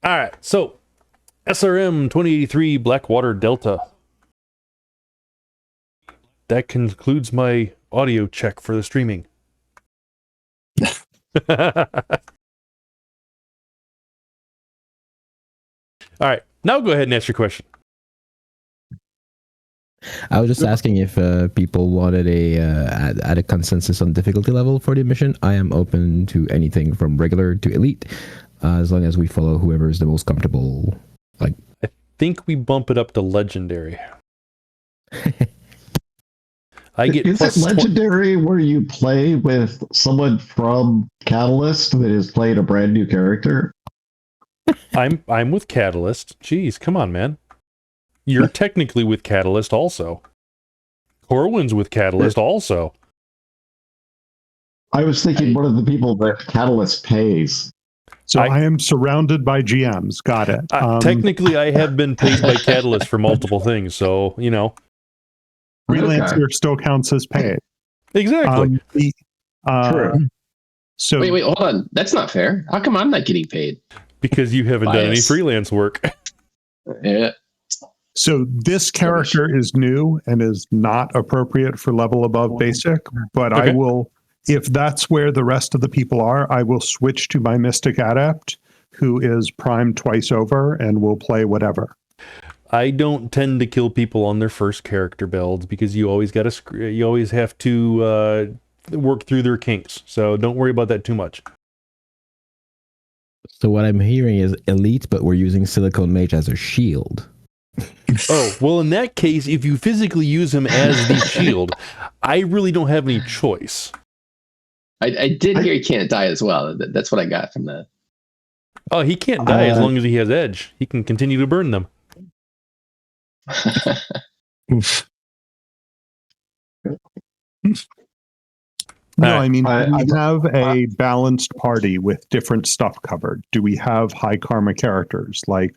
All right, so SRM 2083 Blackwater Delta. That concludes my audio check for the streaming. All right, now go ahead and ask your question. I was just asking if people wanted add a consensus on difficulty level for the mission. I am open to anything from regular to elite, as long as we follow whoever is the most comfortable. Like, I think we bump it up to legendary. I get is it legendary where you play with someone from Catalyst that has played a brand new character? I'm with Catalyst. Jeez, come on, man. You're technically with Catalyst also. Corwyn's with Catalyst also. I was thinking one of the people that Catalyst pays. So I am surrounded by GMs. Got it. Technically, I have been paid by Catalyst for multiple things, so, you know. Freelancer still counts as paid. Exactly. True. So wait, hold on. That's not fair. How come I'm not getting paid? Because you haven't done any freelance work. Yeah. So this character is new and is not appropriate for level above basic, but Okay. I will, if that's where the rest of the people are, I will switch to my Mystic Adept, who is primed twice over and will play whatever. I don't tend to kill people on their first character builds because you always have to work through their kinks. So don't worry about that too much. so what I'm hearing is elite, but we're using Silicone Mage as a shield. Oh, well, in that case, if you physically use him as the shield, I really don't have any choice. I did hear he can't die as well. That's what I got from that. Oh, he can't die as long as he has edge. He can continue to burn them. Oof. No, I mean, do we have a balanced party with different stuff covered? Do we have high karma characters? Like,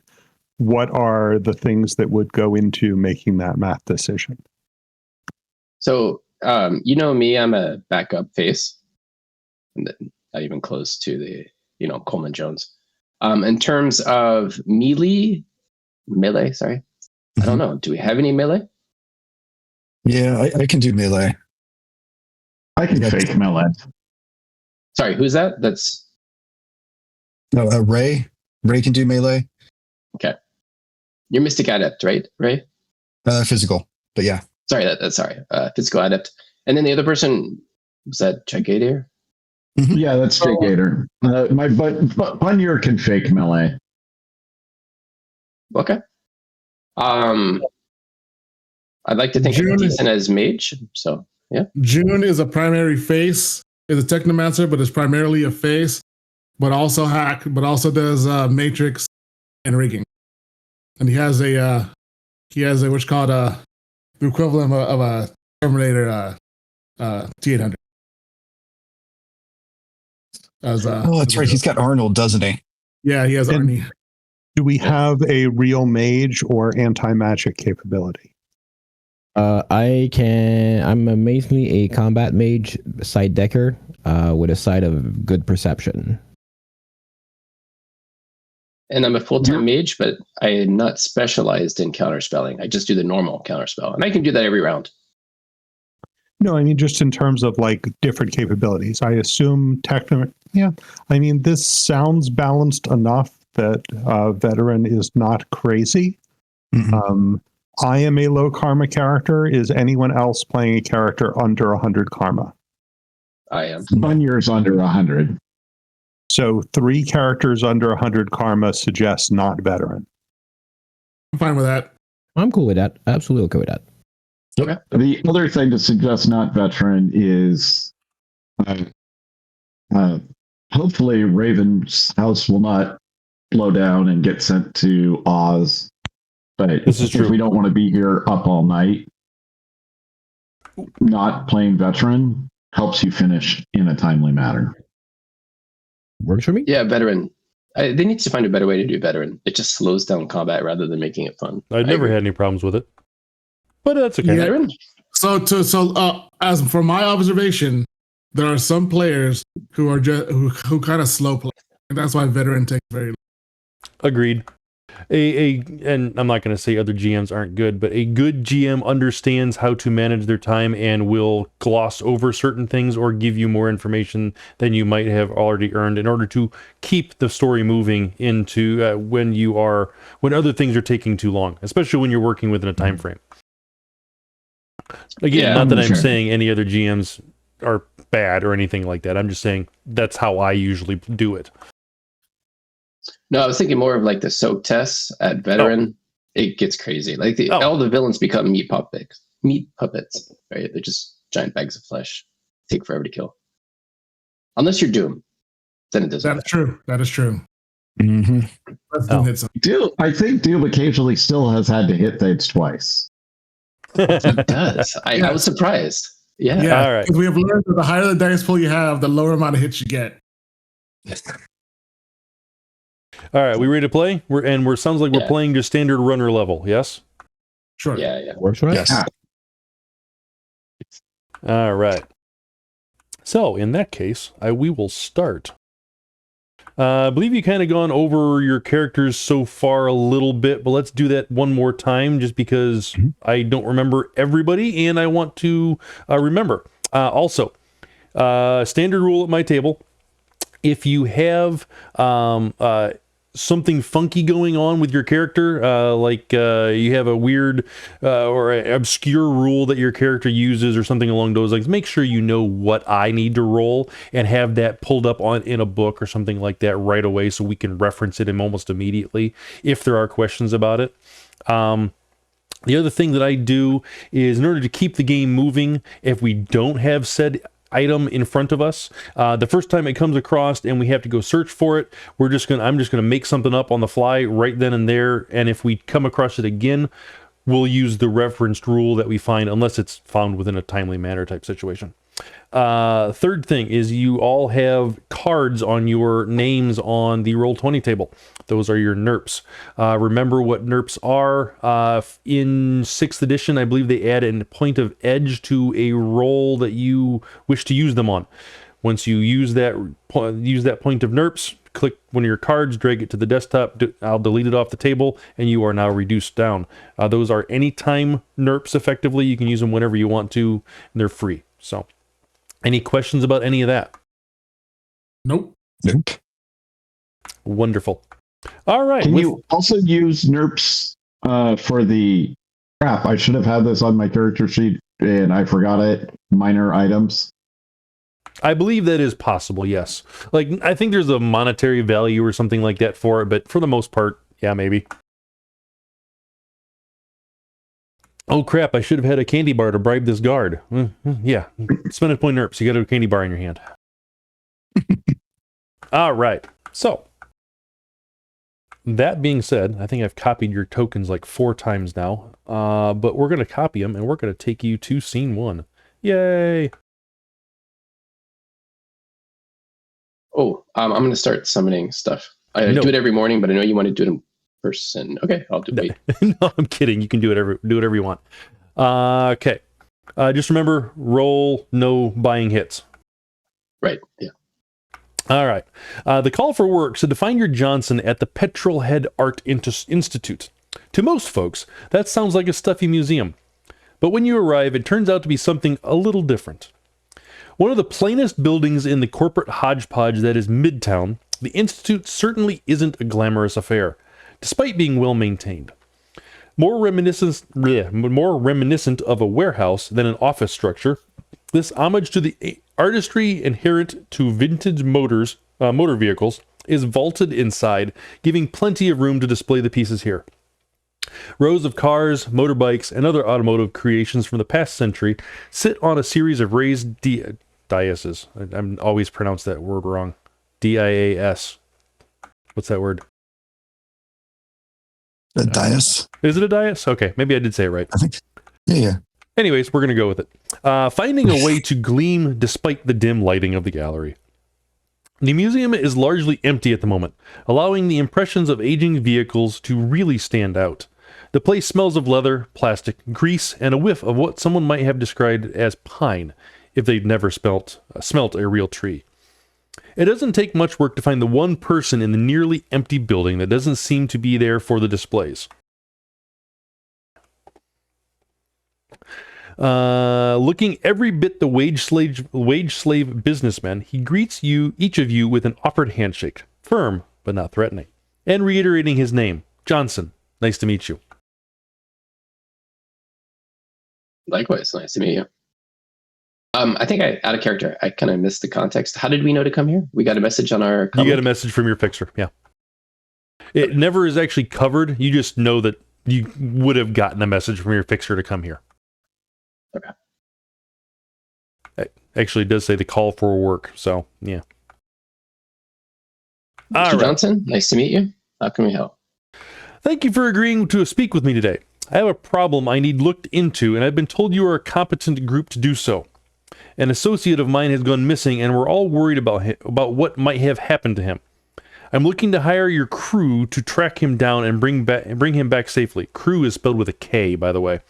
what are the things that would go into making that math decision? So, you know me, I'm a backup face. And not even close to the, Coleman Jones. In terms of melee, sorry. I don't know. Do we have any melee? Yeah, I can do melee. I can fake melee. Sorry, who's that? That's No, Ray. Ray can do melee. okay. You're Mystic Adept, right? Ray? Physical, but yeah. Sorry, sorry. Physical Adept. And then the other person, was that JaGator? Yeah, that's JaGator. But Bunnyr can fake melee. Okay. I'd like to think I'm decent as Mage, so yeah. June is a primary face, is a technomancer, but is primarily a face, but also does matrix and rigging. And he has what's called the equivalent of a Terminator T-800. That's right. He's got Arnold, doesn't he? Yeah, he has Arnie. Do we have a real mage or anti-magic capability? I'm amazingly a combat mage side decker with a side of good perception. And I'm a full-time mage, but I am not specialized in counterspelling. I just do the normal counterspell, and I can do that every round. No, I mean, just in terms of like different capabilities. I assume I mean, this sounds balanced enough that veteran is not crazy. Mm-hmm. I am a low karma character. Is anyone else playing a character under 100 karma? I am. Bunyur's under 100. So 3 characters under 100 karma suggests not veteran. I'm fine with that. I'm cool with that. Absolutely okay with that. Okay. The other thing to suggest not veteran is hopefully Raven's house will not blow down and get sent to Oz. But This is true. if we don't want to be here up all night, not playing veteran helps you finish in a timely manner. Works for me? Yeah, veteran. They need to find a better way to do veteran. It just slows down combat rather than making it fun. I've never had any problems with it, but that's okay. Yeah. Veteran? So as for my observation, there are some players who are just who kind of slow play, and that's why veteran takes very long. Agreed. And I'm not going to say other GMs aren't good, but a good GM understands how to manage their time and will gloss over certain things or give you more information than you might have already earned in order to keep the story moving into when other things are taking too long, especially when you're working within a time frame. Again, Yeah, not that I'm sure. saying any other GMs are bad or anything like that. I'm just saying that's how I usually do it. No, I was thinking more of like the soak tests at veteran. It gets crazy. Like all the villains become meat puppets, right? They're just giant bags of flesh. Take forever to kill. Unless you're Doom, then it doesn't. That's true. That is true. Mm-hmm. Let's do hit some. I think Doom occasionally still has had to hit things twice. It does. I was surprised. Yeah. Yeah. All right. We have learned that the higher the dice pool you have, the lower amount of hits you get. All right, we ready to play? We're sounds like we're playing just standard runner level. Yes. Sure. Yeah. Works for us. Yes. All right. So in that case, we will start. I believe you kind of gone over your characters so far a little bit, but let's do that one more time just because I don't remember everybody and I want to remember. Also, standard rule at my table, if you have something funky going on with your character, like you have a weird or obscure rule that your character uses or something along those lines, make sure you know what I need to roll and have that pulled up in a book or something like that right away so we can reference it almost immediately if there are questions about it. The other thing that I do is in order to keep the game moving, if we don't have said item in front of us, the first time it comes across and we have to go search for it, I'm just gonna make something up on the fly right then and there, and if we come across it again, we'll use the referenced rule that we find unless it's found within a timely manner type situation. Third thing is you all have cards on your names on the Roll20 table. Those are your NERPs. Remember what NERPs are. In 6th edition, I believe they add a point of edge to a roll that you wish to use them on. Once you use that point of NERPs, click one of your cards, drag it to the desktop, I'll delete it off the table, and you are now reduced down. Those are anytime NERPs effectively. You can use them whenever you want to, and they're free. So, any questions about any of that? Nope. Nope. Wonderful. All right. Can you also use NERPs for the crap? I should have had this on my character sheet and I forgot it. Minor items. I believe that is possible, yes. Like, I think there's a monetary value or something like that for it, but for the most part, yeah, maybe. Oh crap, I should have had a candy bar to bribe this guard. Yeah, spend a point NERPs, you got a candy bar in your hand. All right, so that being said, I think I've copied your tokens like 4 times now, but we're going to copy them and we're going to take you to scene 1. Yay! Oh, I'm going to start summoning stuff. I do it every morning, but I know you want to do it in person. Okay, I'll do it. No, I'm kidding. You can do whatever you want. Okay. Just remember, roll no buying hits. Right, yeah. All right. The call for work. So to find your Johnson at the Petrolhead Art Institute. To most folks, that sounds like a stuffy museum. But when you arrive, it turns out to be something a little different. One of the plainest buildings in the corporate hodgepodge that is Midtown, the Institute certainly isn't a glamorous affair, despite being well maintained. More reminiscent of a warehouse than an office structure, this homage to the artistry inherent to vintage motor vehicles is vaulted inside, giving plenty of room to display the pieces here. Rows of cars, motorbikes, and other automotive creations from the past century sit on a series of raised daises. I'm always pronounce that word wrong. D-I-A-S. What's that word? A dais? Is it a dais? Okay, maybe I did say it right. I think. Yeah. Anyways, we're going to go with it. Finding a way to gleam despite the dim lighting of the gallery. The museum is largely empty at the moment, allowing the impressions of aging vehicles to really stand out. The place smells of leather, plastic, grease, and a whiff of what someone might have described as pine, if they'd never smelt a real tree. It doesn't take much work to find the one person in the nearly empty building that doesn't seem to be there for the displays. Looking every bit the wage slave businessman, he greets each of you with an offered handshake, firm but not threatening, and reiterating his name, Johnson. Nice to meet you. Likewise, nice to meet you. I think out of character, I kind of missed the context. How did we know to come here? We got a message on our comment? You got a message from your fixer, yeah. It never is actually covered. You just know that you would have gotten a message from your fixer to come here. Okay. Actually, it does say the call for work, so yeah. Mr. Johnson, nice to meet you. How can we help? Thank you for agreeing to speak with me today. I have a problem I need looked into, and I've been told you are a competent group to do so. An associate of mine has gone missing, and we're all worried about what might have happened to him. I'm looking to hire your crew to track him down and bring him back safely. Crew is spelled with a K, by the way.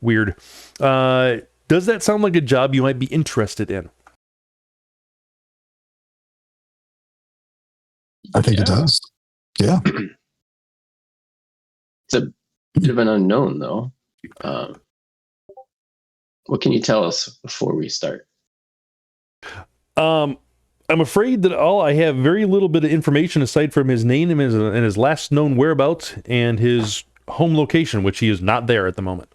Weird. Does that sound like a job you might be interested in? I think it does. Yeah. It's a bit of an unknown, though. What can you tell us before we start? I'm afraid that I have very little bit of information aside from his name and his last known whereabouts and his home location, which he is not there at the moment.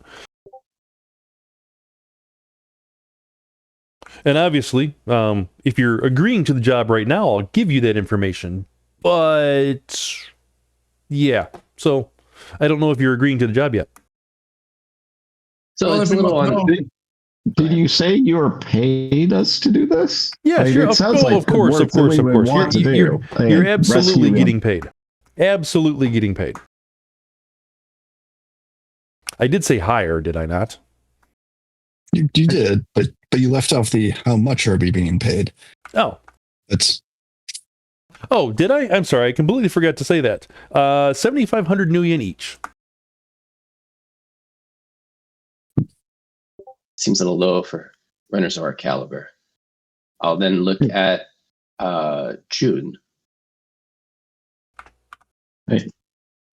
And obviously, if you're agreeing to the job right now, I'll give you that information. But yeah, so I don't know if you're agreeing to the job yet. So it's a little on. Did you say you were paid us to do this? Yeah, sure. Of course. You're absolutely getting paid. Absolutely getting paid. I did say higher, did I not? You did, but you left off the how much are we being paid? Oh. Oh, did I? I'm sorry. I completely forgot to say that. 7,500 new yen each. Seems a little low for runners of our caliber. I'll then look at June. Hey.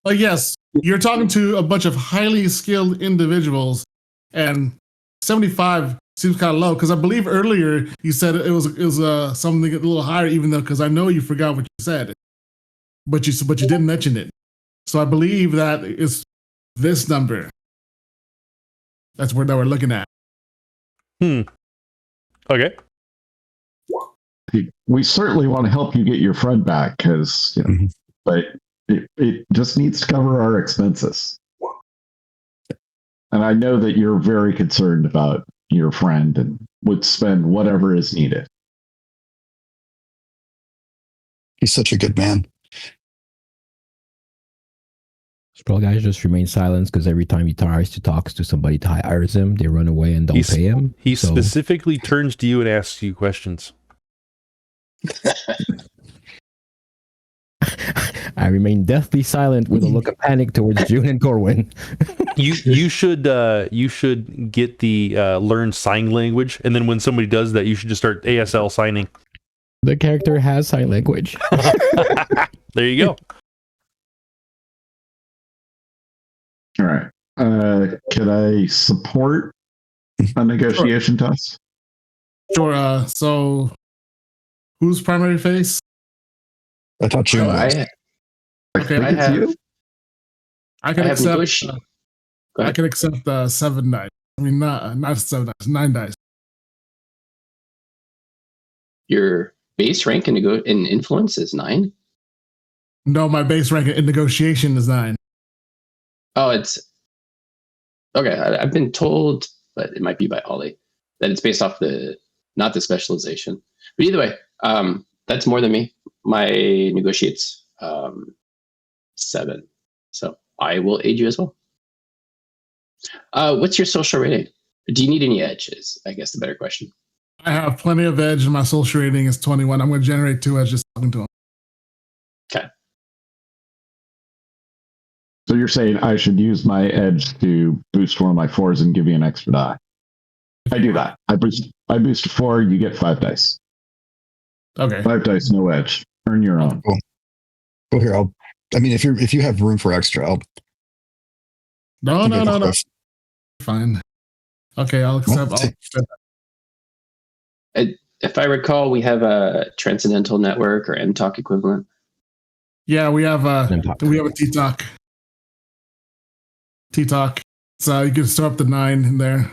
Yes, you're talking to a bunch of highly skilled individuals, and 75 seems kind of low, because I believe earlier you said it was something a little higher, even though, because I know you forgot what you said, but you didn't mention it. So I believe that it's this number. That's what we're looking at. Okay. We certainly want to help you get your friend back, because but it just needs to cover our expenses. And I know that you're very concerned about your friend and would spend whatever is needed. He's such a good man. Sprawlgeist just remain silent because every time he tries to talk to somebody to hire him, they run away and don't pay him. He specifically turns to you and asks you questions. I remain deathly silent with a look of panic towards June and Corwyn. You should get the learn sign language, and then when somebody does that, you should just start ASL signing. The character has sign language. There you go. All right. Could I support a negotiation test? Sure. So, who's primary face? I thought you. I have. You? I can accept. I can accept 7 dice. I mean, not 7 dice, 9 dice. Your base rank in influence is 9. No, my base rank in negotiation is 9. Oh, it's okay. I've been told, but it might be by Ollie, that it's based off not the specialization. But either way, that's more than me. My negotiates 7, so I will aid you as well. What's your social rating? Do you need any edges? I guess the better question. I have plenty of edge, and my social rating is 21. I'm going to generate 2 edges talking to him. Okay. So you're saying I should use my edge to boost one of my 4s and give you an extra die? I do that. I boost to 4, you get 5 dice. Okay. 5 dice, no edge. Earn your own. Go here. If you have room for extra, I'll No. give you a cliff. Fine. Okay, I'll accept. Well, If I recall, we have a Transcendental Network or MTalk equivalent. Yeah, we have a MTalk. T-Talk. T-Talk. So you can store up to 9 in there.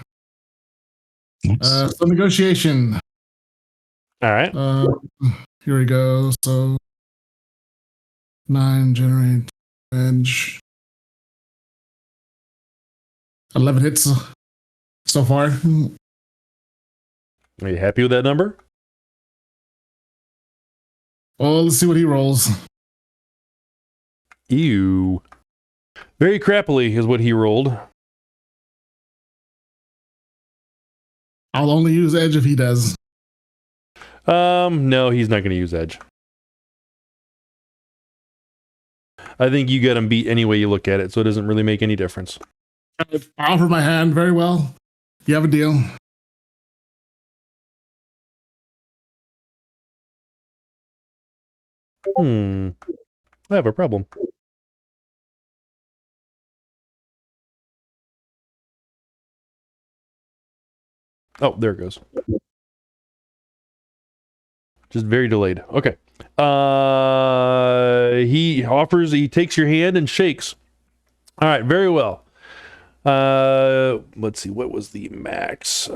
So negotiation. All right. Here we go. So 9 generate edge. 11 hits so far. Are you happy with that number? Well, let's see what he rolls. Ew. Very crappily is what he rolled. I'll only use edge if he does. No, he's not going to use edge. I think you got him beat any way you look at it, so it doesn't really make any difference. I offer my hand. Very well. You have a deal. I have a problem. Oh, there it goes. Just very delayed. Okay. He takes your hand and shakes. All right, very well. Let's see, what was the max?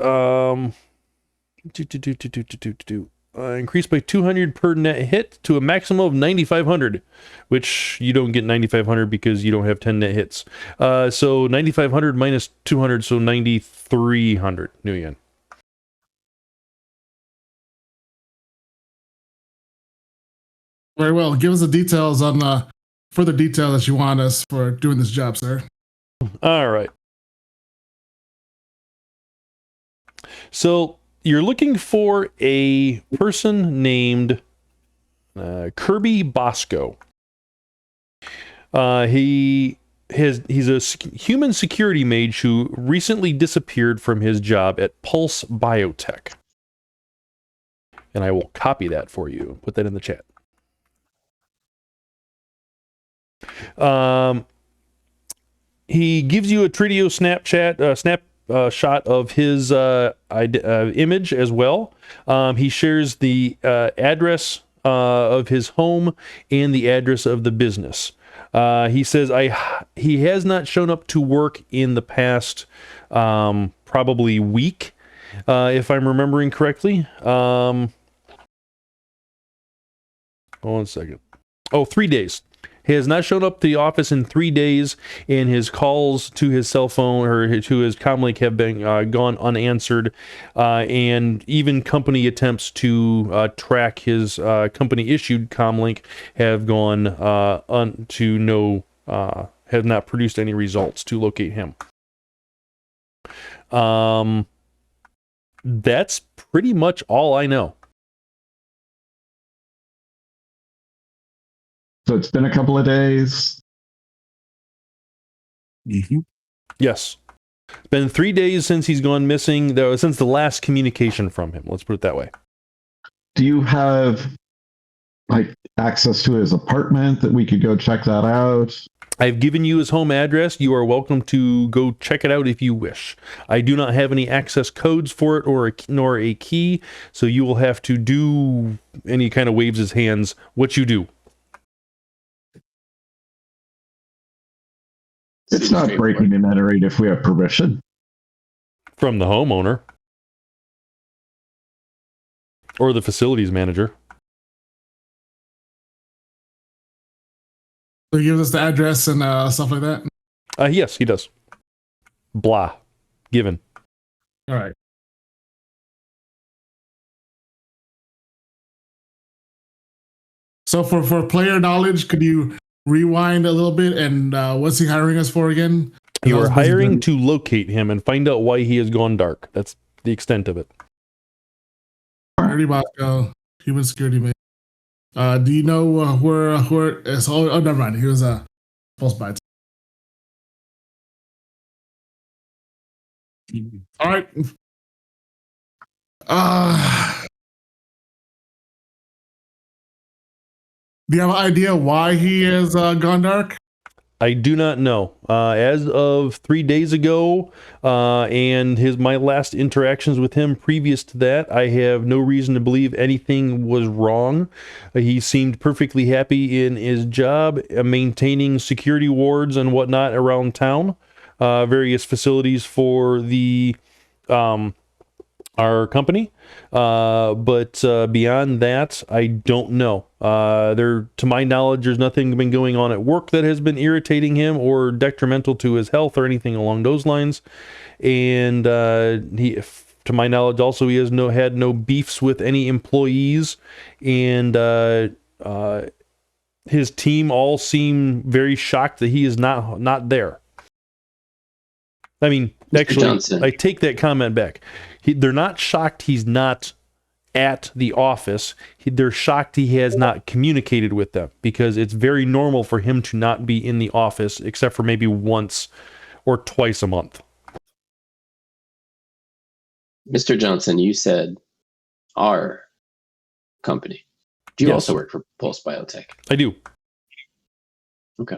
Increased by 200 per net hit to a maximum of 9,500, which you don't get 9,500 because you don't have 10 net hits. So 9,500 minus 200, so 9,300 new yen. Very well. Give us the details on further detail that you want us for doing this job, sir. All right. So you're looking for a person named Kirby Bosco. He's a human security mage who recently disappeared from his job at Pulse Biotech. And I will copy that for you. Put that in the chat. He gives you a Tritio snapshot of his image as well. He shares the address of his home and the address of the business. He says he has not shown up to work in the past probably week, if I'm remembering correctly. 1 second. 3 days. He has not shown up to the office in 3 days, and his calls to his cell phone or to his comlink have been gone unanswered, and even company attempts to track his company-issued comlink have gone have not produced any results to locate him. That's pretty much all I know. So it's been a couple of days. Mm-hmm. Yes. It's been 3 days since he's gone missing, though, since the last communication from him. Let's put it that way. Do you have access to his apartment that we could go check that out? I've given you his home address. You are welcome to go check it out if you wish. I do not have any access codes for it nor a key, so you will have to do, and he kind of waves his hands, what you do. It's not breaking and entering if we have permission. From the homeowner. Or the facilities manager. So he gives us the address and stuff like that? Yes, he does. Blah. Given. All right. So for player knowledge, could you rewind a little bit, and what's he hiring us for again? You are hiring to locate him and find out why he has gone dark. That's the extent of it. Security Bosco, human security man. Do you know where is? Oh, never mind. He was a false bites. All right. Do you have an idea why he has gone dark? I do not know. As of 3 days ago, and my last interactions with him previous to that, I have no reason to believe anything was wrong. He seemed perfectly happy in his job, maintaining security wards and whatnot around town, various facilities for the our company. But beyond that, I don't know. To my knowledge, there's nothing been going on at work that has been irritating him or detrimental to his health or anything along those lines. And to my knowledge, also he has had no beefs with any employees, and his team all seem very shocked that he is not there. I mean, Mr. actually, Johnson. I take that comment back. They're not shocked he's not at the office. They're shocked he has not communicated with them, because it's very normal for him to not be in the office except for maybe once or twice a month. Mr. Johnson, you said our company. Do you Yes. also work for Pulse Biotech? I do. Okay.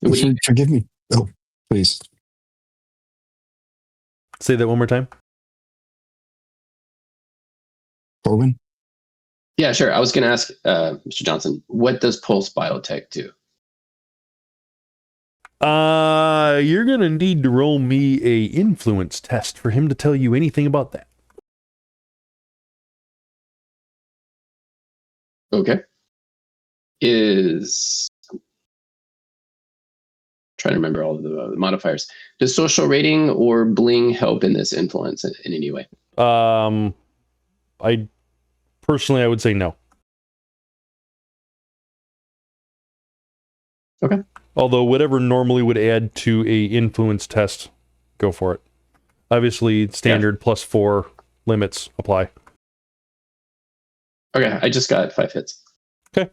Would you- Forgive me. Oh, please. Say that one more time. Corwyn? Yeah, sure. I was going to ask Mr. Johnson, what does Pulse Biotech do? You're gonna need to roll me a influence test for him to tell you anything about that. Okay. Trying to remember all of the modifiers. Does social rating or bling help in this influence in any way? I would say no. Okay. Although whatever normally would add to a influence test, go for it. Obviously, standard +4 limits apply. Okay, I just got 5 hits. Okay.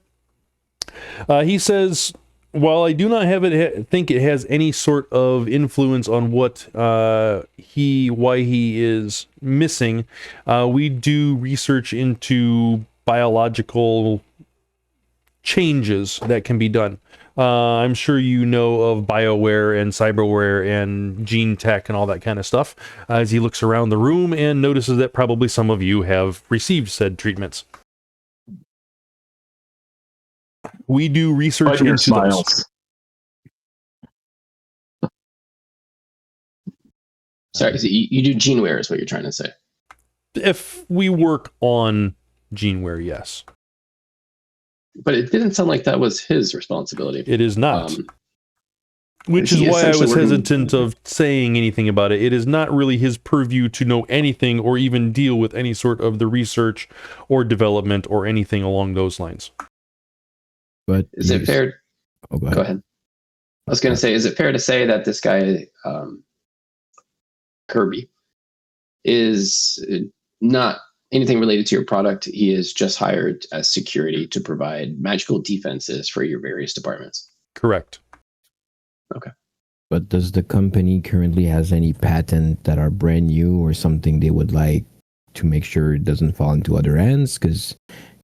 He says, while I do not think it has any sort of influence on why he is missing, we do research into biological changes that can be done. I'm sure you know of bioware and cyberware and gene tech and all that kind of stuff, as he looks around the room and notices that probably some of you have received said treatments. We do research Your into those. smiles. Sorry, so you do geneware is what you're trying to say. If we work on geneware, yes. But it didn't sound like that was his responsibility. It is not. Which is is he why I was essentially working- hesitant of saying anything about it. It is not really his purview to know anything or even deal with any sort of the research or development or anything along those lines. But Is it fair? Oh, Go ahead. I was going to say, is it fair to say that this guy, Kirby, is not anything related to your product? He is just hired as security to provide magical defenses for your various departments. Correct. Okay. But does the company currently has any patent that are brand new or something they would like to make sure it doesn't fall into other hands? Because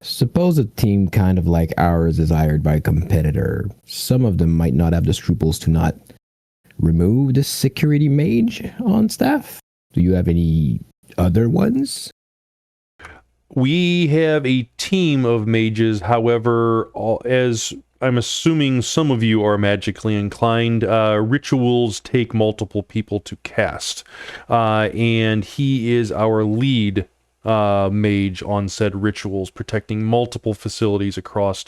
suppose a team kind of like ours is hired by a competitor. Some of them might not have the scruples to not remove the security mage on staff. Do you have any other ones? We have a team of mages. However, as I'm assuming some of you are magically inclined, rituals take multiple people to cast. And he is our lead mage on said rituals, protecting multiple facilities across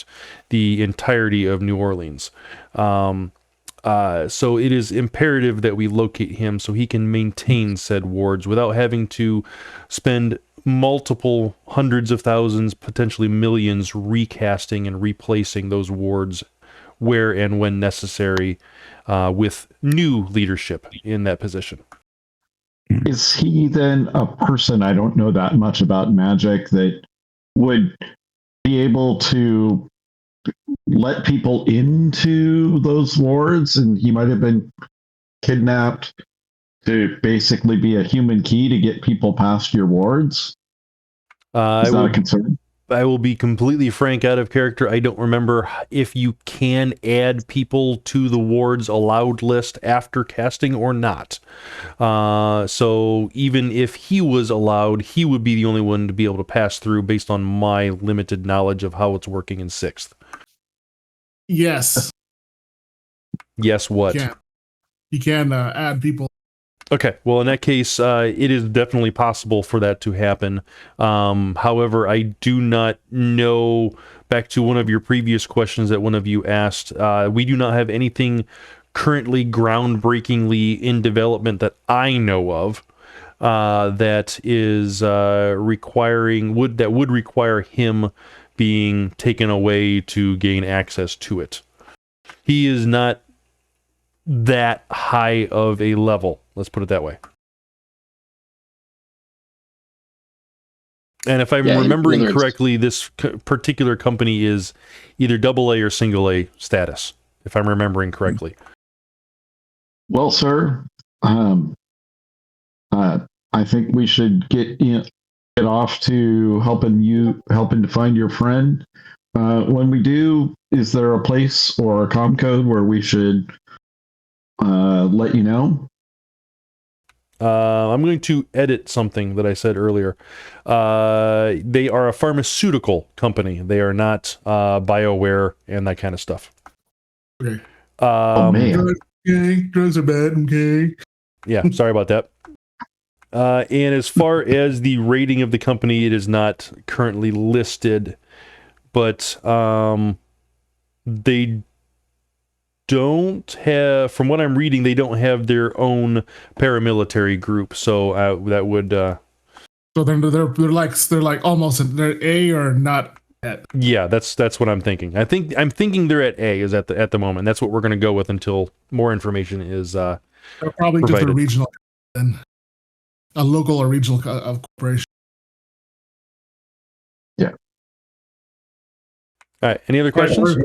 the entirety of New Orleans. So it is imperative that we locate him so he can maintain said wards without having to spend multiple hundreds of thousands, potentially millions, recasting and replacing those wards where and when necessary, with new leadership in that position. Is he then a person, I don't know that much about magic, that would be able to let people into those wards, and he might have been kidnapped to basically be a human key to get people past your wards? Is that a concern? I will be completely frank out of character. I don't remember if you can add people to the ward's allowed list after casting or not. So even if he was allowed, he would be the only one to be able to pass through based on my limited knowledge of how it's working in 6th. Yes. Yes, what? You can add people. Okay, well, in that case, it is definitely possible for that to happen. However, I do not know, back to one of your previous questions that one of you asked, we do not have anything currently groundbreakingly in development that I know of that is would require him being taken away to gain access to it. He is not that high of a level, let's put it that way. And if I'm remembering correctly, this particular company is either AA or single A status, if I'm remembering correctly. Well, sir, I think we should get off to helping to find your friend. When we do, is there a place or a comm code where we should let you know? I'm going to edit something that I said earlier. They are a pharmaceutical company. They are not BioWare and that kind of stuff. Okay. Oh, man. Drugs are bad. Okay. Yeah, sorry about that. And as far as the rating of the company, it is not currently listed, but they don't have, from what I'm reading, they don't have their own paramilitary group. So that would. So they're like almost they're A or not at. Yeah, that's what I'm thinking. I'm thinking they're at A is at the moment. That's what we're going to go with until more information is. They're probably provided. just a regional, then a local or regional corporation. Yeah. All right. Any other questions?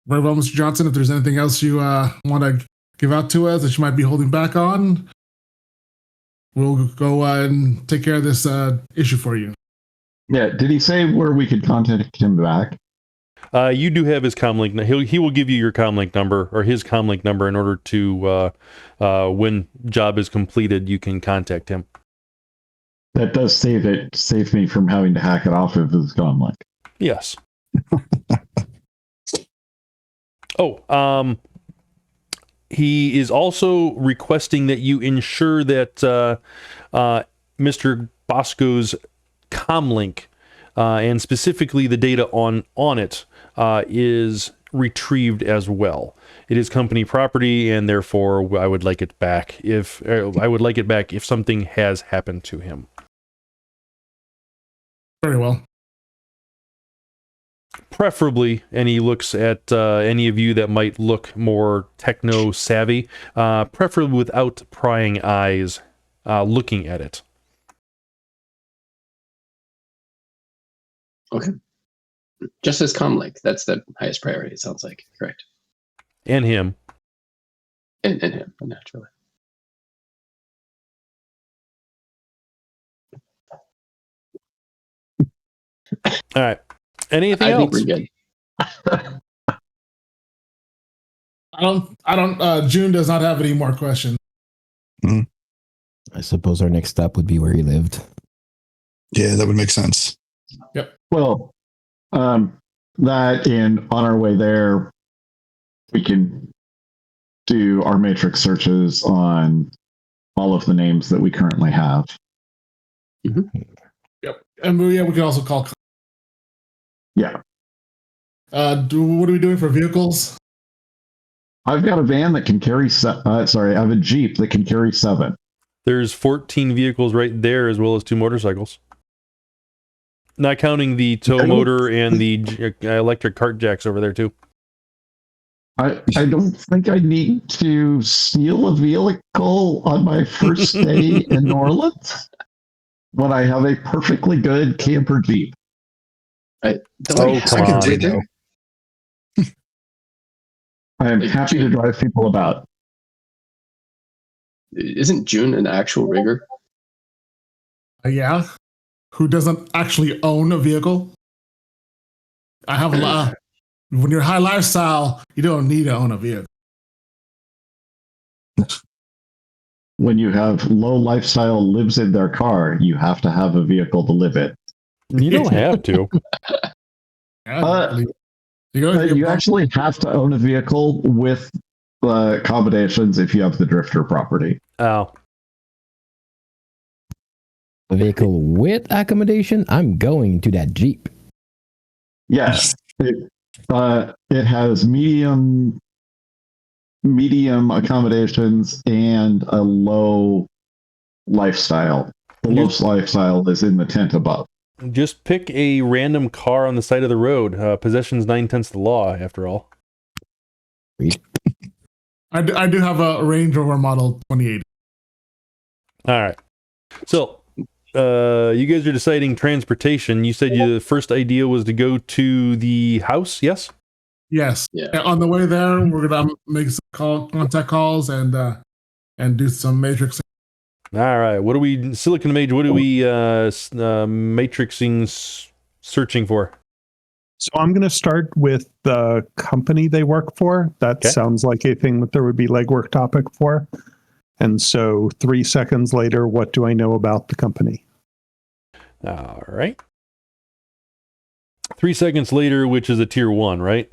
Very well, Mr. Johnson. If there's anything else you want to give out to us that you might be holding back on, we'll go and take care of this issue for you. Yeah. Did he say where we could contact him back? You do have his comlink. He will give you your comlink number or his comlink number in order to, when job is completed, you can contact him. That does save me from having to hack it off of his comlink. Yes. Oh, he is also requesting that you ensure that Mr. Bosco's comlink, and specifically the data on it, is retrieved as well. It is company property, and therefore I would like it back if something has happened to him. Very well. Preferably, and he looks at any of you that might look more techno savvy, preferably without prying eyes looking at it. Okay. Just as comlink, that's the highest priority, it sounds like. Correct. And him. And him, naturally. All right. Anything else? I think we're good. I don't, June does not have any more questions. I suppose our next stop would be where he lived. Yeah, that would make sense. Yep. Well, that and on our way there, we can do our matrix searches on all of the names that we currently have. Mm-hmm. Yep. And yeah, we can also call. Yeah. What are we doing for vehicles? I've got a van that can carry I have a Jeep that can carry 7. There's 14 vehicles right there, as well as 2 motorcycles. Not counting the tow motor and the electric cart jacks over there, too. I don't think I need to steal a vehicle on my first day in New Orleans when I have a perfectly good camper Jeep. Come on. I am happy to drive people about. Isn't June an actual rigger? Yeah. Who doesn't actually own a vehicle? I have a lot. When you're high lifestyle, you don't need to own a vehicle. When you have low lifestyle lives in their car, you have to have a vehicle to live in. You don't have to. You actually have to own a vehicle with accommodations if you have the drifter property. Oh. A vehicle with accommodation? I'm going to that Jeep. Yes. It has medium accommodations and a low lifestyle. The low lifestyle is in the tent above. Just pick a random car on the side of the road. Possession's 9/10 the law, after all. I do have a Range Rover model 2080. All right. So, you guys are deciding transportation. You said the first idea was to go to the house, yes? Yes. Yeah. And on the way there, we're gonna make some contact calls and do some matrix. All right. What are we, Silicon Mage, what are we matrixing, searching for? So I'm going to start with the company they work for. That sounds like a thing that there would be legwork topic for. And so 3 seconds later, what do I know about the company? All right. 3 seconds later, which is a tier 1, right?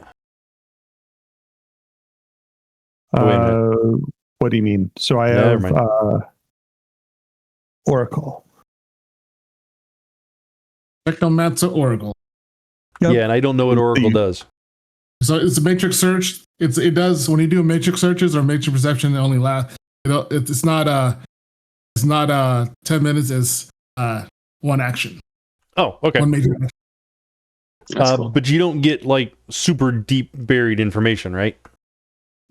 Wait a minute. What do you mean? So I have Oracle. Technomancer Oracle. Yep. Yeah, and I don't know what Oracle does. So it's a matrix search. It does when you do matrix searches or matrix perception. It only lasts. It's not 10 minutes. It's one action. Oh, okay. One major action. That's cool. But you don't get like super deep buried information, right?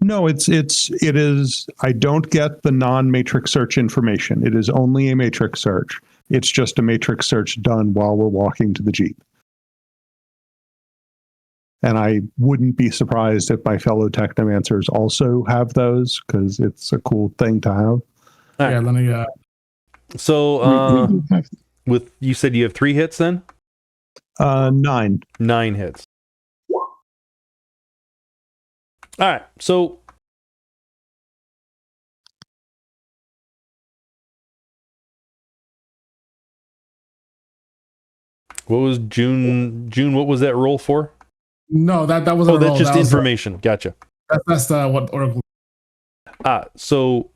No, it is. I don't get the non-matrix search information. It is only a matrix search. It's just a matrix search done while we're walking to the Jeep. And I wouldn't be surprised if my fellow technomancers also have those, because it's a cool thing to have. Yeah, let me. So, with you said you have 3 hits then? 9. 9 hits. All right, so what was June? What was that roll for? No, that was. Oh, that's just information. Gotcha. That's what Oracle. So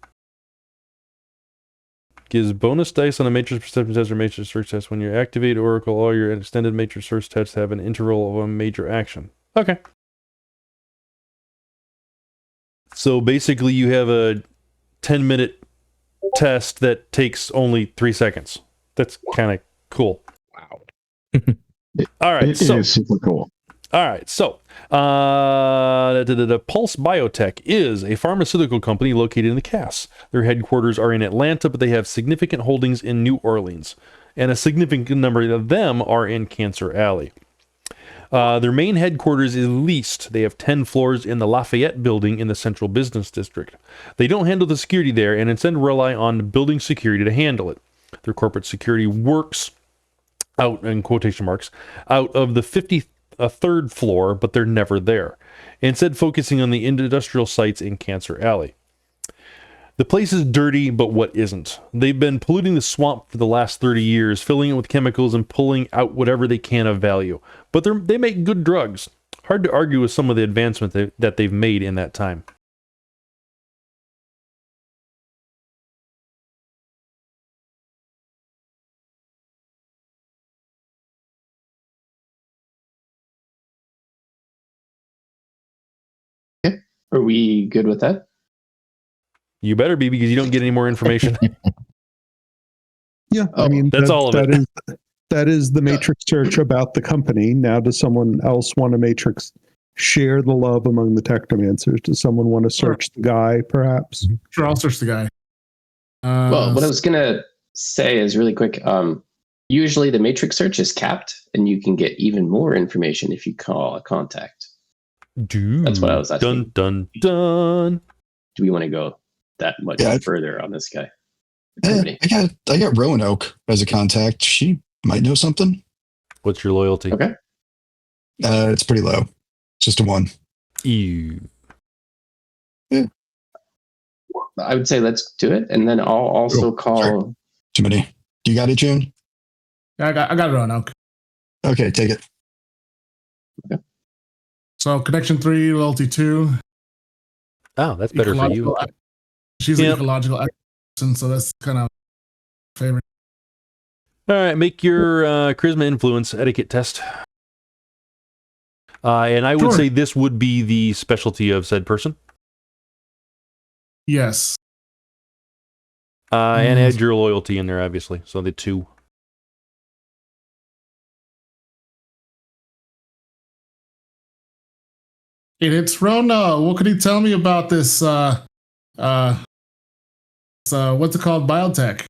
gives bonus dice on a matrix perception test or matrix search test. When you activate Oracle, all your extended matrix search tests have an interval of a major action. Okay. So basically, you have a 10-minute test that takes only 3 seconds. That's kind of cool. Wow. All right, It is super cool. All right, so Pulse Biotech is a pharmaceutical company located in the Cass. Their headquarters are in Atlanta, but they have significant holdings in New Orleans, and a significant number of them are in Cancer Alley. Their main headquarters is leased. They have 10 floors in the Lafayette building in the Central Business District. They don't handle the security there and instead rely on building security to handle it. Their corporate security works out, in quotation marks, out of the 53rd floor, but they're never there, instead focusing on the industrial sites in Cancer Alley. The place is dirty, but what isn't? They've been polluting the swamp for the last 30 years, filling it with chemicals and pulling out whatever they can of value. But they make good drugs. Hard to argue with some of the advancements that they've made in that time. Okay. Are we good with that? You better be, because you don't get any more information. Yeah, Oh, I mean that's all of it. That is the matrix search about the company. Now, does someone else want to matrix share the love among the technomancers? Does someone want to search the guy, perhaps? Sure, I'll search the guy. Well, what I was gonna say is really quick. Usually the matrix search is capped, and you can get even more information if you call a contact. Dude, That's what I was asking. Dun, dun, dun. Do we want to go that much further on this guy? I got Roanoke as a contact. She might know something. What's your loyalty? Okay. It's pretty low. It's just a 1. Ew. I would say let's do it, and then I'll also call. Sorry. Too many. Do you got it, June? Yeah, I got it on. Okay, take it. Okay. So connection 3, loyalty 2. Oh, that's better for you. She's an ecological person, so that's kind of favorite. All right, make your charisma influence etiquette test. And I would say this would be the specialty of said person. Yes. And add your loyalty in there, obviously. So the 2. It's Rona. What could you tell me about this? What's it called? Biotech.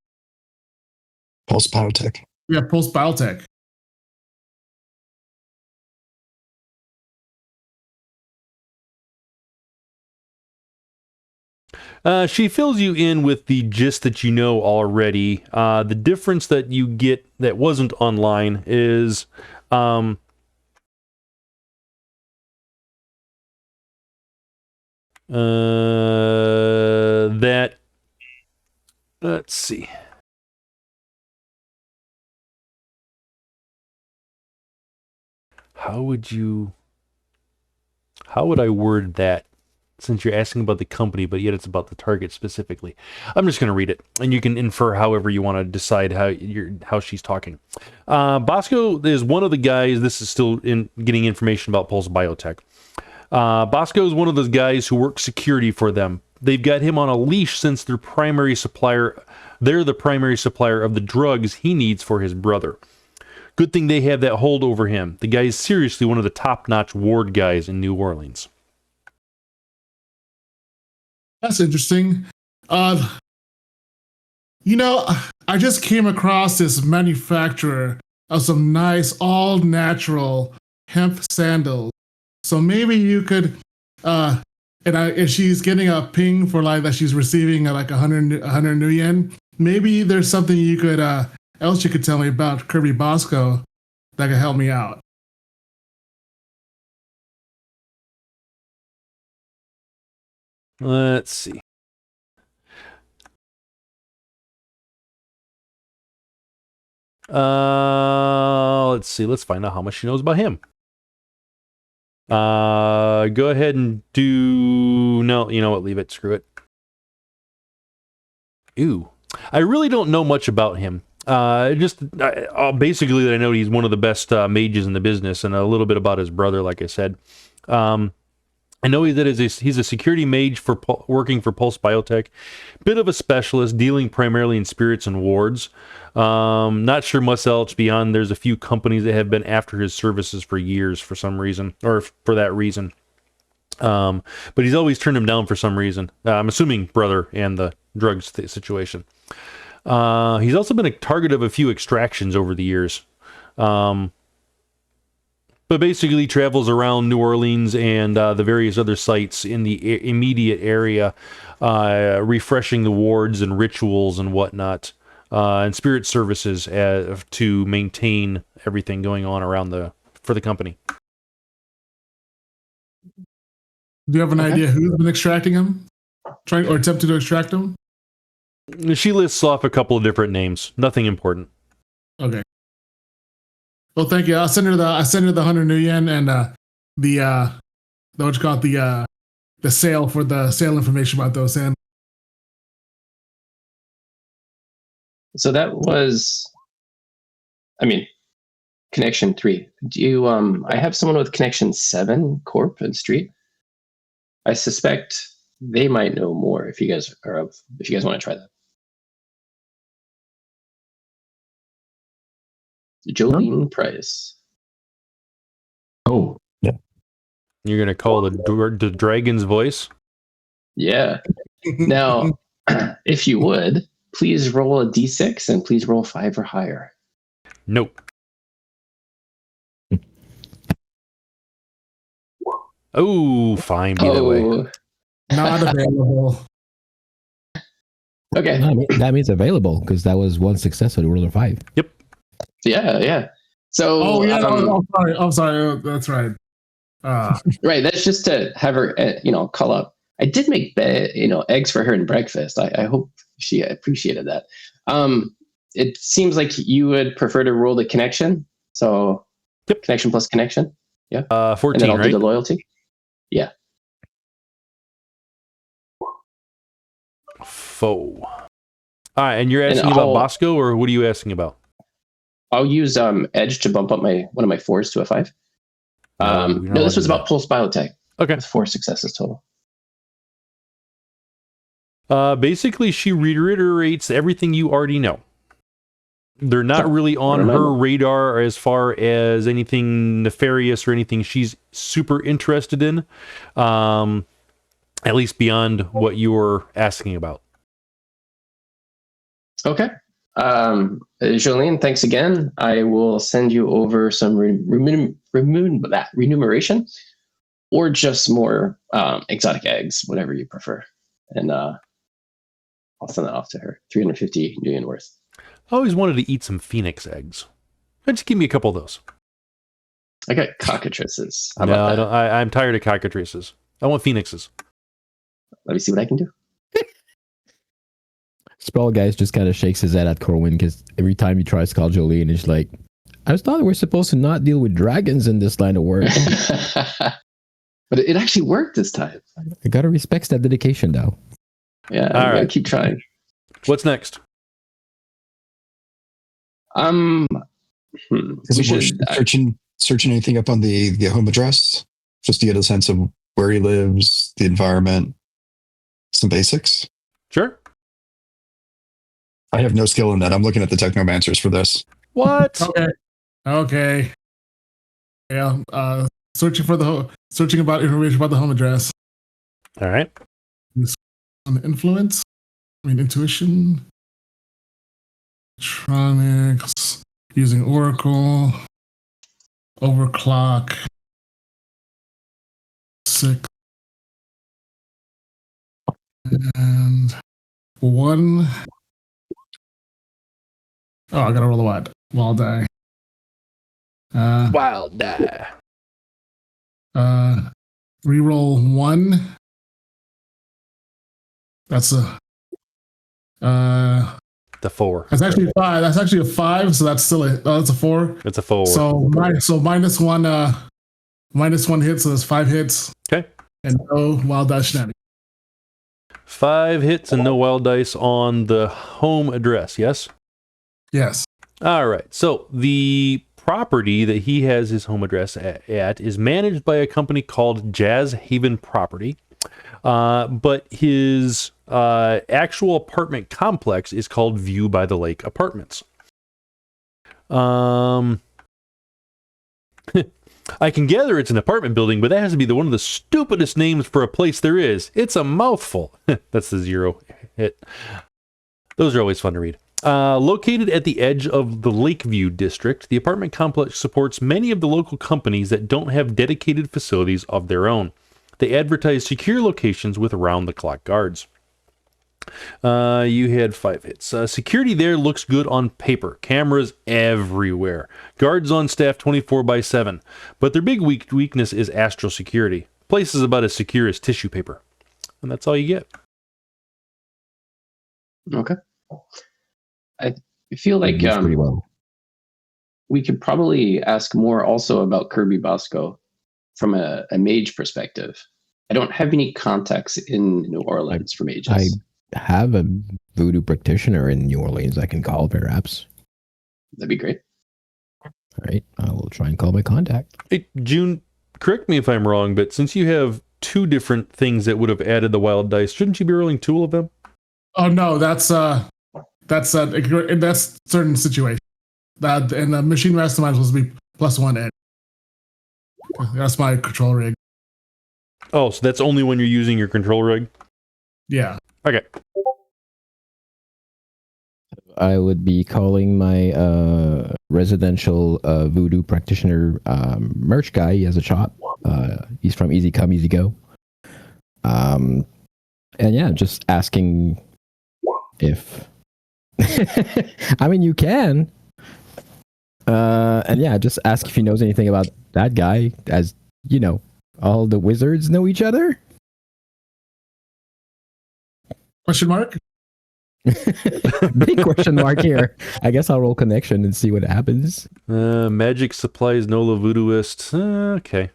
Pulse Biotech. Yeah, Pulse Biotech. She fills you in with the gist that you know already. The difference that you get that wasn't online is that, let's see. How would I word that? Since you're asking about the company, but yet it's about the target specifically. I'm just going to read it, and you can infer however you want to decide how she's talking. Bosco is one of the guys. This is still in getting information about Pulse Biotech. Bosco is one of those guys who works security for them. They've got him on a leash since they're the primary supplier of the drugs he needs for his brother. Good thing they have that hold over him. The guy is seriously one of the top-notch ward guys in New Orleans. That's interesting. I just came across this manufacturer of some nice all-natural hemp sandals. So maybe you could, and she's getting a ping for like that she's receiving like 100 new yen. Maybe there's something you could else you could tell me about Kirby Bosco that could help me out. Let's see. Let's see. Let's find out how much she knows about him. Go ahead and do... No, you know what? Leave it. Screw it. Ew. I really don't know much about him. Basically that I know he's one of the best mages in the business, and a little bit about his brother, like I said. I know that he's a security mage working for Pulse Biotech. Bit of a specialist, dealing primarily in spirits and wards. Not sure much else beyond there's a few companies that have been after his services for years for some reason, or for that reason. But he's always turned him down for some reason. I'm assuming brother and the drugs situation. He's also been a target of a few extractions over the years. But basically he travels around New Orleans and the various other sites in the immediate area, refreshing the wards and rituals and whatnot, and spirit services to maintain everything going on around for the company. Do you have an idea who's been extracting him? Trying or attempting to extract him? She lists off a couple of different names. Nothing important. Okay. Well, thank you. I'll send her the 100 new yen and the what's called the sale for the sale information about those. And so that was, connection 3. Do you? I have someone with connection 7, Corp and Street. I suspect they might know more if you guys want to try that. Jolene Price. Oh, yeah. You're going to call the dragon's voice? Yeah. Now, if you would, please roll a d6 and please roll 5 or higher. Nope. Oh, fine. Be that way. Not available. Okay. That means available because that was one success on roll of 5. Yep. Yeah. So, Oh yeah, I'm sorry. That's right. Right. That's just to have her, call up. I did make, eggs for her and breakfast. I hope she appreciated that. It seems like you would prefer to roll the connection. So, yep. Connection plus connection. Yeah. 14, and then I'll right? do the loyalty. Yeah. Foe. All right, and you're asking about Bosco, or what are you asking about? I'll use Edge to bump up one of my 4s to a 5. No, this was about Pulse Biotech. Okay. With 4 successes total. Basically, she reiterates everything you already know. They're not really on her radar as far as anything nefarious or anything she's super interested in, at least beyond what you're asking about. Okay. Jolene, thanks again. I will send you over some remuneration or just more exotic eggs, whatever you prefer. And I'll send that off to her. 350 million worth. I always wanted to eat some phoenix eggs. Just give me a couple of those. I got cockatrices. I'm tired of cockatrices. I want phoenixes. Let me see what I can do. Sprawlgeist just kind of shakes his head at Corwyn because every time he tries to call Jolene, it's like, I thought we're supposed to not deal with dragons in this line of work. But it actually worked this time. I gotta respect that dedication, though. Yeah, I gotta keep trying. What's next? Is it worth searching anything up on the home address just to get a sense of where he lives, the environment, some basics? Sure. I have no skill in that. I'm looking at the technomancers for this. What? Okay. Yeah. Searching about information about the home address. All right. On influence. Intuition. Electronics. Using Oracle. Overclock. 6. And 1. Oh, I gotta roll a what? Wild die. Wild die. Reroll 1. That's the 4. That's actually 5. That's actually a 5. So that's still that's a 4. It's a 4. So minus 1. Minus 1 hit. So there's 5 hits. Okay. And no wild die shenanigans. 5 hits and no wild dice on the home address. Yes. Yes. All right. So the property that he has his home address at is managed by a company called Jazz Haven Property. But his actual apartment complex is called View by the Lake Apartments. I can gather it's an apartment building, but that has to be one of the stupidest names for a place there is. It's a mouthful. That's the 0 hit. Those are always fun to read. Located at the edge of the Lakeview district, the apartment complex supports many of the local companies that don't have dedicated facilities of their own. They advertise secure locations with round-the-clock guards. You had 5 hits. Security there looks good on paper. Cameras everywhere. Guards on staff 24/7. But their big weakness is astral security. Place is about as secure as tissue paper. And that's all you get. Okay. I feel like pretty well. We could probably ask more also about Kirby Bosco from a mage perspective. I don't have any contacts in New Orleans for mages. I have a voodoo practitioner in New Orleans I can call, perhaps. That'd be great. All right, I will try and call my contact. Hey, June, correct me if I'm wrong, but since you have 2 different things that would have added the wild dice, shouldn't you be rolling 2 of them? Oh no, that's certain situation. That and the machine mastermind was to be +1 edge. That's my control rig. Oh, so that's only when you're using your control rig? Yeah. Okay. I would be calling my residential voodoo practitioner merch guy. He has a shop. He's from Easy Come, Easy Go. And yeah, just asking if... I mean, you can. And yeah, just ask if he knows anything about that guy, as you know, all the wizards know each other. Question mark? Big question mark here. I guess I'll roll connection and see what happens. Magic supplies, Nola Voodooist. Okay.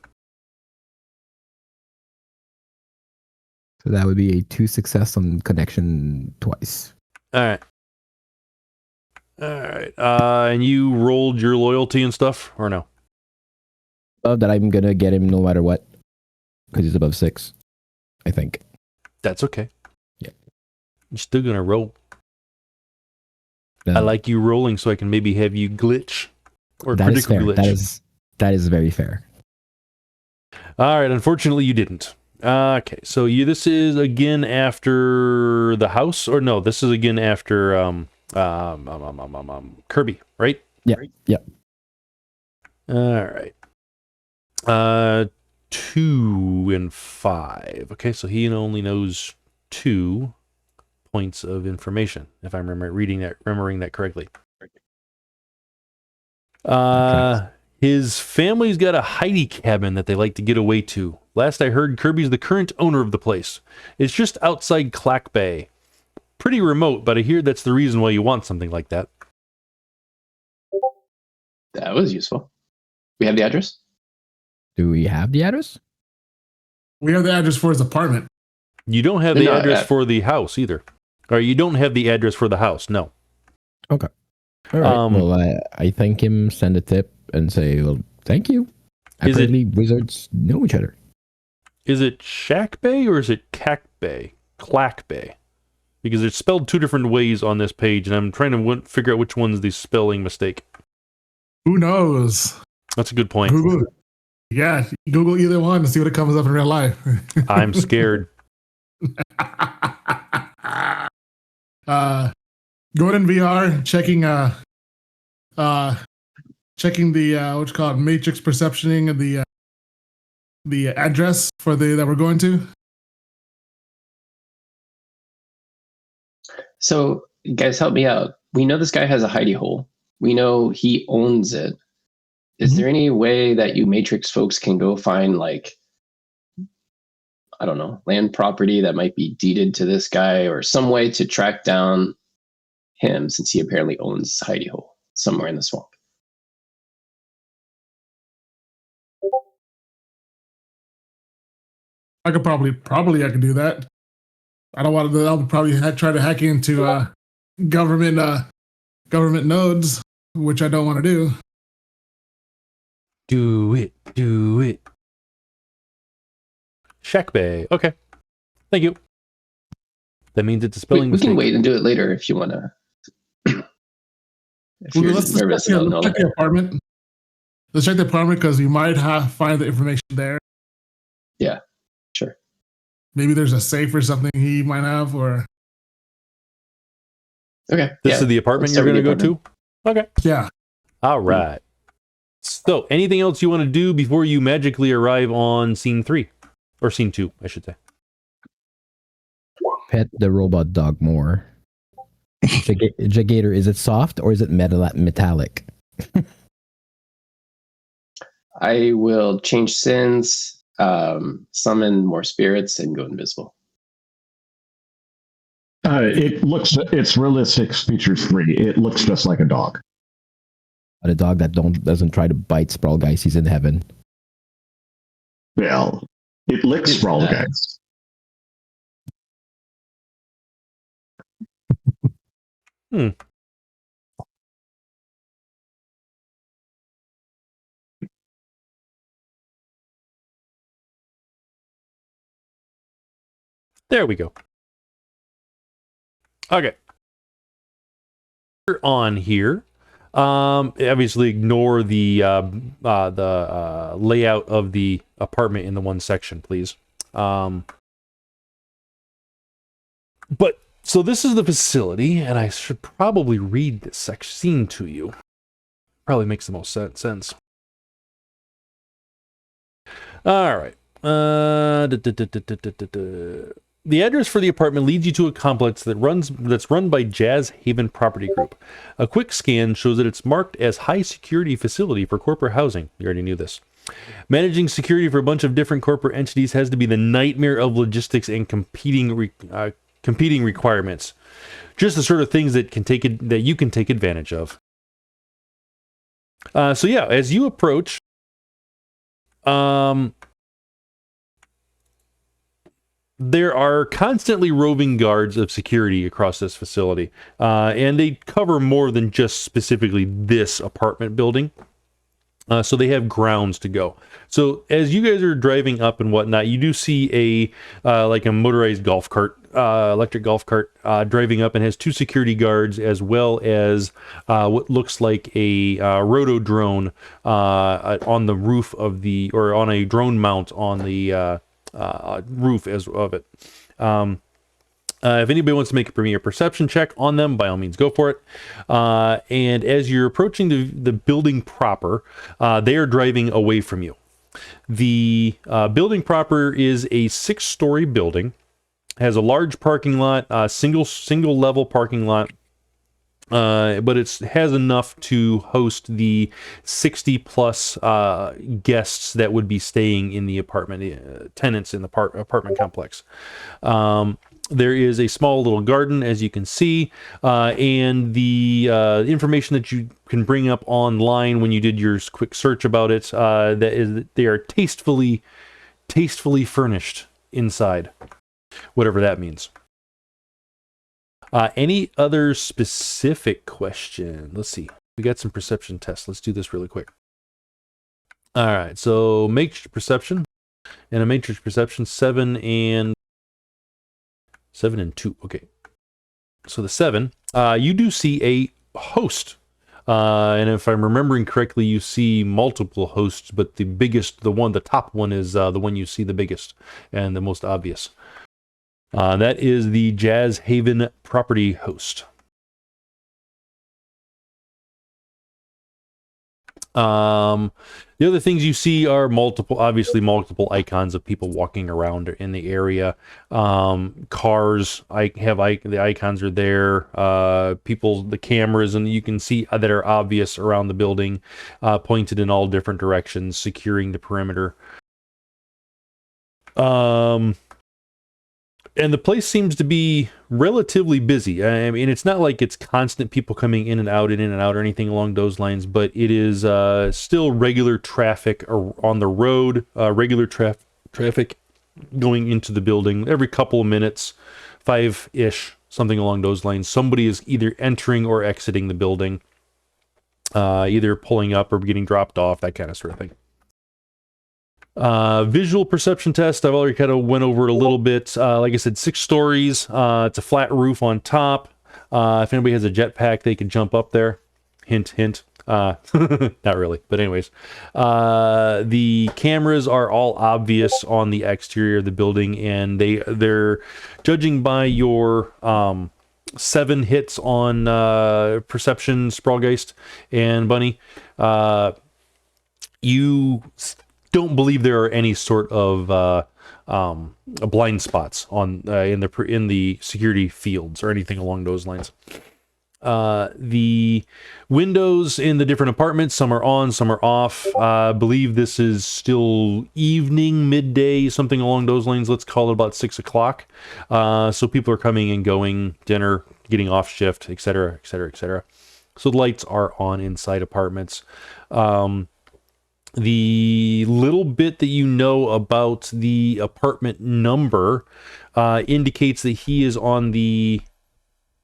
So that would be a 2 success on connection twice. All right. All right. And you rolled your loyalty and stuff, or no? That I'm gonna get him no matter what, because he's above 6, I think. That's okay. Yeah. You're still gonna roll. I like you rolling, so I can maybe have you glitch or that is critical fair. glitch. That is very fair. All right. Unfortunately, you didn't. Okay. So this is again after the house, or no? This is again after Kirby, right? Yeah. Yeah. All right. 2 and 5. Okay, so he only knows 2 points of information, if I'm remembering that correctly. His family's got a hidey cabin that they like to get away to. Last I heard, Kirby's the current owner of the place. It's just outside Clack Bay. Pretty remote, but I hear that's the reason why you want something like that. That was useful. We have the address? Do we have the address? We have the address for his apartment. You don't have the address for the house either. Or you don't have the address for the house, no. Okay. All right. Well, I thank him, send a tip, and say, well, thank you. Apparently, wizards know each other. Is it Shack Bay or is it Cack Bay? Clack Bay? Because it's spelled 2 different ways on this page, and I'm trying to figure out which one's the spelling mistake. Who knows? That's a good point. Google either one to see what it comes up in real life. I'm scared. Going in VR, checking the what's called matrix perceptioning of the address for that we're going to. So, guys, help me out. We know this guy has a hidey hole. We know he owns it. Is there any way that you Matrix folks can go find, like, I don't know, land property that might be deeded to this guy, or some way to track down him, since he apparently owns hidey hole somewhere in the swamp? I could probably I could do that. I don't want to. I'll probably try to hack into government nodes, which I don't want to do. Do it. Shack Bay. Okay. Thank you. That means it's a spelling We mistake. can wait and do it later if you want to. Let's check the apartment. Let's check the apartment because we might find the information there. Yeah, sure. Maybe there's a safe or something he might have, or. Okay. This is the apartment you're going to go to? Okay. Yeah. All right. So, anything else you want to do before you magically arrive on scene 3? Or scene 2, I should say. Pet the robot dog more. JaGator, is it soft or is it metallic? I will change sins, summon more spirits, and go invisible. It's realistic features 3. It looks just like a dog. But a dog that doesn't try to bite Sprawlgeist, he's in heaven. Well, it licks Sprawlgeist. There we go. Okay. On here, obviously ignore the layout of the apartment in the one section, please. But so this is the facility, and I should probably read this scene to you. Probably makes the most sense. All right. The address for the apartment leads you to a complex that's run by Jazz Haven Property Group. A quick scan shows that it's marked as high security facility for corporate housing. You already knew this. Managing security for a bunch of different corporate entities has to be the nightmare of logistics and competing requirements. Just the sort of things that you can take advantage of. So yeah, as you approach, there are constantly roving guards of security across this facility, and they cover more than just specifically this apartment building. So they have grounds to go. So as you guys are driving up and whatnot, you do see like a motorized golf cart, electric golf cart, driving up, and has 2 security guards, as well as what looks like a roto drone on the roof of or on a drone mount on the roof of it. If anybody wants to make a perception check on them, by all means, go for it. And as you're approaching the building proper, they are driving away from you. The building proper is a 6-story building, has a large parking lot, single level parking lot, but it has enough to host the 60 plus guests that would be staying in the apartment, tenants in the apartment complex. There is a small little garden, as you can see, and the information that you can bring up online when you did your quick search about it, they are tastefully furnished inside, whatever that means. Any other specific question? Let's see. We got some perception tests. Let's do this really quick. All right, so matrix perception and a matrix perception 7 and 2. Okay, so the 7, you do see a host, and if I'm remembering correctly, you see multiple hosts, but the top one is the one you see the biggest and the most obvious. That is the Jazz Haven property host. The other things you see are multiple icons of people walking around in the area. Cars, the icons are there. The cameras, and you can see that are obvious around the building, pointed in all different directions, securing the perimeter. And the place seems to be relatively busy. I mean, it's not like it's constant people coming in and out or anything along those lines, but it is still regular traffic on the road, regular traffic going into the building every couple of minutes, 5-ish, something along those lines. Somebody is either entering or exiting the building, either pulling up or getting dropped off, that kind of sort of thing. Visual perception test, I've already kind of went over it a little bit. Like I said, 6 stories. It's a flat roof on top. If anybody has a jetpack, they could jump up there. Hint, hint. Not really, but anyways. The cameras are all obvious on the exterior of the building, and they're judging by your 7 hits on perception, Sprawlgeist, and Bunny. You don't believe there are any sort of blind spots on in the security fields or anything along those lines. The windows in the different apartments, some are on, some are off. I believe this is still evening, midday, something along those lines. Let's call it about 6 o'clock. So people are coming and going, dinner, getting off shift, etc., etc., etc. So the lights are on inside apartments. The little bit that you know about the apartment number indicates that he is on the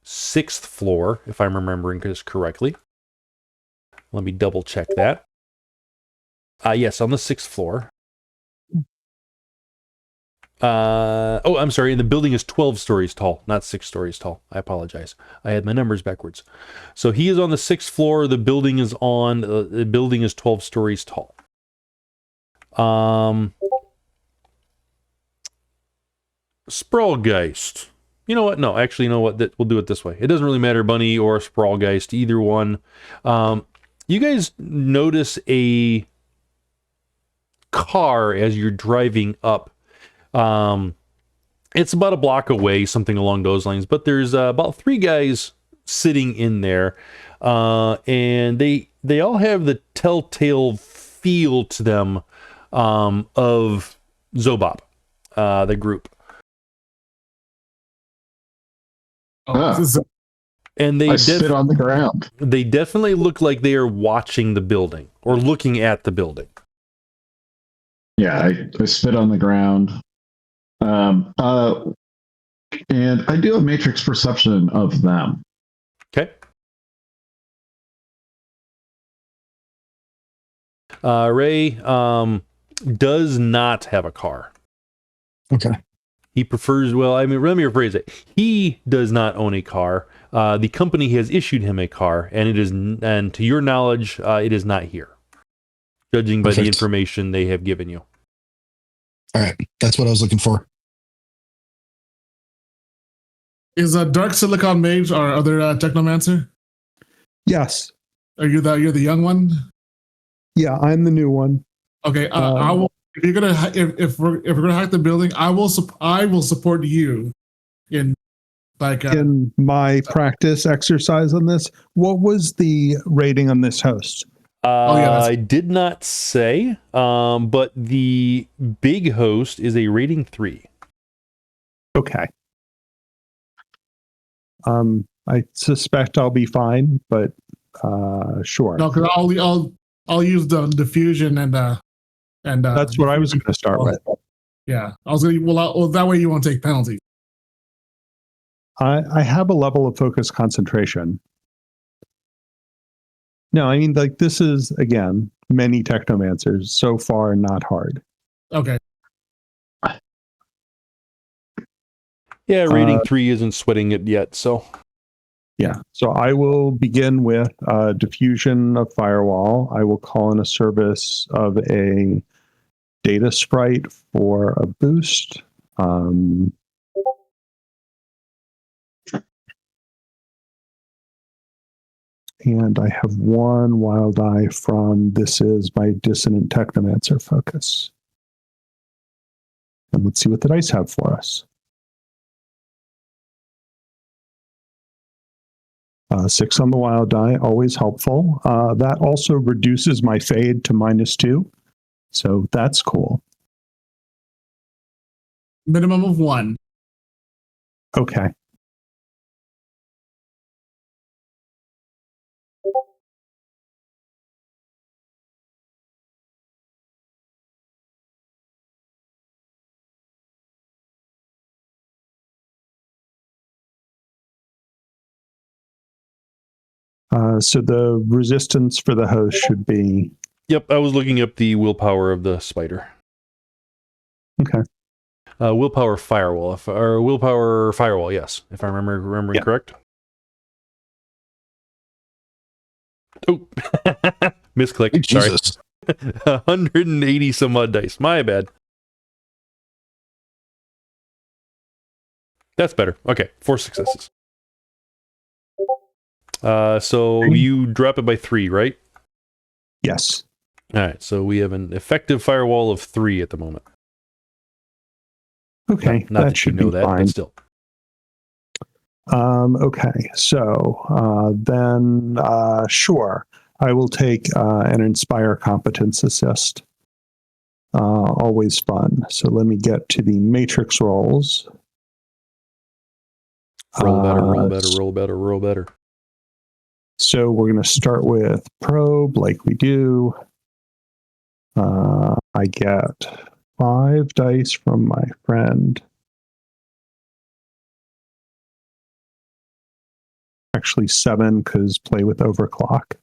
6th floor, if I'm remembering this correctly. Let me double check that. Yes, on the 6th floor. I'm sorry, and the building is 12 stories tall, not 6 stories tall. I apologize. I had my numbers backwards. So he is on the 6th floor. The building is 12 stories tall. Sprawlgeist. You know what? No, actually, you know what? We'll do it this way. It doesn't really matter, Bunny or Sprawlgeist, either one. You guys notice a car as you're driving up, and It's about a block away, something along those lines. But there's about 3 guys sitting in there, and they all have the telltale feel to them of Zobop, the group. Ah. And I spit on the ground. they definitely look like they are watching the building or looking at the building. Yeah, I spit on the ground. And I do a matrix perception of them. Okay. Ray does not have a car. Okay. He prefers, well, I mean, let me rephrase it. He does not own a car. The company has issued him a car, and to your knowledge, it is not here, judging by the Perfect. information they have given you. All right. That's what I was looking for. Is a Dark Silicon Mage our other Technomancer? Yes. Are you you're the young one? Yeah, I'm the new one. Okay, I will. If you're gonna if we're gonna hack the building, I will support you in like In my practice exercise on this, what was the rating on this host? I did not say, but the big host is a rating 3. Okay. I suspect I'll be fine, but sure. no, because I'll use the diffusion and That's what I was going to start with. Yeah, I was gonna. Well, that way you won't take penalties. I have a level of focus concentration. No, I mean, like, this is, again, many technomancers. So far, not hard. Okay. Yeah, rating 3 isn't sweating it yet, so. Yeah. So I will begin with diffusion of firewall. I will call in a service of a data sprite for a boost. And I have 1 wild eye from this is my dissonant technomancer focus. And let's see what the dice have for us. 6 on the wild die, always helpful. That also reduces my fade to -2. So that's cool. Minimum of 1. Okay. So the resistance for the host should be... Yep, I was looking up the willpower of the spider. Okay. Willpower firewall, or willpower firewall, yes, if I'm remembering correct. Oh, misclick. Sorry. Jesus. 180 some odd dice. My bad. That's better. Okay, 4 successes. So you drop it by 3, right? Yes. All right, so we have an effective firewall of 3 at the moment. Okay, Not that that you should know be that, fine. but still. Okay, so then sure, I will take an Inspire Competence Assist. Always fun. So let me get to the matrix rolls. Roll better, roll better, roll better, roll better. So we're going to start with probe like we do. I get 5 dice from my friend. Actually 7 because play with overclock.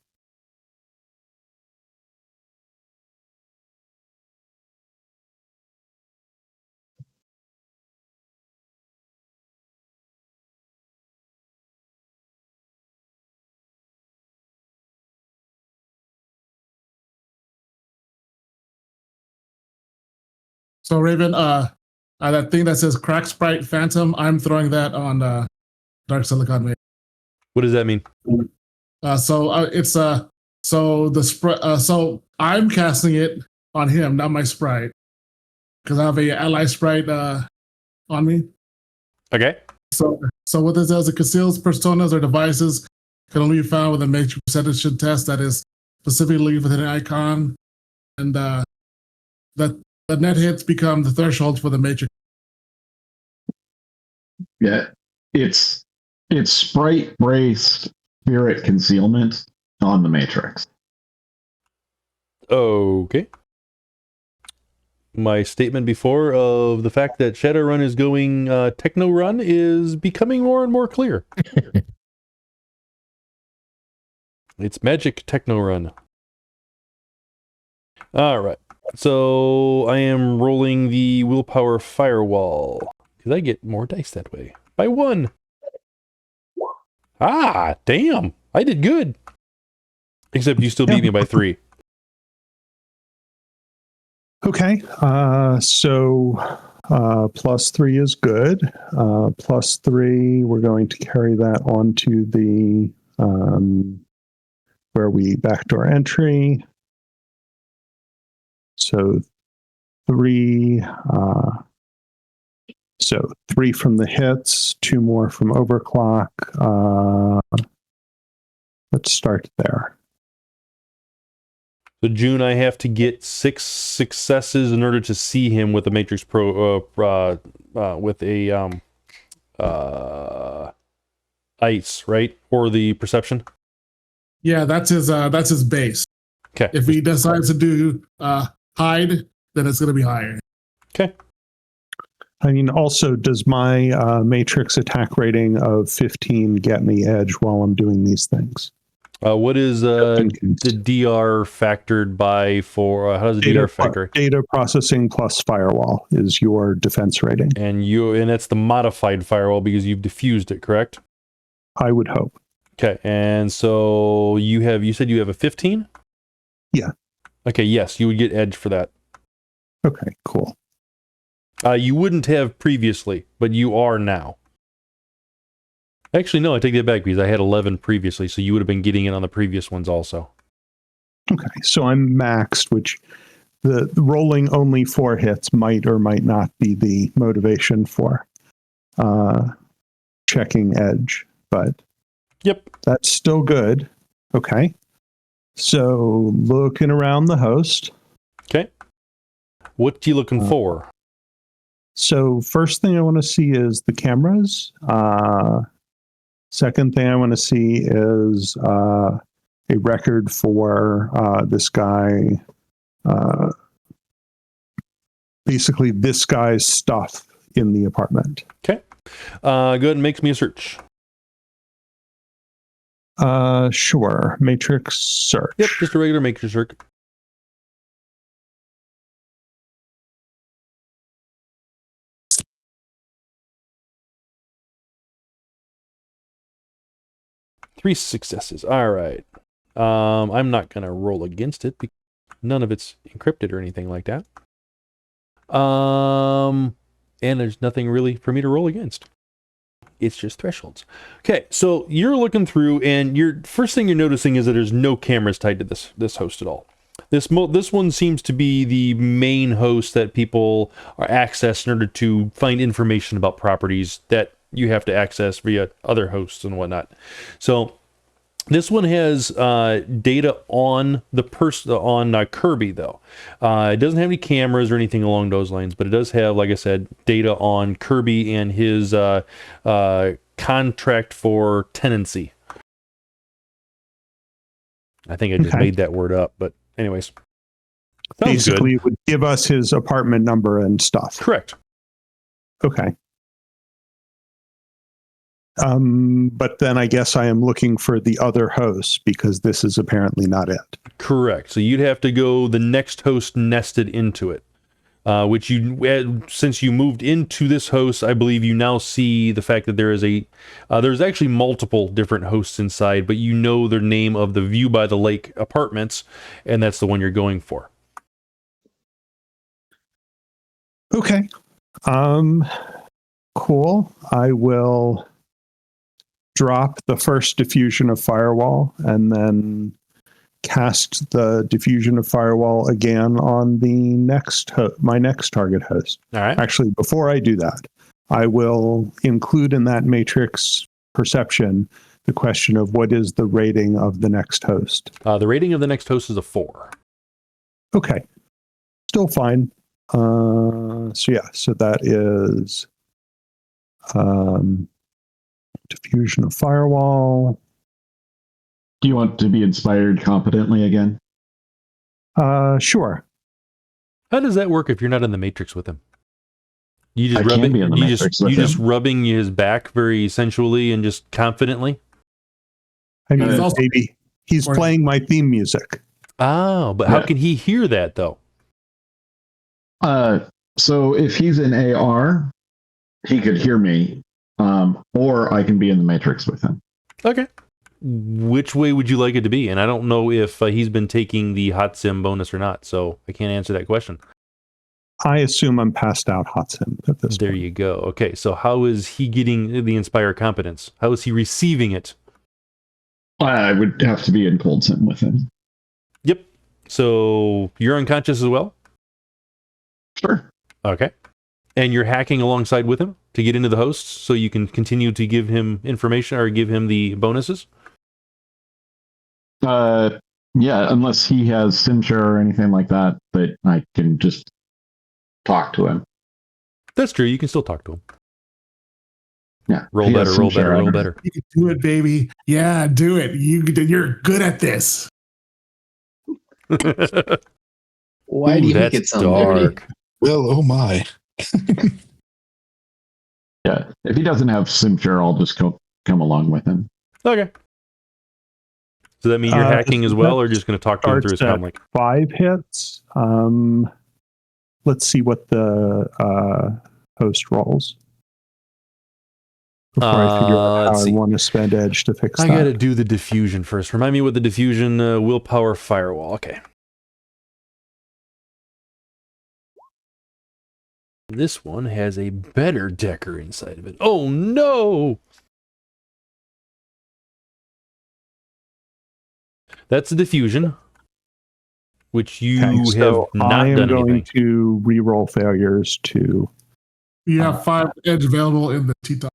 So Raven, that thing that says Crack Sprite Phantom, I'm throwing that on Dark Silicon Mage. What does that mean? So I'm casting it on him, not my sprite, because I have a ally sprite on me. Okay. So what this does, it conceals personas or devices can only be found with a matrix percentage test that is specifically within an icon, and that the net hits become the threshold for the matrix. Yeah, it's sprite braced spirit concealment on the Matrix. Okay. My statement before of the fact that Shadowrun is going techno run is becoming more and more clear. It's magic techno run. All right. So I am rolling the willpower firewall because I get more dice that way by 1. Ah, damn. I did good. Except you still beat me by 3. Okay, so +3 is good. +3, we're going to carry that onto the where we backdoor entry. So 3, so 3 from the hits, 2 more from overclock. Let's start there. So June, I have to get 6 successes in order to see him with the Matrix Pro with a ice, right? Or the perception. Yeah, that's his base. Okay. If he decides to do hide, then it's going to be higher. Okay. I mean, also, does my matrix attack rating of 15 get me edge while I'm doing these things? What is the DR factored by for? How does the DR factor? Data processing plus firewall is your defense rating, and that's the modified firewall because you've diffused it, correct? I would hope. Okay, and so you said you have a 15? Yeah. Okay, yes, you would get edge for that. Okay, cool. You wouldn't have previously, but you are now. Actually, no, I take that back because I had 11 previously, so you would have been getting it on the previous ones also. Okay, so I'm maxed, which the rolling only 4 hits might or might not be the motivation for checking edge, but yep, that's still good. Okay, so looking around the host. Okay, what are you looking for? So first thing I want to see is the cameras. Second thing I want to see is a record for this guy. Basically, this guy's stuff in the apartment. Okay. Go ahead and make me a search. Sure. Matrix search. Yep, just a regular matrix search. Three successes. All right. I'm not going to roll against it because none of it's encrypted or anything like that. And there's nothing really for me to roll against. It's just thresholds. Okay, so you're looking through, and your first thing you're noticing is that there's no cameras tied to this host at all. This one seems to be the main host that people are accessing in order to find information about properties that you have to access via other hosts and whatnot. So this one has data on the person on Kirby though. It doesn't have any cameras or anything along those lines, but it does have, like I said, data on Kirby and his contract for tenancy. I think I just made that word up, but anyways. Basically, it would give us his apartment number and stuff. Correct. Okay. But then I guess I am looking for the other host because this is apparently not it. Correct. So you'd have to go the next host nested into it, which since you moved into this host, I believe you now see the fact that there is there's actually multiple different hosts inside, but you know the name of the View by the Lake apartments, and that's the one you're going for. Okay. Cool. I will drop the first diffusion of firewall and then cast the diffusion of firewall again on the my next target host. All right. Actually, before I do that, I will include in that matrix perception the question of what is the rating of the next host. The rating of the next host is a 4. Okay. Still fine. So that is diffusion of firewall. Do you want to be inspired competently again? Sure. How does that work if you're not in the matrix with him? You just I can be in the matrix with just him. rubbing his back very sensually and just confidently. I mean, He's also- maybe he's playing my theme music. Oh, but how can he hear that though? So if he's in AR, he could hear me, or I can be in the matrix with him. Okay. Which way would you like it to be? And I don't know if he's been taking the hot sim bonus or not, so I can't answer that question. I assume I'm passed out hot sim at this There point. you go. Okay, so how is he getting the Inspire competence? How is he receiving it? I would have to be in cold sim with him. Yep. So you're unconscious as well? Sure. Okay. And you're hacking alongside with him to get into the hosts so you can continue to give him information or give him the bonuses? Yeah, unless he has SimShare or anything like that, but I can just talk to him. That's true. You can still talk to him. Yeah. Roll he better, has roll SimShare, better, I roll don't- better. You can do it, baby. Yeah, do it. You're good at this. Why do you make that's it sound dirty? dark. Well, oh my. Yeah. If he doesn't have SimShare, I'll just come along with him. Okay. So that means you're hacking as well, or that just going to talk to him through his starts comlink? 5 hits. Let's see what the host rolls before I figure out let's how I see. want to spend edge to fix I that. got to do the diffusion first. Remind me what the diffusion willpower firewall. Okay. This one has a better decker inside of it. Oh no! That's the diffusion, which you Okay, have so not I am done going anything. to re-roll failures to. You have 5 edge available in the T-top.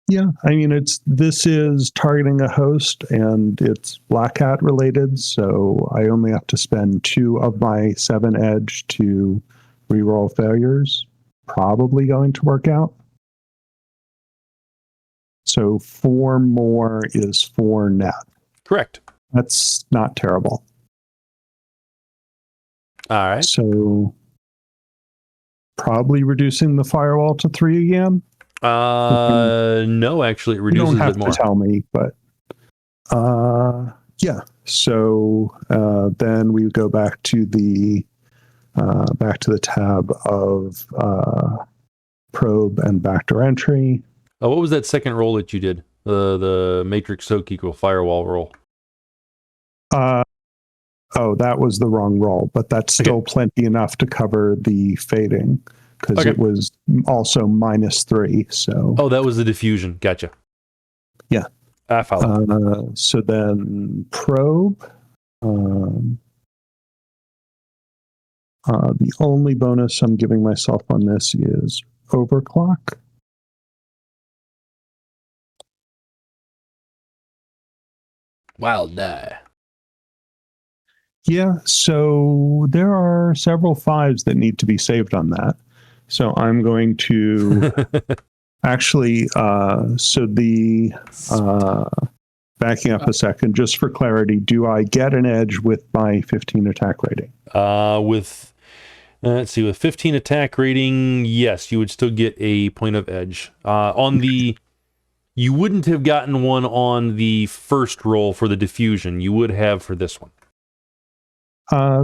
Yeah, I mean this is targeting a host and it's Black Hat related, so I only have to spend 2 of my 7 edge to re-roll failures. Probably going to work out. So 4 more is 4 net. Correct. That's not terrible. All right. So probably reducing the firewall to 3 again. No, actually, it You reduces don't have it more. to tell me, but yeah. So then we go back to the tab of probe and backdoor entry. What was that second roll that you did? The matrix soak equal firewall roll. Oh, that was the wrong roll, but that's still plenty enough to cover the fading because it was also -3. So that was the diffusion. Gotcha. Yeah. I follow. So then probe. The only bonus I'm giving myself on this is overclock. Wild die. Yeah, so there are several 5s that need to be saved on that. So I'm going to actually, backing up a second, just for clarity, do I get an edge with my 15 attack rating? Let's see, with 15 attack rating, yes, you would still get a point of edge. You wouldn't have gotten one on the first roll for the diffusion. You would have for this one.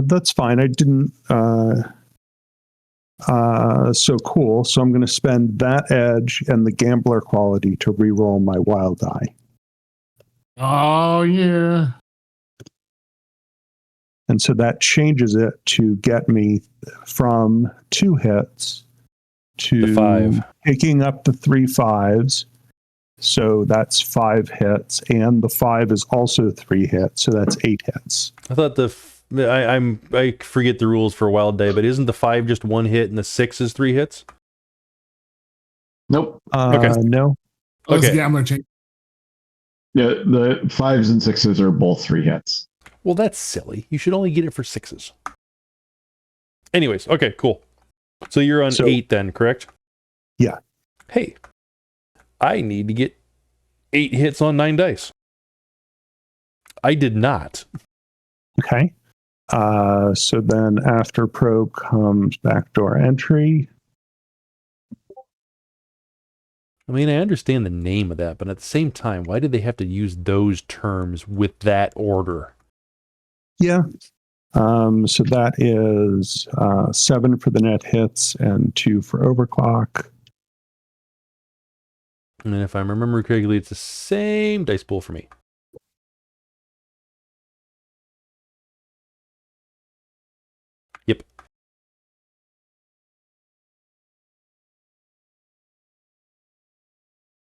That's fine. I didn't. So cool. So I'm going to spend that edge and the gambler quality to reroll my wild die. Oh, yeah. And so that changes it to get me from 2 hits to 5. Picking up the 3 5s. So that's 5 hits. And the 5 is also 3 hits. So that's 8 hits. I thought I forget the rules for Wild Day, but isn't the 5 just 1 hit and the 6 is 3 hits? Nope. Okay. No. Oh, Okay. yeah, I'm gonna change. Yeah, the 5s and 6s are both 3 hits. Well, that's silly. You should only get it for 6s. Anyways, okay, cool. So you're on 8 then, correct? Yeah. Hey, I need to get 8 hits on 9 dice. I did not. Okay. So then after probe comes backdoor entry. I mean, I understand the name of that, but at the same time, why did they have to use those terms with that order? Yeah. So that is 7 for the net hits and 2 for overclock. And if I remember correctly, it's the same dice pool for me. Yep.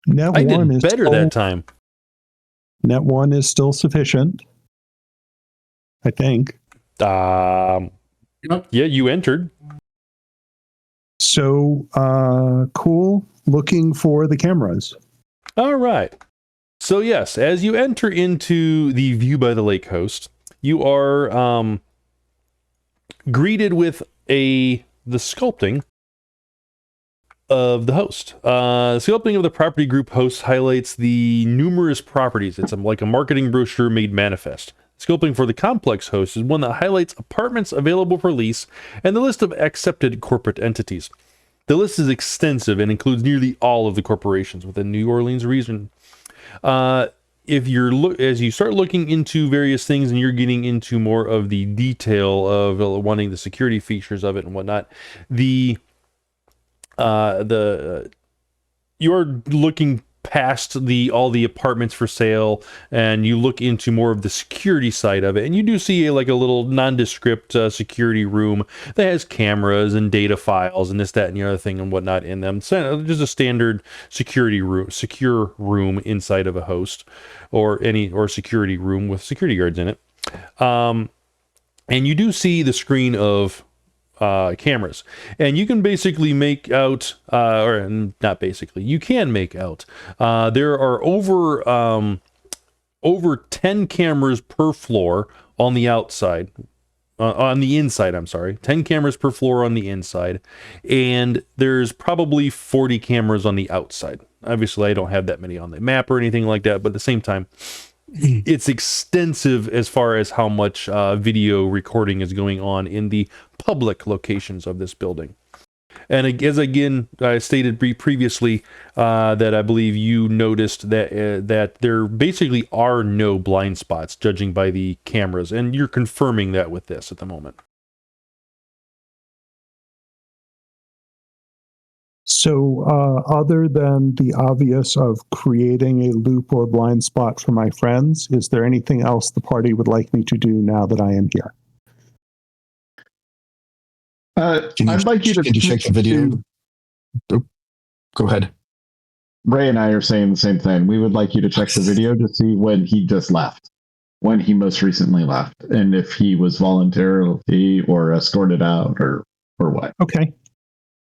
Net I one did is better still, that time. Net 1 is still sufficient, I think. Yep. Yeah, you entered. So cool. Looking for the cameras. All right. So yes, as you enter into the View by the Lake host, you are greeted with the sculpting of the host. The sculpting of the property group host highlights the numerous properties. It's like a marketing brochure made manifest. Sculpting for the complex host is one that highlights apartments available for lease and the list of accepted corporate entities. The list is extensive and includes nearly all of the corporations within New Orleans region. If you're as you start looking into various things and you're getting into more of the detail of wanting the security features of it and whatnot, you're looking past all the apartments for sale, and you look into more of the security side of it, and you do see a little nondescript security room that has cameras and data files and this, that, and the other thing and whatnot in them. So just a standard secure room inside of a host, or security room with security guards in it. And you do see the screen of cameras, and you can basically make out, or not basically, you can make out, there are over 10 cameras per floor on the outside, on the inside, I'm sorry, 10 cameras per floor on the inside, and there's probably 40 cameras on the outside. Obviously, I don't have that many on the map or anything like that, but at the same time, it's extensive as far as how much video recording is going on in the public locations of this building. And as again, I stated previously that I believe you noticed that there basically are no blind spots, judging by the cameras, and you're confirming that with this at the moment. So other than the obvious of creating a loop or blind spot for my friends, is there anything else the party would like me to do now that I am here? I'd like you to check the video. Go ahead. Ray and I are saying the same thing. We would like you to check the video to see when he just left, when he most recently left, and if he was voluntarily or escorted out or what. Okay.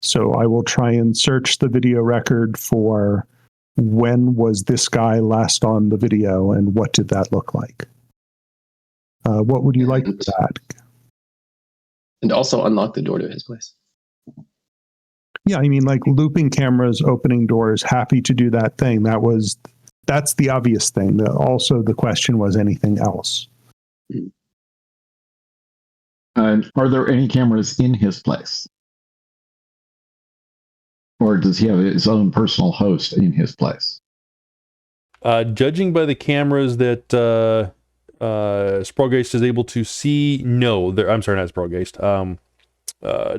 So I will try and search the video record for when was this guy last on the video and what did that look like? What would you like for that? And also unlock the door to his place. Yeah, I mean, like looping cameras, opening doors, happy to do that thing. That's the obvious thing. Also, the question was anything else. And are there any cameras in his place? Or does he have his own personal host in his place? Judging by the cameras that Sprawlgeist is able to see, no, I'm sorry, not Sprawlgeist.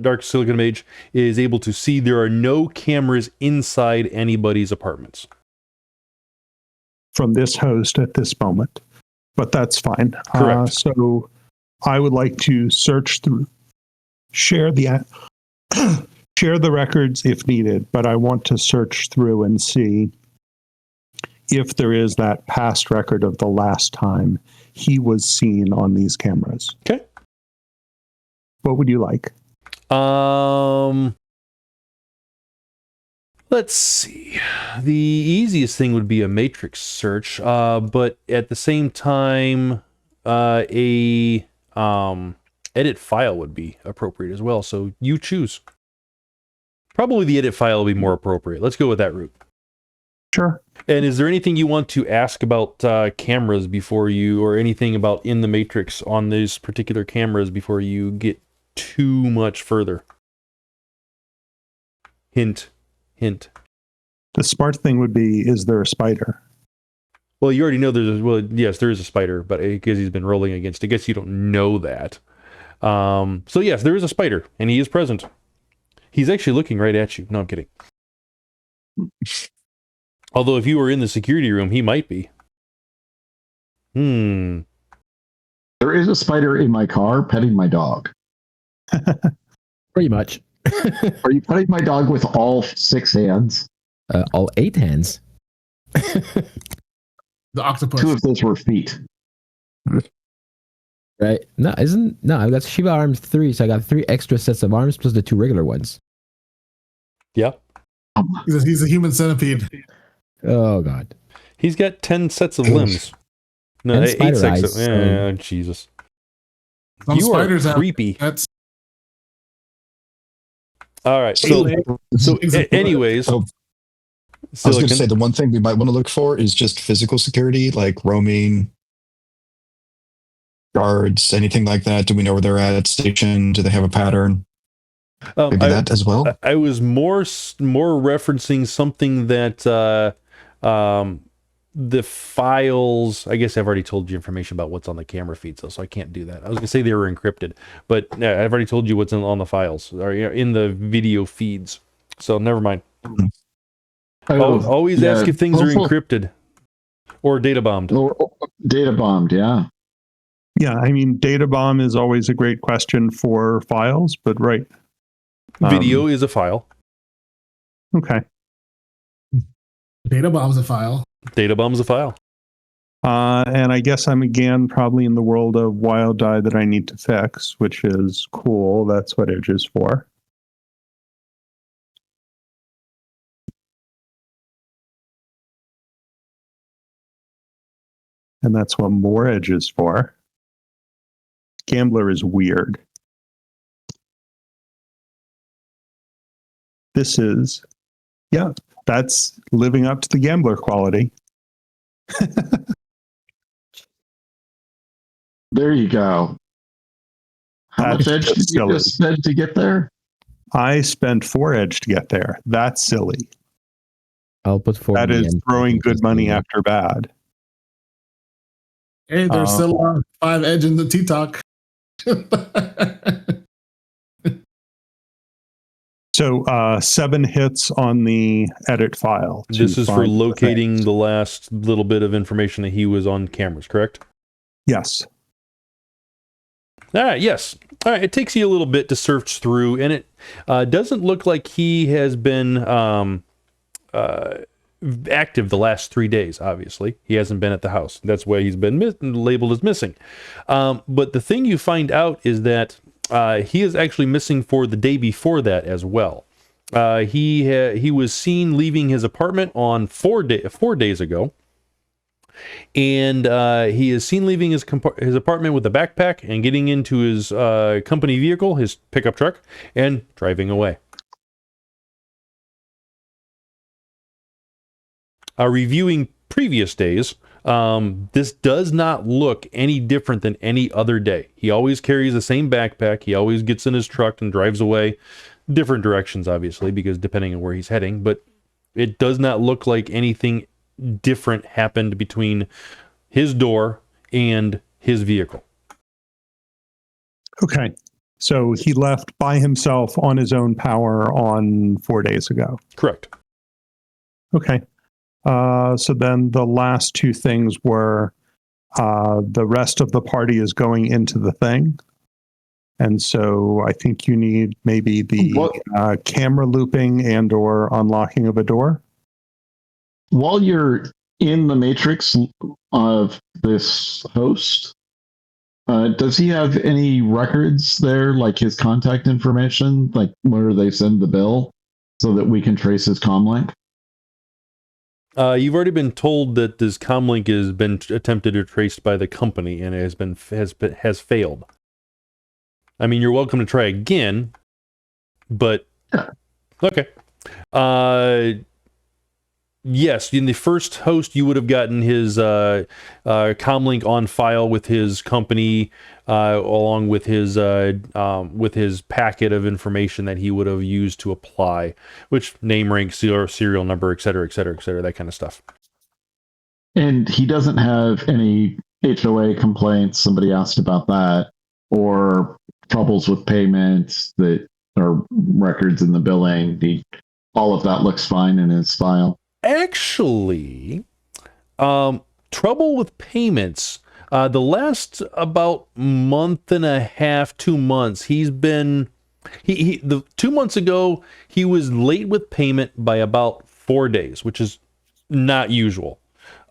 Dark Silicon Mage is able to see there are no cameras inside anybody's apartments. From this host at this moment, but that's fine. Correct. So I would like to search through, share the records if needed, but I want to search through and see if there is that past record of the last time he was seen on these cameras. Okay. What would you like? Let's Let's see. The easiest thing would be a matrix search, but at the same time, a edit file would be appropriate as well. So you choose. Probably the edit file will be more appropriate. Let's go with that route. Sure. And is there anything you want to ask about cameras before you, or anything about in the matrix on these particular cameras before you get too much further? Hint. The smart thing would be, is there a spider? Well, you already know yes, there is a spider, but because he's been rolling against, I guess you don't know that. So yes, there is a spider, and he is present. He's actually looking right at you. No, I'm kidding. Although if you were in the security room, he might be. There is a spider in my car petting my dog. Pretty much. Are you petting my dog with all 6 hands? All 8 hands. The octopus. 2 of those were feet. Right? No, I've got Shiva arms 3, so I got 3 extra sets of arms plus the 2 regular ones. Yeah. He's a human centipede. Oh god. He's got 10 sets of limbs. No, And 8 spider sets eyes, of... Jesus. Some You are spiders have creepy. That's All right. Anyways, Oh, I was going to say the one thing we might want to look for is just physical security, like roaming, guards, anything like that. Do we know where they're at station? Do they have a pattern? Maybe that as well. I was more referencing something that the files. I guess I've already told you information about what's on the camera feeds, though, so I can't do that. I was gonna say they were encrypted, but I've already told you what's on the files or in the video feeds. So never mind. Always ask if things are encrypted or data bombed. Or data bombed, yeah. Yeah, I mean, data bomb is always a great question for files, but right. Video is a file. Okay. data bomb's a file. Data bomb's a file. And I guess I'm again probably in the world of wild die that I need to fix, which is cool. That's what Edge is for. And that's what more Edge is for. Gambler is weird. This is, that's living up to the gambler quality. There you go. How much edge did you silly. just spend to get there? I spent 4 edge to get there. That's silly. I'll put 4. That is throwing good money after bad. Hey, there's still 5 edge in the T-Talk. So 7 hits on the edit file. This is for locating the last little bit of information that he was on cameras, correct? Yes. All right, yes. All right, it takes you a little bit to search through, and it doesn't look like he has been active the last 3 days, obviously. He hasn't been at the house. That's why he's been labeled as missing. But the thing you find out is that he is actually missing for the day before that as well. He was seen leaving his apartment on 4 days ago. And he is seen leaving his apartment with a backpack and getting into his company vehicle, his pickup truck, and driving away. Reviewing previous days, this does not look any different than any other day. He always carries the same backpack. He always gets in his truck and drives away. Different directions, obviously, because depending on where he's heading. But it does not look like anything different happened between his door and his vehicle. Okay. So he left by himself on his own power on 4 days ago. Correct. Okay. So then the last 2 things were the rest of the party is going into the thing. And so I think you need maybe the camera looping and or unlocking of a door. While you're in the matrix of this host, does he have any records there, like his contact information, like where they send the bill? so that we can trace his comlink? You've already been told that this comlink has been attempted or traced by the company and it has failed. I mean, you're welcome to try again, but okay. Yes, in the first host, you would have gotten his comlink on file with his company, along with his packet of information that he would have used to apply, which name, rank, serial number, et cetera, et cetera, et cetera, that kind of stuff. And he doesn't have any HOA complaints. Somebody asked about that, or troubles with payments that are records in the billing. All of that looks fine in his file. Actually, trouble with payments. The last about month and a half, 2 months, he's been. The 2 months ago, he was late with payment by about 4 days, which is not usual.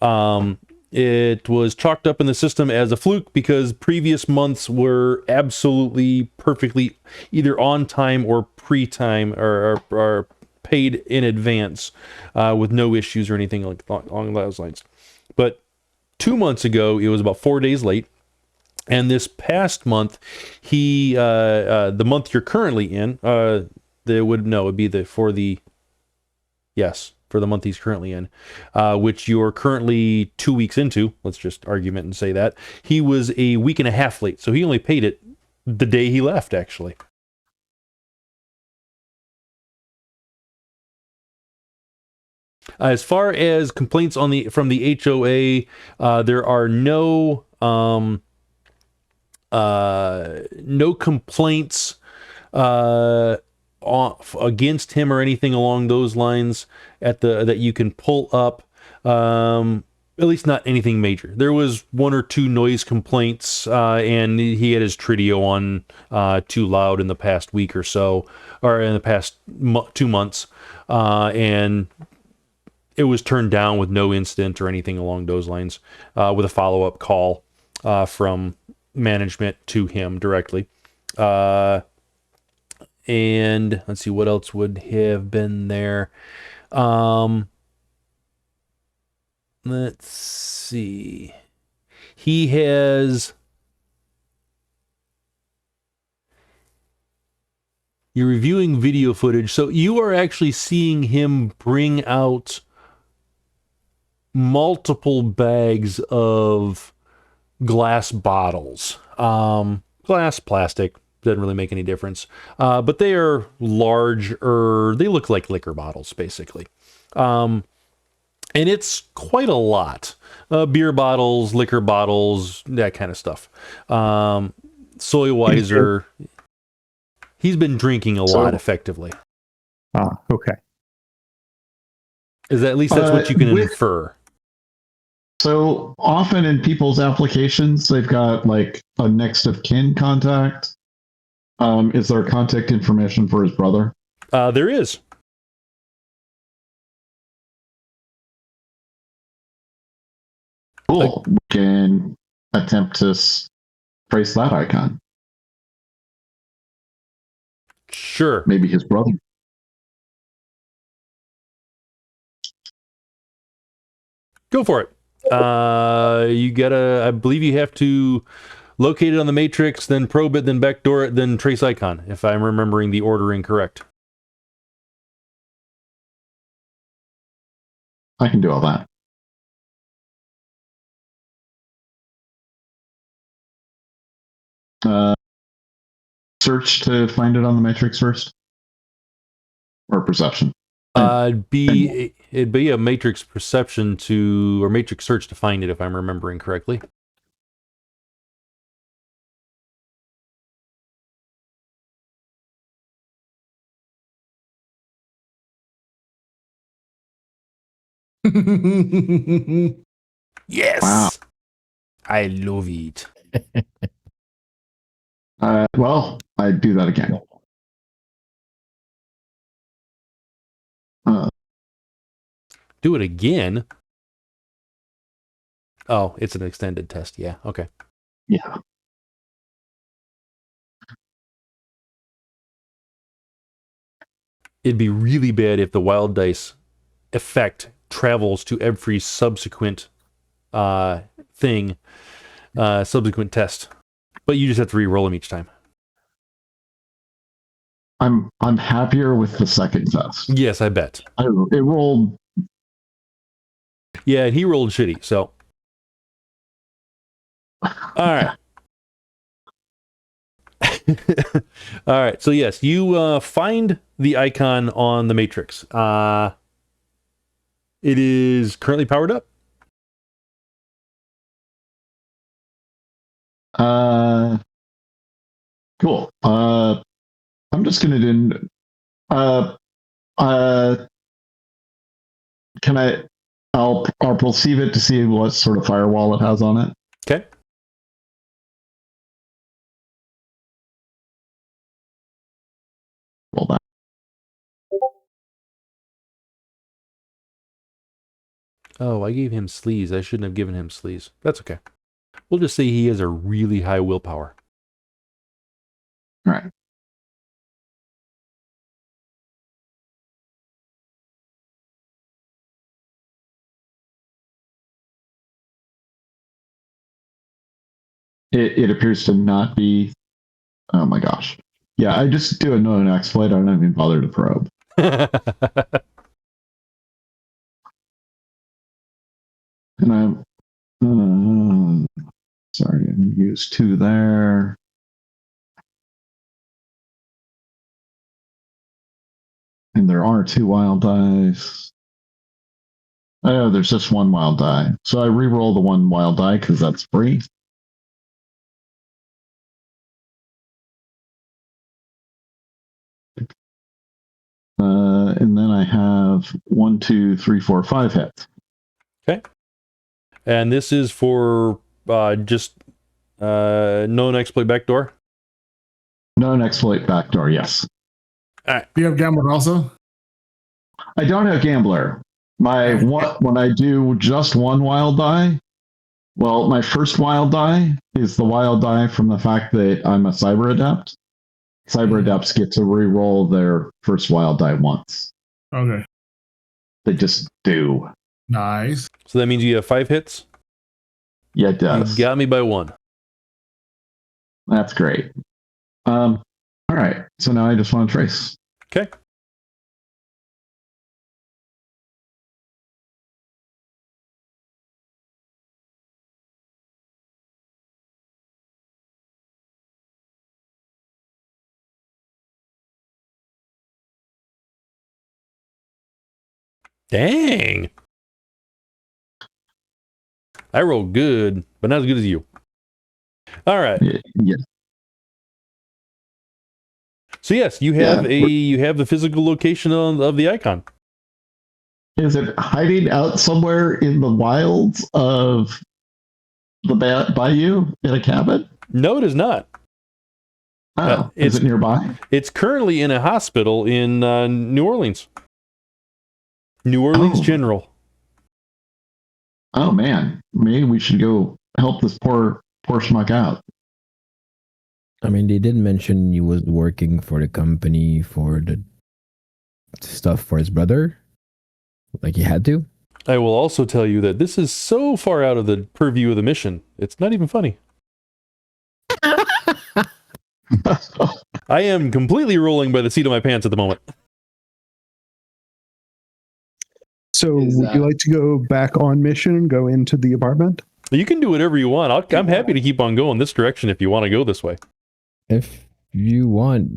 It was chalked up in the system as a fluke because previous months were absolutely perfectly either on time or pre-time or paid in advance with no issues or anything along those lines. But 2 months ago, it was about 4 days late. And this past month, the month you're currently in, for the month he's currently in, which you're currently 2 weeks into, let's just argument and say that, he was a week and a half late. So he only paid it the day he left, actually. As far as complaints from the HOA, there are no complaints against him or anything along those lines that you can pull up. At least not anything major. There was 1 or 2 noise complaints, and he had his Tridio on too loud in the past week or so, or in the past 2 months, and it was turned down with no incident or anything along those lines, with a follow-up call from management to him directly. And let's see what else would have been there. Let's see. He has... You're reviewing video footage, so you are actually seeing him bring out multiple bags of glass bottles. Glass, plastic, doesn't really make any difference. But they are larger, they look like liquor bottles, basically. And it's quite a lot. Beer bottles, liquor bottles, that kind of stuff. Soy-Weiser, he's been drinking a lot, effectively. Okay. At least that's what you can infer. So often in people's applications, they've got like a next of kin contact. Is there contact information for his brother? There is. Cool. We can attempt to trace that icon. Sure. Maybe his brother. Go for it. I believe you have to locate it on the matrix, then probe it, then backdoor it, then trace icon, if I'm remembering the ordering correct. I can do all that. Search to find it on the matrix first, or perception. It'd be a matrix perception or matrix search to find it, if I'm remembering correctly. Yes. Wow. I love it. Well, I'd do that again. Do it again? Oh, it's an extended test. Yeah, okay. Yeah. it'd be really bad if the wild dice effect travels to every subsequent subsequent test. But you just have to re-roll them each time. I'm happier with the second test. Yes, I bet. It rolled. Yeah, he rolled shitty, so. All right. All right. So yes, you find the icon on the matrix. It is currently powered up. Cool. I'm just gonna do. Can I? I'll perceive it to see what sort of firewall it has on it. Okay. Roll that. Oh, I gave him sleaze. I shouldn't have given him sleaze. That's okay. We'll just say he has a really high willpower. All right. It appears to not be. Oh my gosh. Yeah, I just do a known exploit. I don't even bother to probe. And I'm sorry, I used 2 there. And there are 2 wild dice. Oh, there's just 1 wild die. So I re-roll the 1 wild die because that's free. And then I have 1, 2, 3, 4, 5 hits. Okay. And this is for just known exploit backdoor? Known exploit backdoor, yes. All right. Do you have Gambler also? I don't have Gambler. When I do just 1 wild die, well, my first wild die is the wild die from the fact that I'm a cyber adept. Cyber adepts get to re-roll their first wild die once. Okay. They just do. Nice. So that means you have 5 hits? Yeah, it does. You got me by 1. That's great. All right. So now I just want to trace. Okay. Dang. I rolled good, but not as good as you. All right. Yeah. So yes, you have the physical location of the icon. Is it hiding out somewhere in the wilds of the bayou in a cabin? No, it is not. Oh, is it nearby? It's currently in a hospital in New Orleans. New Orleans General. Oh man, maybe we should go help this poor schmuck out. I mean, they did mention he was working for the company for the stuff for his brother. Like he had to. I will also tell you that this is so far out of the purview of the mission, it's not even funny. I am completely rolling by the seat of my pants at the moment. So would you like to go back on mission and go into the apartment? You can do whatever you want. I'm happy to keep on going this direction if you want to go this way. If you want,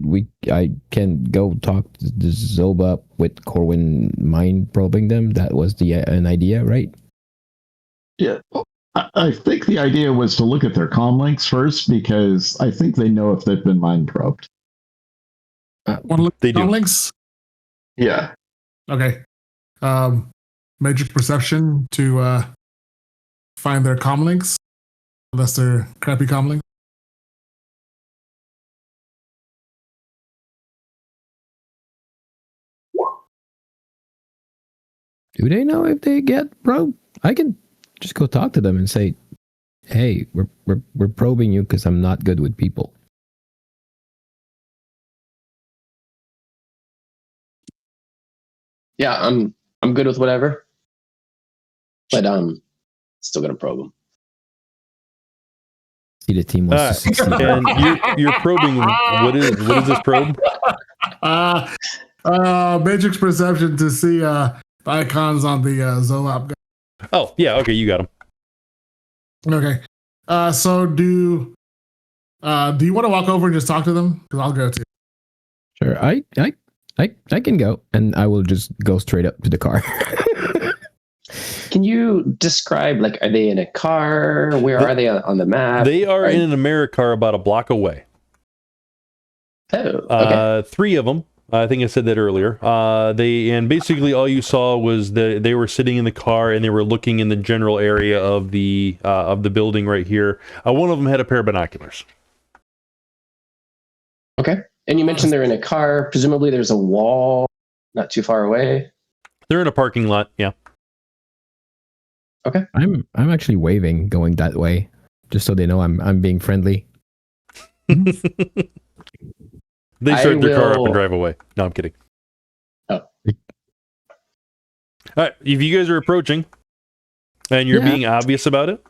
I can go talk to the Zoba with Corwyn mind probing them. That was an idea, right? Yeah. I think the idea was to look at their comm links first because I think they know if they've been mind probed. Want to look They at do. links? Yeah. Okay. Magic perception to find their comm links, unless they're crappy comm links. Do they know if they get probed? I can just go talk to them and say, "Hey, we're probing you because I'm not good with people." Yeah, I'm good with whatever. But still gonna probe him. See, the team wants to succeed. And you're probing. What is this probe? Matrix perception to see the icons on the Zolap. Oh yeah, okay, you got him. Okay. So do you want to walk over and just talk to them? Because I'll go too. Sure, I can go, and I will just go straight up to the car. Can you describe, like, are they in a car? Where are they on the map? They are in an Americar about a block away. Oh, okay. 3 of them. I think I said that earlier. And basically all you saw was that they were sitting in the car and they were looking in the general area of the building right here. One of them had a pair of binoculars. Okay. And you mentioned they're in a car. Presumably there's a wall not too far away. They're in a parking lot. Yeah. Okay. I'm actually waving, going that way, just so they know I'm being friendly. They start their car up and drive away. No, I'm kidding. Oh. All right. If you guys are approaching and you're being obvious about it.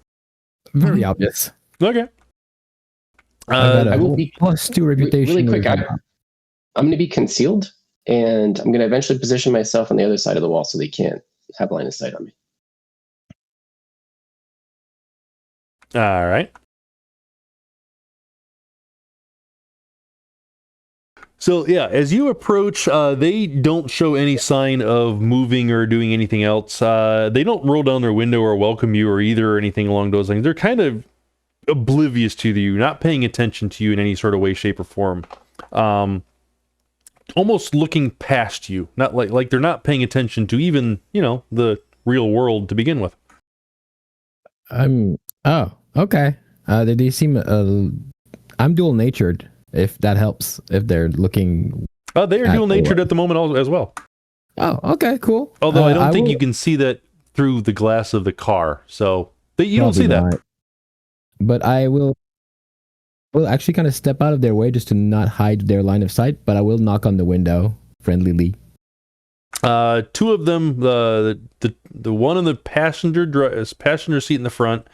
Very obvious. Okay. I will be +2 reputation. Really quick, I'm going to be concealed, and I'm going to eventually position myself on the other side of the wall so they can't have line of sight on me. All right. So yeah, as you approach, they don't show any sign of moving or doing anything else. They don't roll down their window or welcome you or either or anything along those lines. They're kind of oblivious to you, not paying attention to you in any sort of way, shape, or form. Almost looking past you, not like they're not paying attention to even, the real world to begin with. Oh, okay. They seem I'm dual natured, if that helps, if they're looking. Oh, they are dual natured at the moment as well. Oh, okay, cool. Although I don't think you can see that through the glass of the car, so you don't see that. But I will actually kind of step out of their way just to not hide their line of sight, but I will knock on the window friendlily. 2 of them, the one in the passenger seat in the front,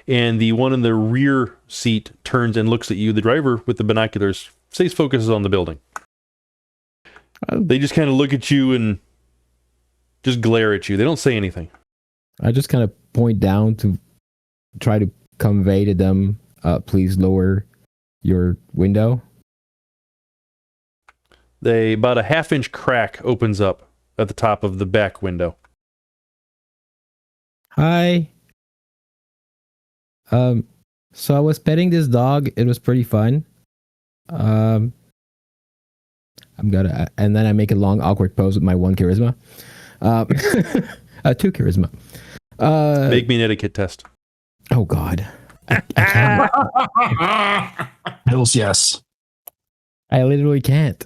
and the one in the rear seat turns and looks at you. The driver with the binoculars stays focused on the building. They just kind of look at you and just glare at you. They don't say anything. I just kind of point down to try to convey to them, please lower your window. About a 1/2-inch crack opens up at the top of the back window. Hi. So I was petting this dog. It was pretty fun. And then I make a long awkward pose with my 1 charisma. 2 charisma. Make me an etiquette test. Oh God. I can't. Hills, yes. I literally can't.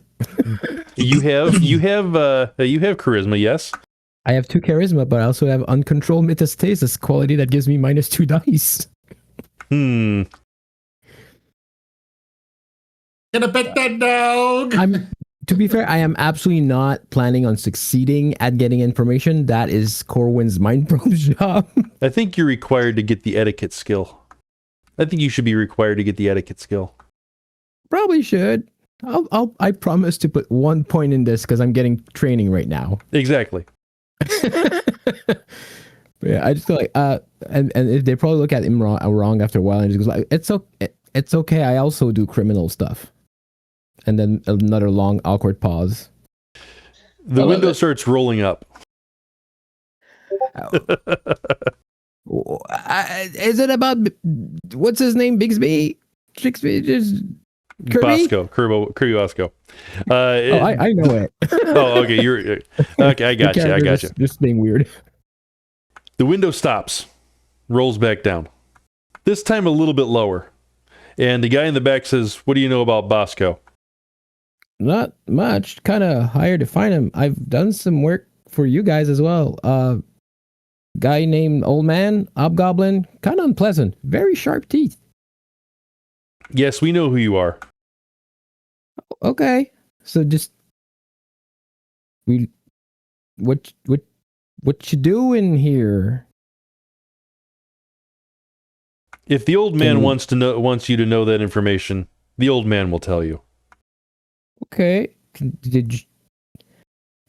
You have charisma, yes. I have 2 charisma, but I also have uncontrolled metastasis quality that gives me -2 dice. Gonna pet that dog. To be fair, I am absolutely not planning on succeeding at getting information. That is Corwyn's mind probe's job. I think you're required to get the etiquette skill. I think you should be required to get the etiquette skill. Probably should. I promise to put 1 point in this because I'm getting training right now. Exactly. Yeah, I just feel like and if they probably look at him wrong after a while and just goes like, it's okay. I also do criminal stuff. And then another long awkward pause. The window starts rolling up. Is it about what's his name? Bigsby? Just Kirby? Kirby Bosco. I know it. Oh, okay. You're okay. I got you. Just being weird. The window stops, rolls back down. This time a little bit lower, and the guy in the back says, "What do you know about Bosco?" Not much. Kind of hired to find him. I've done some work for you guys as well. Guy named Old Man, Hobgoblin, kind of unpleasant. Very sharp teeth. Yes, we know who you are. Okay. So just what you doing here? If the old man wants you to know that information, the old man will tell you. Okay. Did you,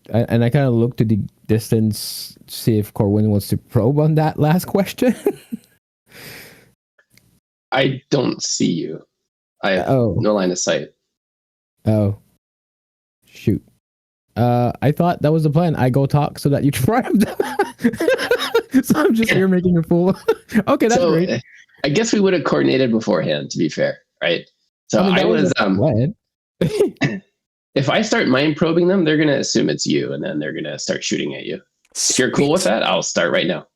and I kind of look to the distance, see if Corwyn wants to probe on that last question. I don't see you. I have no line of sight. Oh, shoot. I thought that was the plan. I go talk so that you try them. So I'm just here making a fool. Okay, that's great. I guess we would have coordinated beforehand, to be fair, right? So I was if I start mind probing them, they're gonna assume it's you, and then they're gonna start shooting at you. If you're cool with that, I'll start right now.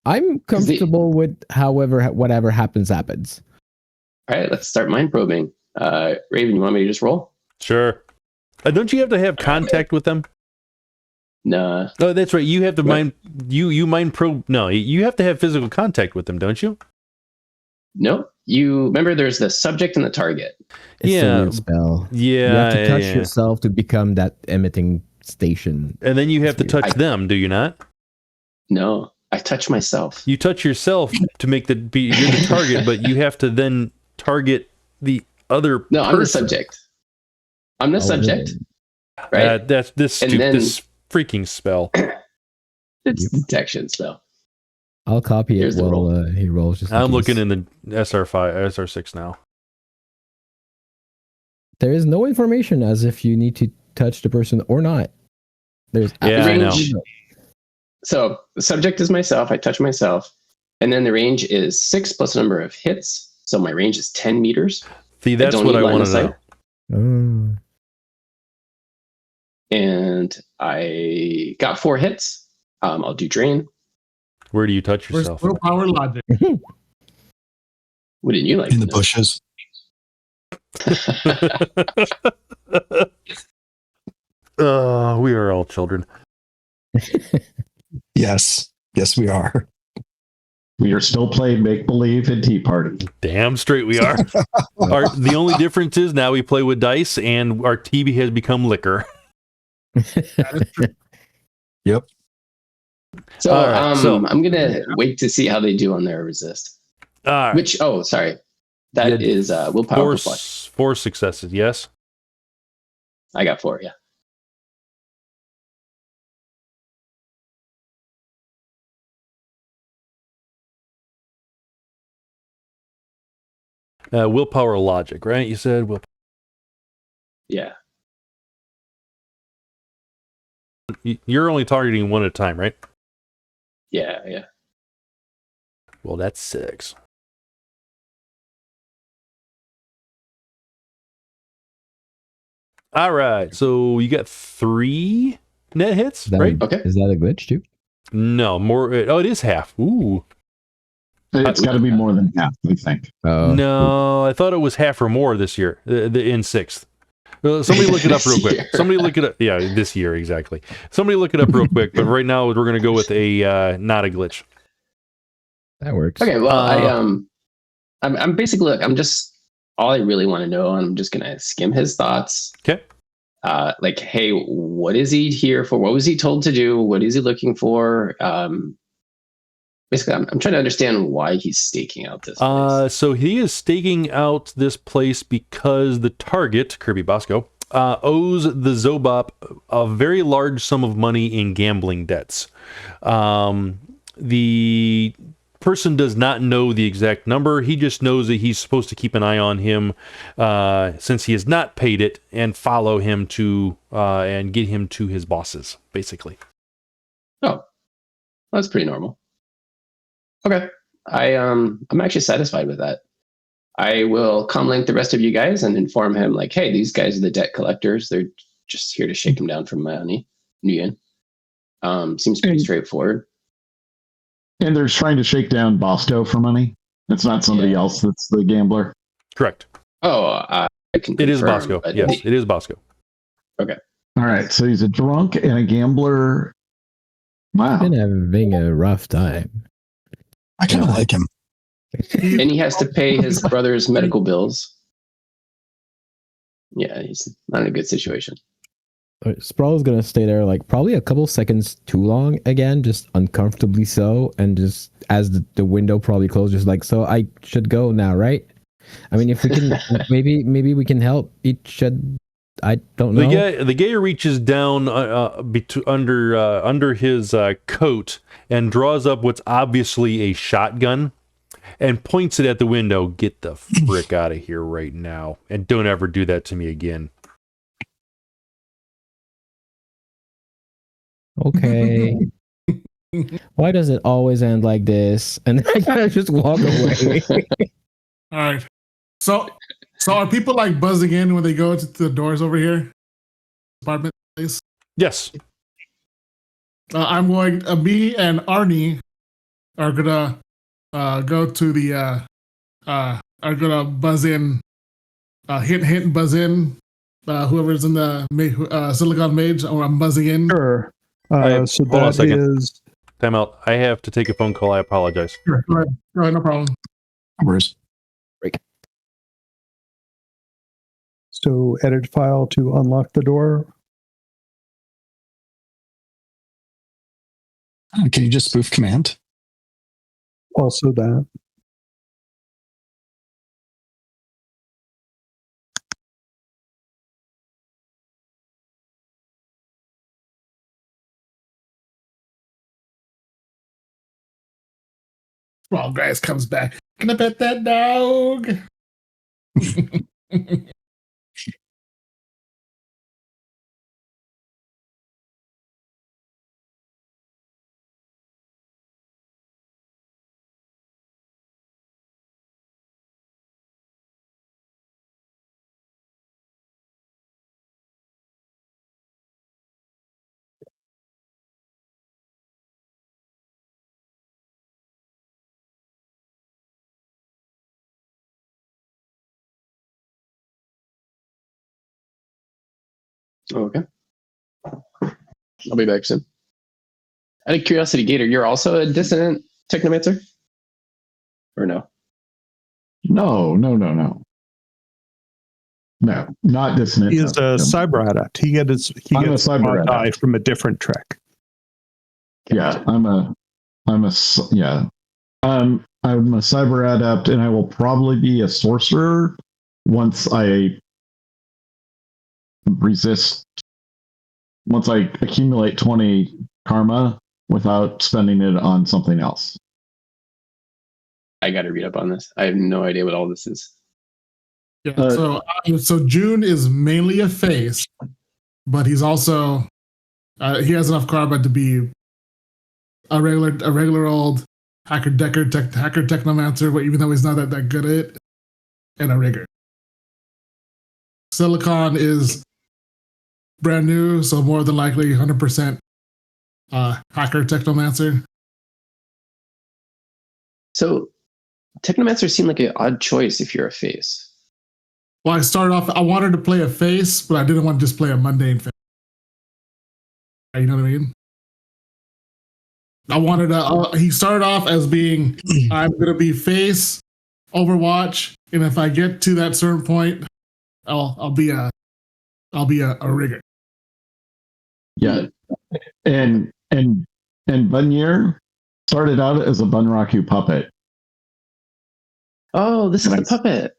I'm comfortable with whatever happens. All right, let's start mind probing. Raven, you want me to just roll? Sure. Don't you have to have contact with them? Nah. Oh, that's right. You have to mind probe. No, you have to have physical contact with them, don't you? No. You remember there's the subject and the target. It's a weird spell. Yeah. You have to touch yourself to become that emitting station. And then you have to touch them, do you not? No. I touch myself. You touch yourself to make you're the target, but you have to then target the other person. I'm the subject. I'm the subject. Right? That's this freaking spell. It's detection spell. I'll copy it while he rolls. I'm looking in the SR6 now. There is no information as if you need to touch the person or not. There's I know. So the subject is myself. I touch myself. And then the range is 6 plus the number of hits. So my range is 10 meters. See, that's what I want to know. And I got 4 hits. I'll do drain. Where do you touch yourself? Where's willpower logic? Wouldn't you like in the bushes? We are all children. Yes, we are. We are still playing make believe and Tea Party. Damn straight we are. The only difference is now we play with dice, and our TV has become liquor. Yep. So, I'm gonna wait to see how they do on their resist. That is willpower plus. 4 successes. Yes. I got 4. Yeah. Willpower logic, right? You said willpower. Yeah. You're only targeting one at a time, right? Yeah. Well, that's 6. All right. So you got 3 net hits, right? Okay. Is that a glitch too? No, more. Oh, it is half. Ooh. It's got to be more than half, I think. No, I thought it was half or more this year, in 6th. Somebody look it up real quick. Somebody look it up. Yeah, this year, exactly. Somebody look it up real quick. But right now, we're going to go with a not a glitch. That works. Okay, well, I'm basically, I'm just, all I really want to know, I'm just going to skim his thoughts. Okay. Like, hey, what is he here for? What was he told to do? What is he looking for? Basically, I'm trying to understand why he's staking out this place. So he is staking out this place because the target, Kirby Bosco, owes the Zobop a very large sum of money in gambling debts. The person does not know the exact number. He just knows that he's supposed to keep an eye on him since he has not paid it, and follow him to and get him to his bosses, basically. Oh, that's pretty normal. Okay, I'm actually satisfied with that. I will comlink the rest of you guys and inform him, like, hey, these guys are the debt collectors. They're just here to shake him down from money. Seems pretty straightforward. And they're trying to shake down Bosco for money. It's not somebody else that's the gambler. Correct. Oh, I can confirm, it is Bosco. Yes, it is Bosco. Okay. All right, so he's a drunk and a gambler. Wow. Been having a rough time. I kind of like him. And he has to pay his brother's medical bills. Yeah, he's not in a good situation. Sprawl is gonna stay there like probably a couple seconds too long again, just uncomfortably so, and just as the window probably closes, just like, so I should go now, right? I mean, if we can, maybe we can help each other. I don't know. The guy reaches down under his coat and draws up what's obviously a shotgun and points it at the window. Get the frick out of here right now, and don't ever do that to me again. Okay. Why does it always end like this? And I gotta just walk away. All right. So are people like buzzing in when they go to the doors over here? Apartment place? Yes. I'm going. Me and Arnie are gonna go to the. Are gonna buzz in. Hint, buzz in. Whoever's in the Silicon Mage, or I'm buzzing in. Sure. So hold on a that second. is Time out. I have to take a phone call. I apologize. Sure. All right, no problem. Where's so edit file to unlock the door. can you just spoof command? Also that. Sprawlgeist comes back. Can I pet that dog? Okay. I'll be back soon. Out of curiosity, Gator, you're also a dissonant technomancer? Or no? No, not dissonant. He is a cyber adept. He gets I'm a cyber die adept. from a different trick. Yeah, I'm a cyber adept, and I will probably be a sorcerer once I accumulate 20 karma without spending it on something else. I got to read up on this. I have no idea what all this is. Yeah. So June is mainly a face, but he's also he has enough karma to be a regular old hacker technomancer, but even though he's not that good at it, and a rigger. Silicon is brand new, so more than likely 100% hacker technomancer. So technomancer seem like an odd choice if you're a face. Well, I wanted to play a face, but I didn't want to just play a mundane face. You know what I mean? I wanted to. He started off as being, I'm going to be face, Overwatch, and if I get to that certain point, I'll be a rigger. Yeah, and Bunnyr started out as a Bunraku puppet. Oh, this is the puppet.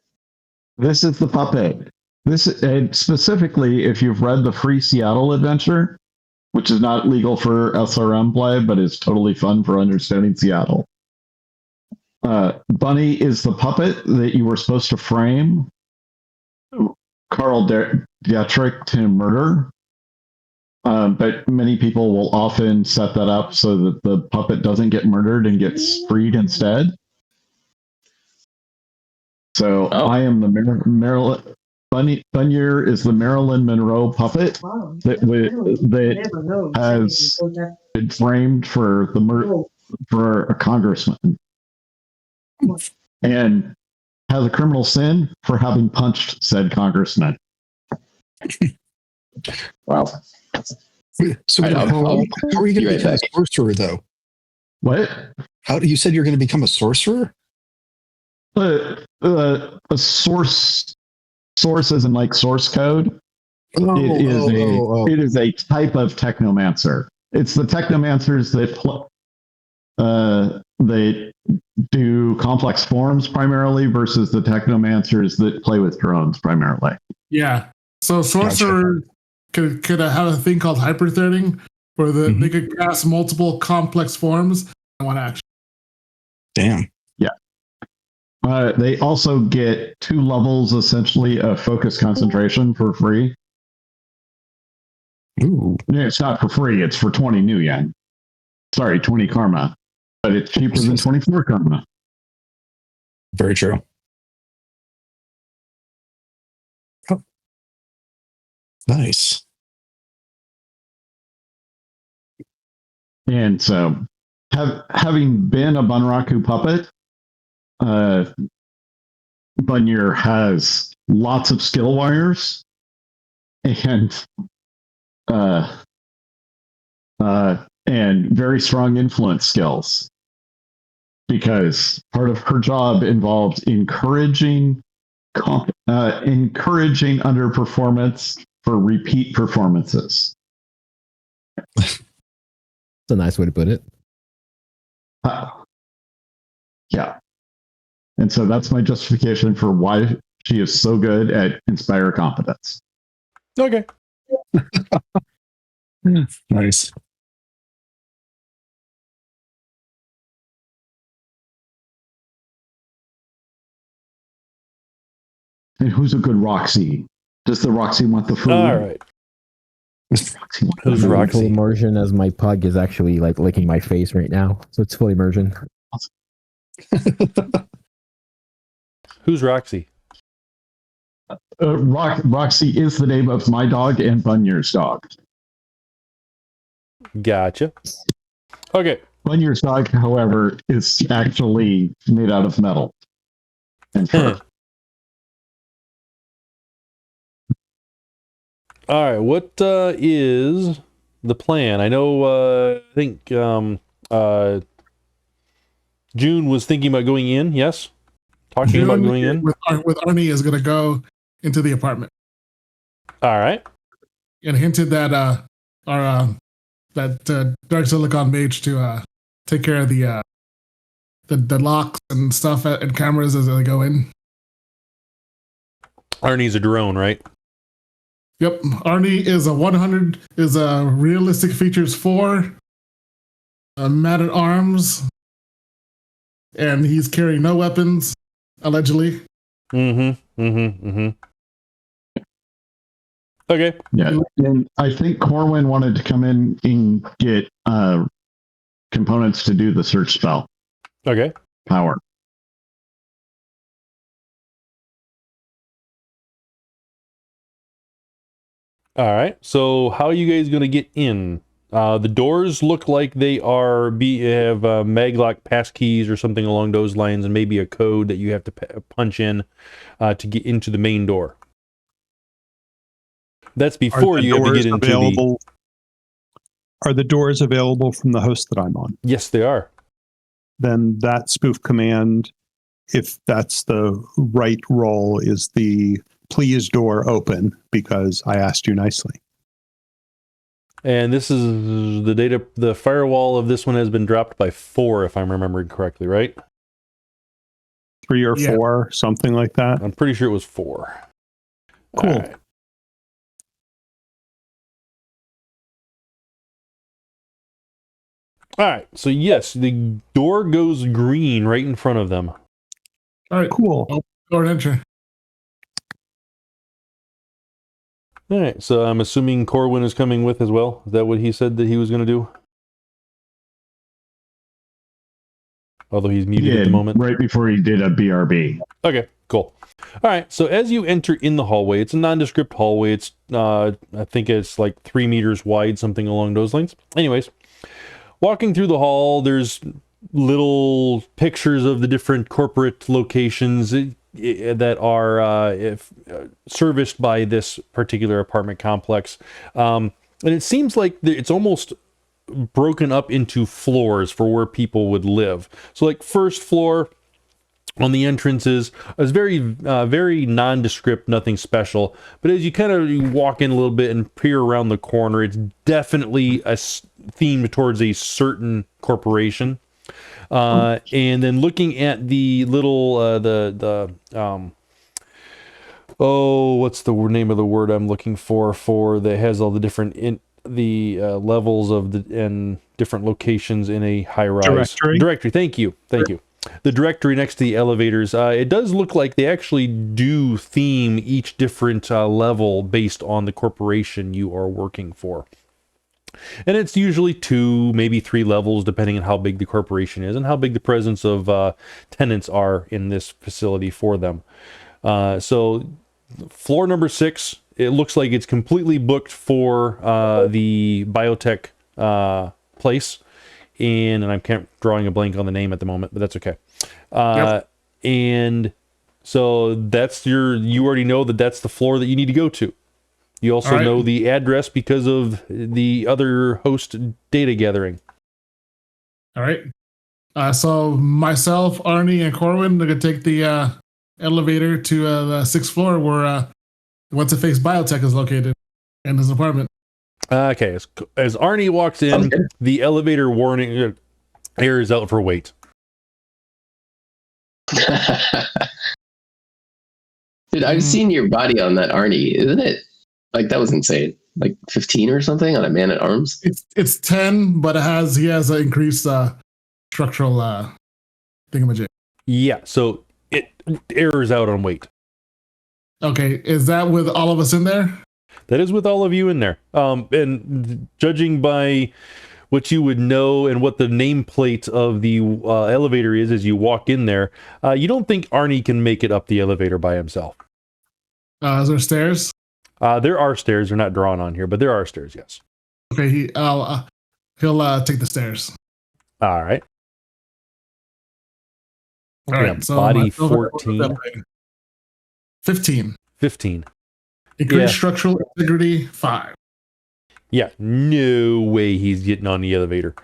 This is the puppet. And specifically, if you've read the Free Seattle Adventure, which is not legal for SRM play, but is totally fun for understanding Seattle. Bunny is the puppet that you were supposed to frame Carl Dietrich to murder. But many people will often set that up so that the puppet doesn't get murdered and gets freed instead. So I am the Maryland. Bunnyr is the Marilyn Monroe puppet that has been framed for for a congressman and has a criminal sin for having punched said congressman. Wow. So how are you going to become a sorcerer, though? What? You said you're going to become a sorcerer? A source isn't like source code. It is a type of technomancer. It's the technomancers that do complex forms primarily versus the technomancers that play with drones primarily. Yeah. So sorcerer could have a thing called hyperthreading, where they could cast multiple complex forms in one action. Damn. Yeah. They also get 2 levels essentially of focus concentration for free. Ooh. It's not for free. It's for 20 new yen. Sorry, 20 karma. But it's cheaper than 24 karma. Very true. Oh. Nice. And so, having been a Bunraku puppet, Bunnyr has lots of skill wires and very strong influence skills, because part of her job involved encouraging underperformance for repeat performances. That's a nice way to put it. Yeah. And so that's my justification for why she is so good at inspire competence. Okay. Nice. And who's a good Roxy? Does the Roxy want the food? All right. Does the Roxy want the Who's food? Roxy? Full immersion, as my pug is actually like licking my face right now, so it's full immersion. Who's Roxy? Roxy is the name of my dog and Bunyur's dog. Gotcha. Okay. Bunyur's dog, however, is actually made out of metal and fur. All right. What is the plan? I know. I think June was thinking about going in. Yes, talking about going in with Arnie is going to go into the apartment. All right. And hinted that Dark Silicon Mage to take care of the locks and stuff and cameras as they go in. Arnie's a drone, right? Yep, Arnie is a 100 is a realistic features 4, man at arms, and he's carrying no weapons, allegedly. Okay. Yeah, and I think Corwyn wanted to come in and get components to do the search spell. Okay. Power. All right. So how are you guys going to get in? The doors look like they are have maglock passkeys or something along those lines, and maybe a code that you have to punch in to get into the main door. That's before you have to get into the... Are the doors available from the host that I'm on? Yes, they are. Then that spoof command, if that's the right role, is the please door open because I asked you nicely. And this is the data. The firewall of this one has been dropped by 4, if I'm remembering correctly, right? 3 or 4, something like that. I'm pretty sure it was 4. Cool. All right. All right. So yes, the door goes green right in front of them. All right, cool. Door enter. All right. So I'm assuming Corwyn is coming with as well. Is that what he said that he was going to do? Although he's muted at the moment. Right before he did a BRB. Okay, cool. All right, so as you enter in the hallway, it's a nondescript hallway. It's, I think it's like 3 meters wide, something along those lines. Anyways, walking through the hall, there's little pictures of the different corporate locations that are serviced by this particular apartment complex. And it seems like it's almost broken up into floors for where people would live. So like first floor, on the entrances. It's very nondescript, nothing special. But as you kind of walk in a little bit and peer around the corner, it's definitely themed towards a certain corporation. And then looking at the little what's the name of the word I'm looking for that has all the different levels of and different locations in a high rise directory. Thank you. The directory next to the elevators. It does look like they actually do theme each different level based on the corporation you are working for. And it's usually 2, maybe 3 levels, depending on how big the corporation is and how big the presence of tenants are in this facility for them. So floor number 6, it looks like it's completely booked for the biotech place. And I'm drawing a blank on the name at the moment, but that's okay. And so you already know that's the floor that you need to go to. You also know the address because of the other host data gathering. All right. So myself, Arnie, and Corwyn are going to take the elevator to the 6th floor where What's a Face Biotech is located in his apartment. Okay, as Arnie walks in, the elevator warning airs out for wait. Dude, I've seen your body on that Arnie. Isn't it? Like, that was insane. Like 15 or something on a man at arms? It's 10, but he has an increased structural thingamajig. Yeah, so it airs out on wait. Okay, is that with all of us in there? That is with all of you in there. And judging by what you would know and what the nameplate of the elevator is as you walk in there, you don't think Arnie can make it up the elevator by himself. Is there stairs? There are stairs. They're not drawn on here, but there are stairs, yes. Okay, he'll take the stairs. All right. All right, so body 14. 15. 15. Increased structural integrity 5. Yeah, no way he's getting on the elevator.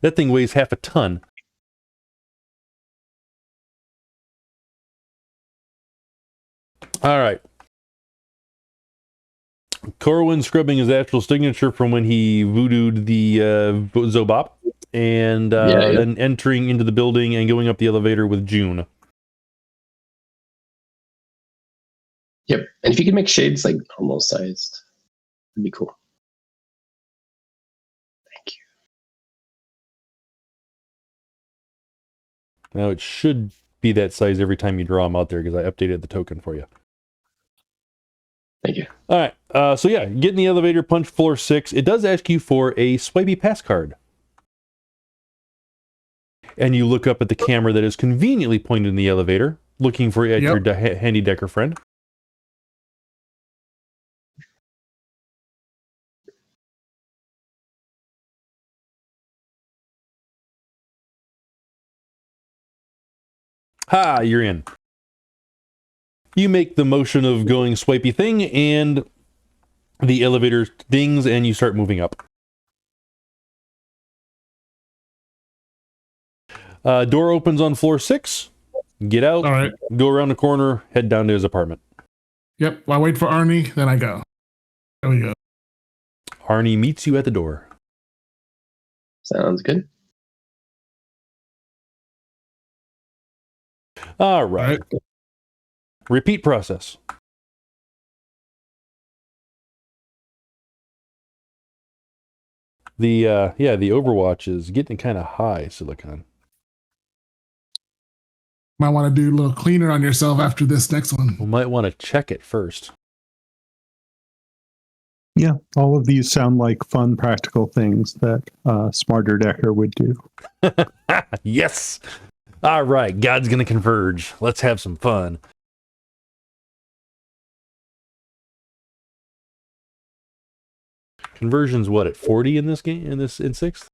That thing weighs half a ton. All right. Corwyn scrubbing his actual signature from when he voodooed the Zobop, and then entering into the building and going up the elevator with June. Yep. And if you could make shades like normal sized, that'd be cool. Thank you. Now it should be that size every time you draw them out there because I updated the token for you. Thank you. All right. So yeah, get in the elevator, punch floor 6. It does ask you for a swipey pass card. And you look up at the camera that is conveniently pointed in the elevator, looking for your handy Decker friend. Ha, you're in. You make the motion of going swipey thing, and the elevator dings, and you start moving up. Door opens on floor 6. Get out. All right. Go around the corner. Head down to his apartment. Yep. I wait for Arnie, then I go. There we go. Arnie meets you at the door. Sounds good. All right. Repeat process. The Overwatch is getting kind of high, Silicon. Might want to do a little cleaner on yourself after this next one. We might want to check it first. Yeah, all of these sound like fun, practical things that Smarter Decker would do. Yes! All right, God's going to converge. Let's have some fun. Conversion's what, at 40 in this game, in 6th?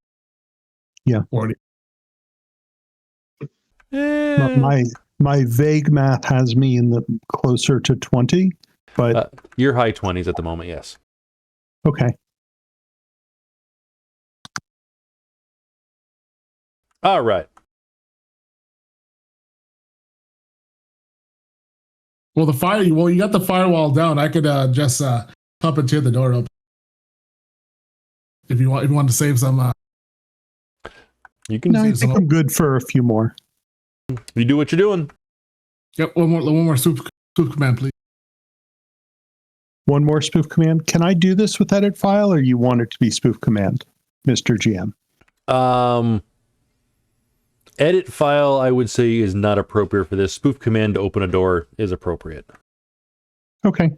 Yeah. 40. My vague math has me in the closer to 20, but you're high 20s at the moment, yes. Okay. All right. Well, you got the firewall down. I could just hop and tear the door open if you want to save some. You can. No, I think I'm good for a few more. You do what you're doing. Yep, one more spoof command, please. One more spoof command. Can I do this with edit file, or you want it to be spoof command, Mr. GM? Edit file, I would say, is not appropriate for this. Spoof command to open a door is appropriate. Okay.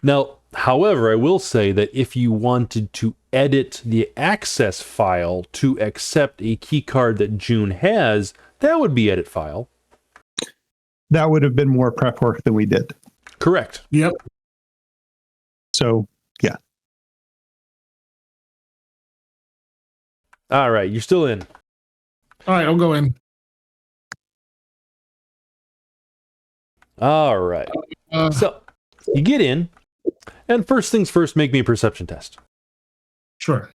Now, however, I will say that if you wanted to edit the access file to accept a key card that June has, that would be edit file. That would have been more prep work than we did. Correct. Yep. So, yeah. All right, you're still in. All right, I'll go in. All right. So you get in, and first things first, make me a perception test. Sure.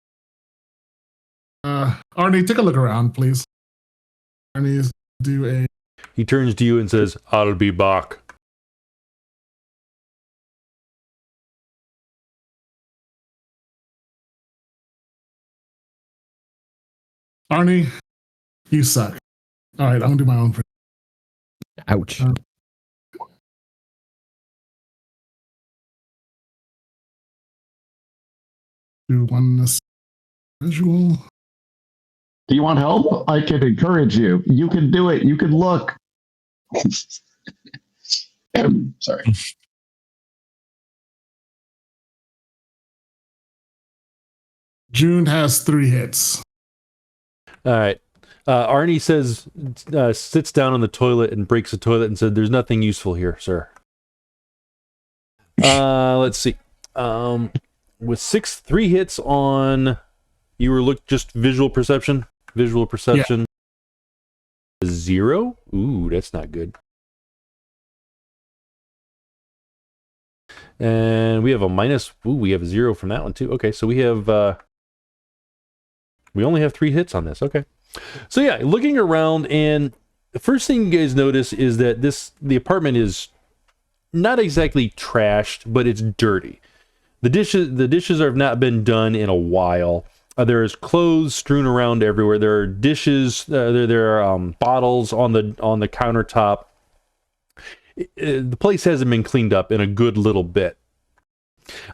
Arnie, take a look around, please. Arnie, do a. He turns to you and says, "I'll be back." Arnie, you suck. All right, I'm gonna do my own. Ouch. Do one visual. Do you want help? I can encourage you. You can do it. You can look. Sorry. June has 3 hits. All right. Arnie says, sits down on the toilet and breaks the toilet and said, "There's nothing useful here, sir." Let's see. With 3 hits on, you were just visual perception. Visual perception. Yeah. 0. Ooh, that's not good. And we have a minus. Ooh, we have a 0 from that one too. Okay, so we have. We only have 3 hits on this. Okay. So yeah, looking around, and the first thing you guys notice is that the apartment is not exactly trashed, but it's dirty. The dishes have not been done in a while. There's clothes strewn around everywhere. There are dishes. There are bottles on the countertop. The place hasn't been cleaned up in a good little bit.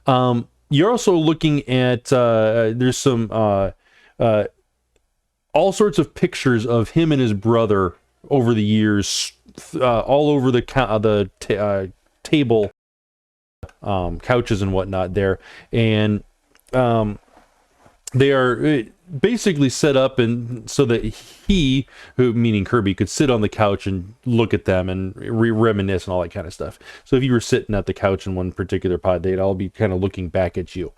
You're also looking at there's some all sorts of pictures of him and his brother over the years, all over the table, couches and whatnot there, and they are basically set up and so that he, meaning Kirby, could sit on the couch and look at them and reminisce and all that kind of stuff. So if you were sitting at the couch in one particular pod date, I'll be kind of looking back at you.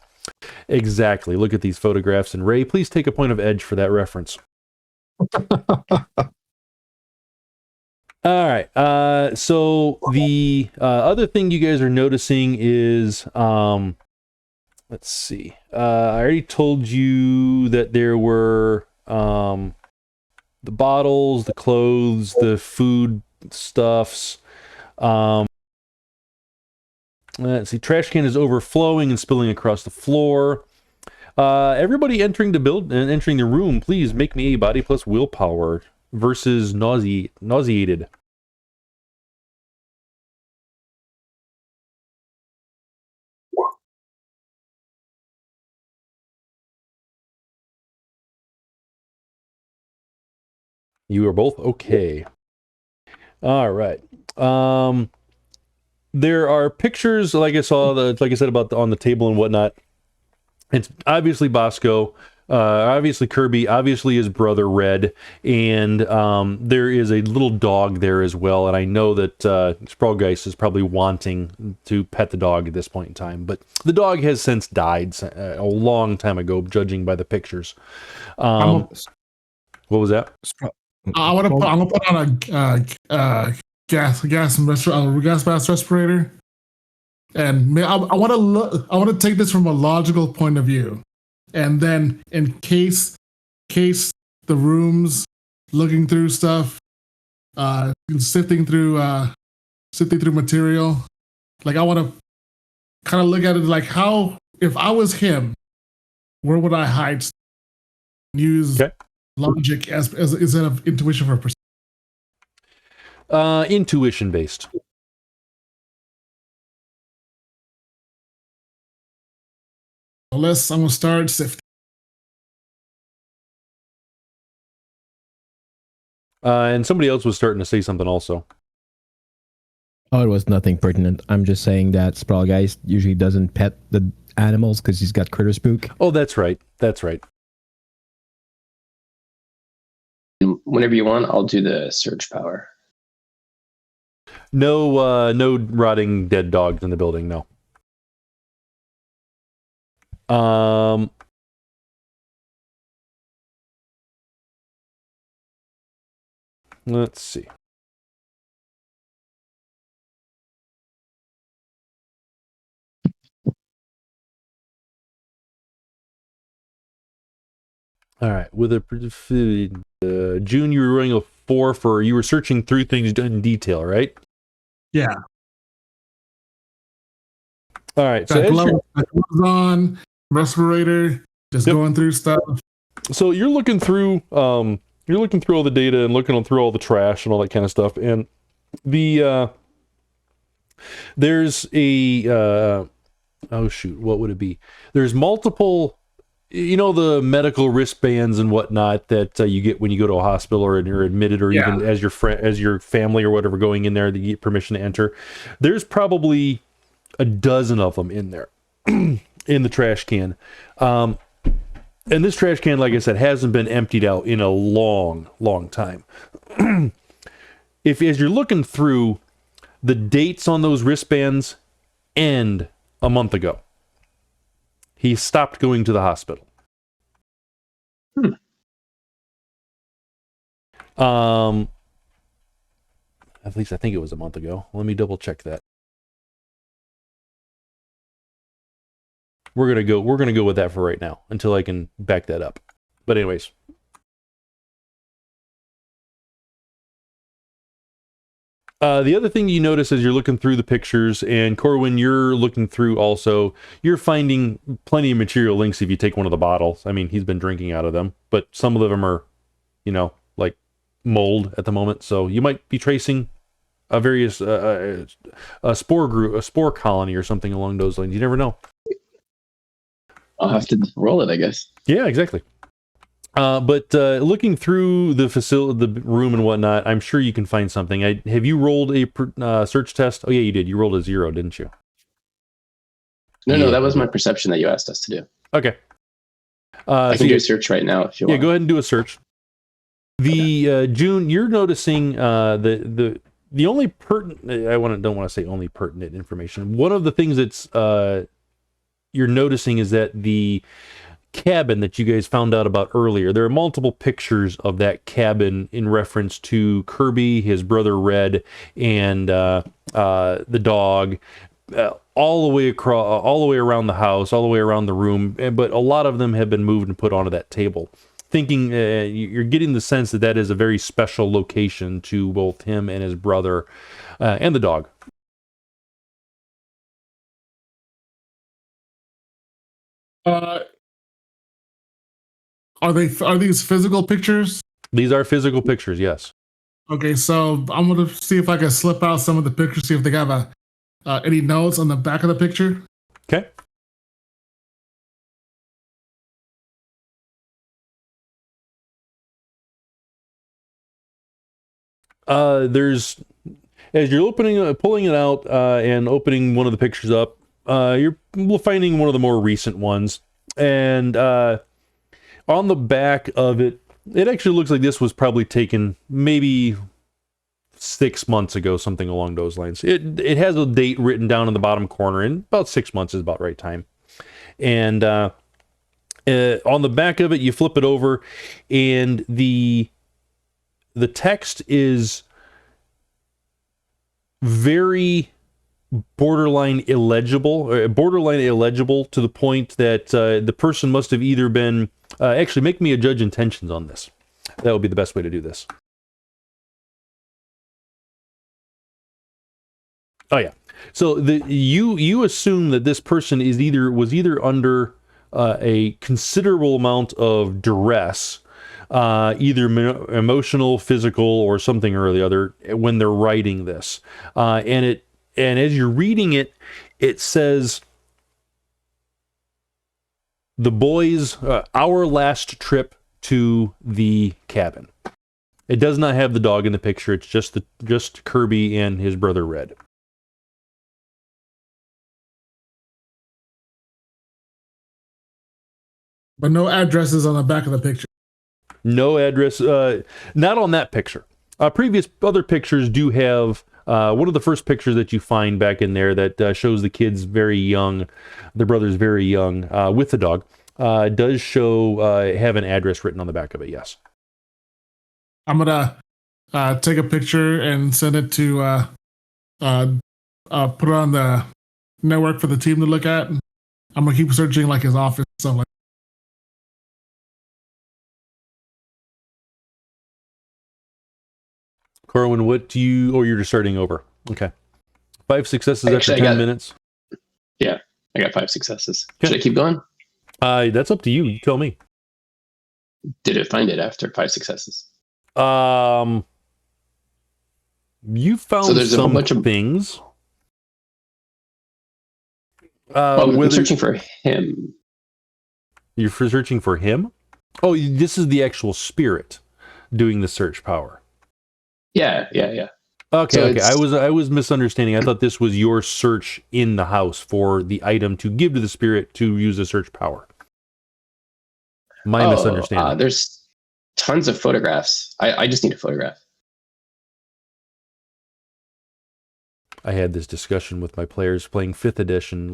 Exactly. Look at these photographs, and Ray, please take a point of edge for that reference. All right. So the other thing you guys are noticing is, let's see. I already told you that there were the bottles, the clothes, the food stuffs. Let's see. Trash can is overflowing and spilling across the floor. Everybody entering the room, please make me a body plus willpower versus nauseated. You are both okay. All right. There are pictures, like I said about on the table and whatnot. It's obviously Bosco, obviously Kirby, obviously his brother Red, and there is a little dog there as well. And I know that Sprawlgeist is probably wanting to pet the dog at this point in time, but the dog has since died a long time ago, judging by the pictures. What was that? I'm gonna put on a gas mask respirator. And I want to take this from a logical point of view, and then in case the rooms looking through stuff, sifting through material. Like I want to kind of look at it like how, if I was him, where would I hide? Use logic as instead of intuition for perception. Intuition based. Unless I'm gonna start sifting. And somebody else was starting to say something also. Oh, it was nothing pertinent. I'm just saying that Sprawlgeist usually doesn't pet the animals because he's got critter spook. Oh, that's right. That's right. Whenever you want, I'll do the search power. No rotting dead dogs in the building, no. Let's see. All right, with a June, you were running a 4 for, you were searching through things in detail, right? Yeah. All right, so gloves on, respirator, just going through stuff. So you're looking through all the data and looking through all the trash and all that kind of stuff, and there's a oh shoot, what would it be? There's multiple. You know, the medical wristbands and whatnot that you get when you go to a hospital or you're admitted, or even as your as your family or whatever going in there to get permission to enter. There's probably a dozen of them in there in the trash can. And this trash can, like I said, hasn't been emptied out in a long, long time. As you're looking through, the dates on those wristbands end a month ago. He stopped going to the hospital. At least I think it was a month ago. Let me double check that. We're gonna go with that for right now until I can back that up. But anyways. The other thing you notice as you're looking through the pictures, and Corwyn, you're looking through also, you're finding plenty of material links if you take one of the bottles. I mean, he's been drinking out of them, but some of them are, like mold at the moment. So you might be tracing a various a spore group, a spore colony or something along those lines. You never know. I'll have to roll it, I guess. Yeah, exactly. But looking through the facility, the room and whatnot, I'm sure you can find something. Have you rolled a search test? Oh yeah, you did. You rolled a 0, didn't you? No, that was my perception that you asked us to do. Okay. I can do a search right now if you want. Yeah, go ahead and do a search. June, you're noticing the only pertinent. Don't want to say only pertinent information. One of the things that's you're noticing is that the cabin that you guys found out about earlier, there are multiple pictures of that cabin in reference to Kirby, his brother Red, and the dog, all the way across, all the way around the house, all the way around the room. But a lot of them have been moved and put onto that table. Thinking you're getting the sense that that is a very special location to both him and his brother and the dog. Are these physical pictures? These are physical pictures, yes. Okay, so I'm gonna see if I can slip out some of the pictures, see if they have any notes on the back of the picture. Okay. There's, as you're pulling it out and opening one of the pictures up, you're finding one of the more recent ones, and on the back of it, it actually looks like this was probably taken maybe 6 months ago, something along those lines. It has a date written down in the bottom corner, and about 6 months is about right time. And on the back of it, you flip it over, and the text is very borderline illegible to the point that the person must have either been actually, make me a judge intentions on this. That would be the best way to do this. Oh yeah. So you assume that this person was either under a considerable amount of duress, either emotional, physical, or something or the other when they're writing this. And as you're reading it, it says the boys, our last trip to the cabin. It does not have the dog in the picture. It's just Kirby and his brother Red. But no addresses on the back of the picture. No address, not on that picture. Previous other pictures do have one of the first pictures that you find back in there that shows the kids very young, the brothers very young, with the dog. Does show have an address written on the back of it. Yes. I'm gonna take a picture and send it to put it on the network for the team to look at. I'm gonna keep searching like his office and stuff like. Corwyn, what do you... Oh, you're just starting over. Okay. 5 successes Actually, after 10 minutes. Yeah, I got 5 successes. Okay. Should I keep going? That's up to you. You tell me. Did it find it after 5 successes? You found So there's a some bunch of things. I'm searching for him. You're searching for him? Oh, this is the actual spirit doing the search power. Yeah. Okay, So okay. I was misunderstanding. I thought this was your search in the house for the item to give to the spirit to use the search power. My misunderstanding. There's tons of photographs. I just need a photograph. I had this discussion with my players playing 5th edition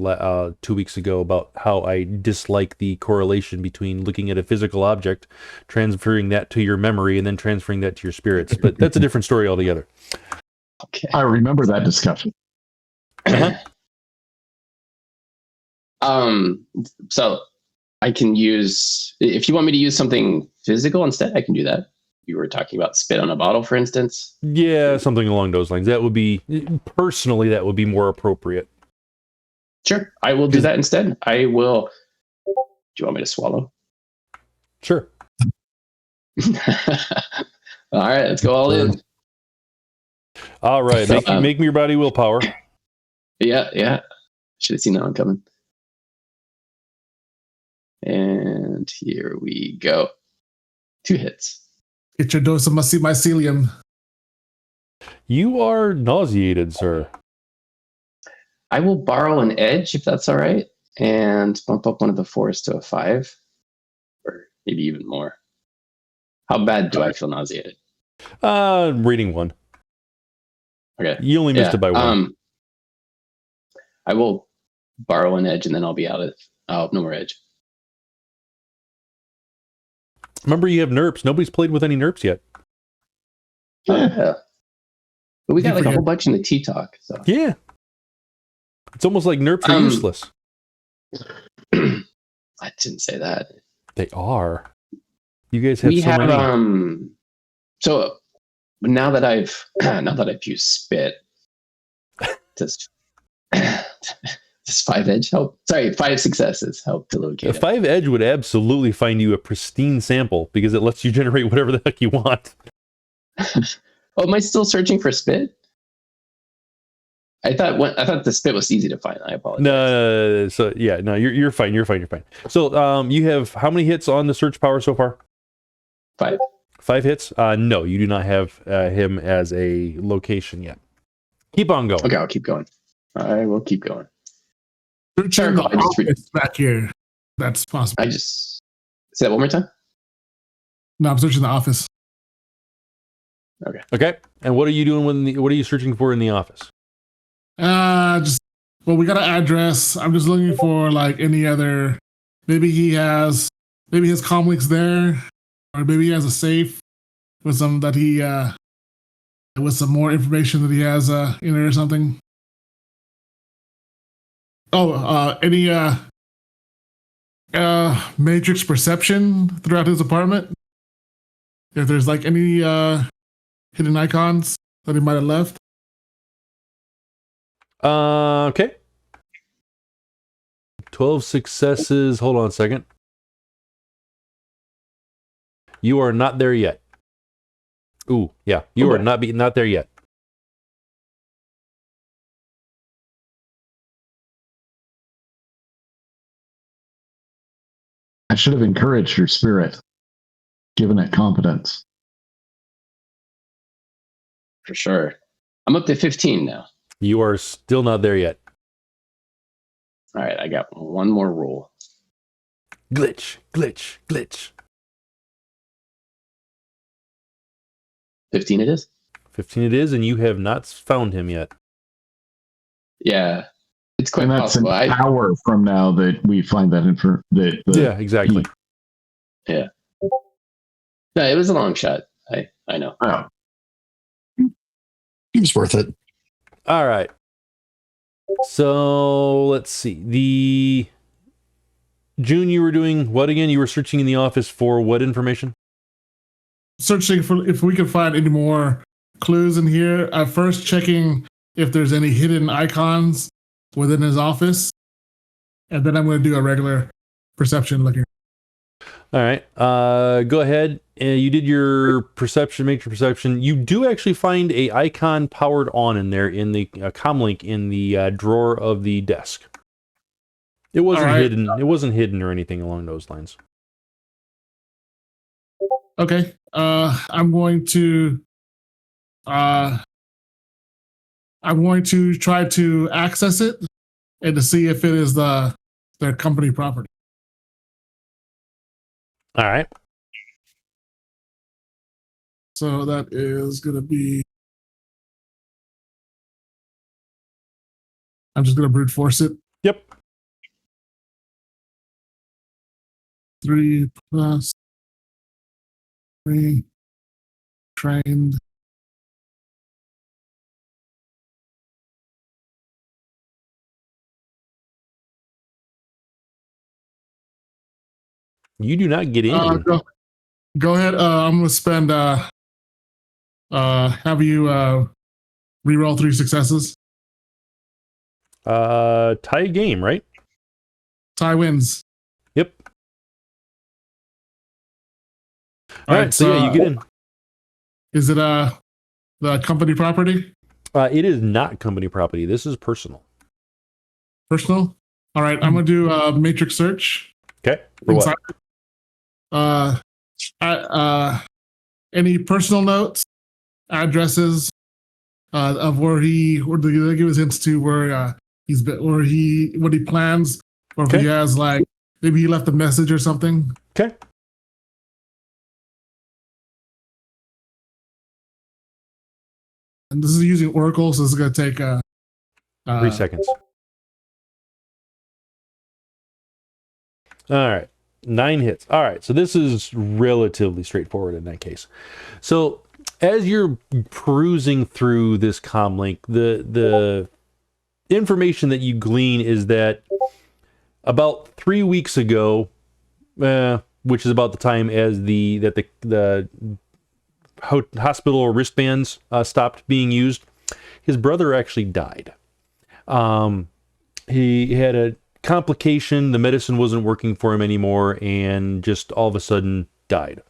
2 weeks ago about how I dislike the correlation between looking at a physical object, transferring that to your memory, and then transferring that to your spirits. But that's a different story altogether. Okay. I remember that discussion. So I can use, if you want me to use something physical instead, I can do that. You were talking about spit on a bottle, for instance. Yeah, something along those lines. That would be, personally, that would be more appropriate. Sure, I will do that instead. I will. Do you want me to swallow? Sure. All right, let's go all in. All right, make me your body willpower. Yeah. Should have seen that one coming. And here we go. 2 hits. Get your dose of mycelium. You are nauseated, sir. I will borrow an edge if that's all right, and bump up one of the 4s to a 5, or maybe even more. How bad do I feel nauseated? Rating 1. Okay. You only missed it by 1. I will borrow an edge, and then I'll be out of no more edge. Remember, you have NERPs. Nobody's played with any NERPs yet. Yeah. But we got like a whole bunch in the tea talk. So Yeah. It's almost like NERPs are useless. I didn't say that. They are. You guys have many. So now that I've used spit, does 5 edge help? Sorry, 5 successes help to locate it. 5 edge would absolutely find you a pristine sample because it lets you generate whatever the heck you want. Oh, am I still searching for spit? I thought the spit was easy to find. I apologize. No. So yeah, no, you're fine. You're fine. So you have how many hits on the search power so far? 5. 5 hits? No, you do not have him as a location yet. Keep on going. Okay, I'll keep going. I will keep going. Searching the office back here. That's possible. I just say that one more time. No, I'm searching the office. Okay. And what are you doing what are you searching for in the office? We got an address. I'm just looking for like any other. Maybe his comlinks there, or maybe he has a safe with some with some more information that he has in there or something. Any matrix perception throughout his apartment? if there's like any hidden icons that he might have left. Okay. 12 successes. Hold on a second. You are not there yet. Ooh, yeah. You are not there yet. I should have encouraged your spirit, given it competence. For sure. I'm up to 15 now. You are still not there yet. All right, I got one more roll. Glitch, glitch, glitch. 15 it is? 15 it is, and you have not found him yet. Yeah. It's quite And that's possible. an hour from now that we find that Yeah, exactly. Yeah. No, it was a long shot. I know. Oh. It was worth it. All right. So let's see. The June, you were doing what again? You were searching in the office for what information? Searching for if we can find any more clues in here. First checking if there's any hidden icons within his office, and then I'm going to do a regular perception looking. All right. Go ahead. You did your perception, make your perception. You do actually find a icon powered on in there in the comlink in the drawer of the desk. It wasn't hidden. It wasn't hidden or anything along those lines. Okay. I'm going to try to access it and to see if it is their company property. All right. So that is going to be. I'm just going to brute force it. Yep. 3 plus 3 trained. You do not get in. Go ahead. I'm going to spend. Have you reroll 3 successes? Tie game, right? Tie wins. Yep. All right. So yeah, you get in. Is it the company property? It is not company property. This is personal. Personal. All right. I'm gonna do a matrix search. Okay. For what? Any personal notes, addresses of where they give us hints to where he's been, or what he plans, or if he has like maybe he left a message or something. Okay. And this is using Oracle, so this is gonna take 3 seconds. All right. 9 hits. All right. So this is relatively straightforward in that case. So as you're perusing through this comlink, the information that you glean is that about 3 weeks ago, which is about the time as the hospital wristbands stopped being used, his brother actually died. He had a complication. The medicine wasn't working for him anymore, and just all of a sudden died.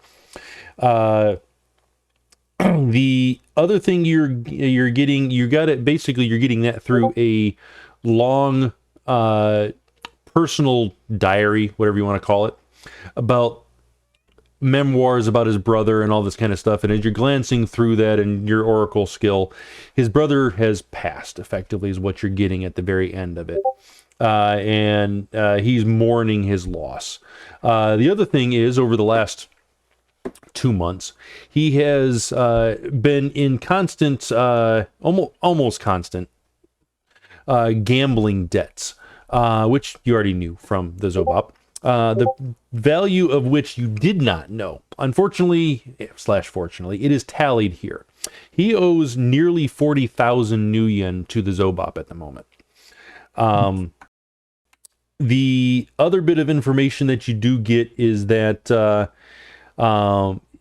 The other thing you're getting, you're getting that through a long personal diary, whatever you want to call it, about memoirs about his brother and all this kind of stuff. And as you're glancing through that and your oracle skill, his brother has passed, effectively, is what you're getting at the very end of it. And he's mourning his loss. The other thing is, over the last 2 months, he has been in constant, almost constant, gambling debts, which you already knew from the Zobop. The value of which you did not know. Unfortunately, / fortunately, it is tallied here. He owes nearly 40,000 new yen to the Zobop at the moment. The other bit of information that you do get is that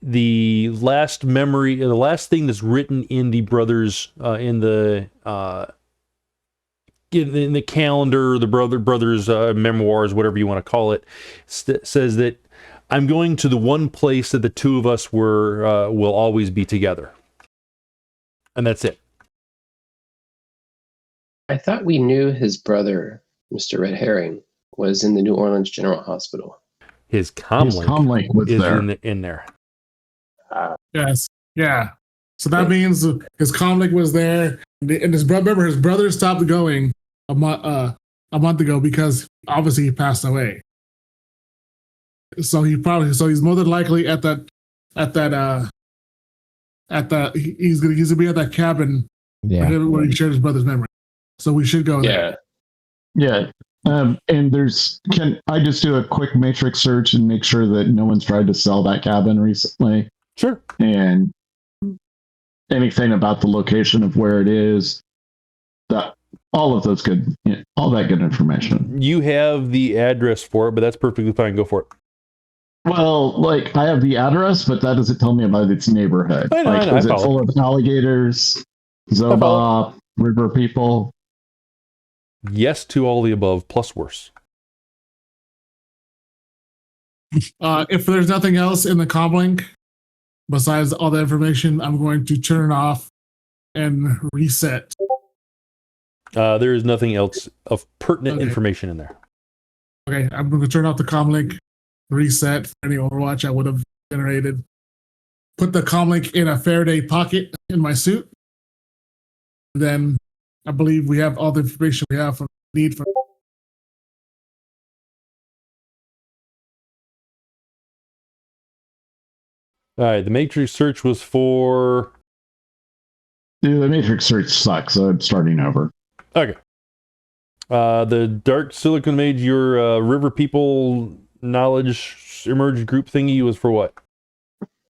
the last memory, the last thing that's written in the brothers in the calendar, the brothers memoirs, whatever you want to call it, says that I'm going to the one place that the two of us will always be together, and that's it. I thought we knew his brother, Mr. Red Herring, was in the New Orleans General Hospital. His comlink was is there. in there. Yes. Yeah. So that means his comlink was there, and his brother. Remember, his brother stopped going a month ago because obviously he passed away. So he's more than likely he's gonna be at that cabin where he shared his brother's memory. So we should go there. Yeah. And can I just do a quick matrix search and make sure that no one's tried to sell that cabin recently? Sure. And anything about the location of where it is, all that good information. You have the address for it, but that's perfectly fine. Go for it. Well, I have the address, but that doesn't tell me about its neighborhood. I know, Is it full of alligators, Zoba, river people? Yes to all the above, plus worse. If there's nothing else in the comlink besides all the information, I'm going to turn it off and reset. There is nothing else of pertinent information in there. Okay, I'm going to turn off the comlink, reset any Overwatch I would have generated, put the comlink in a Faraday pocket in my suit. Then I believe we have all the information we need for. All right, the matrix search was for. Dude, the matrix search sucks, so I'm starting over. Okay. The Dark Silicon Mage, your River People knowledge emerged group thingy was for what?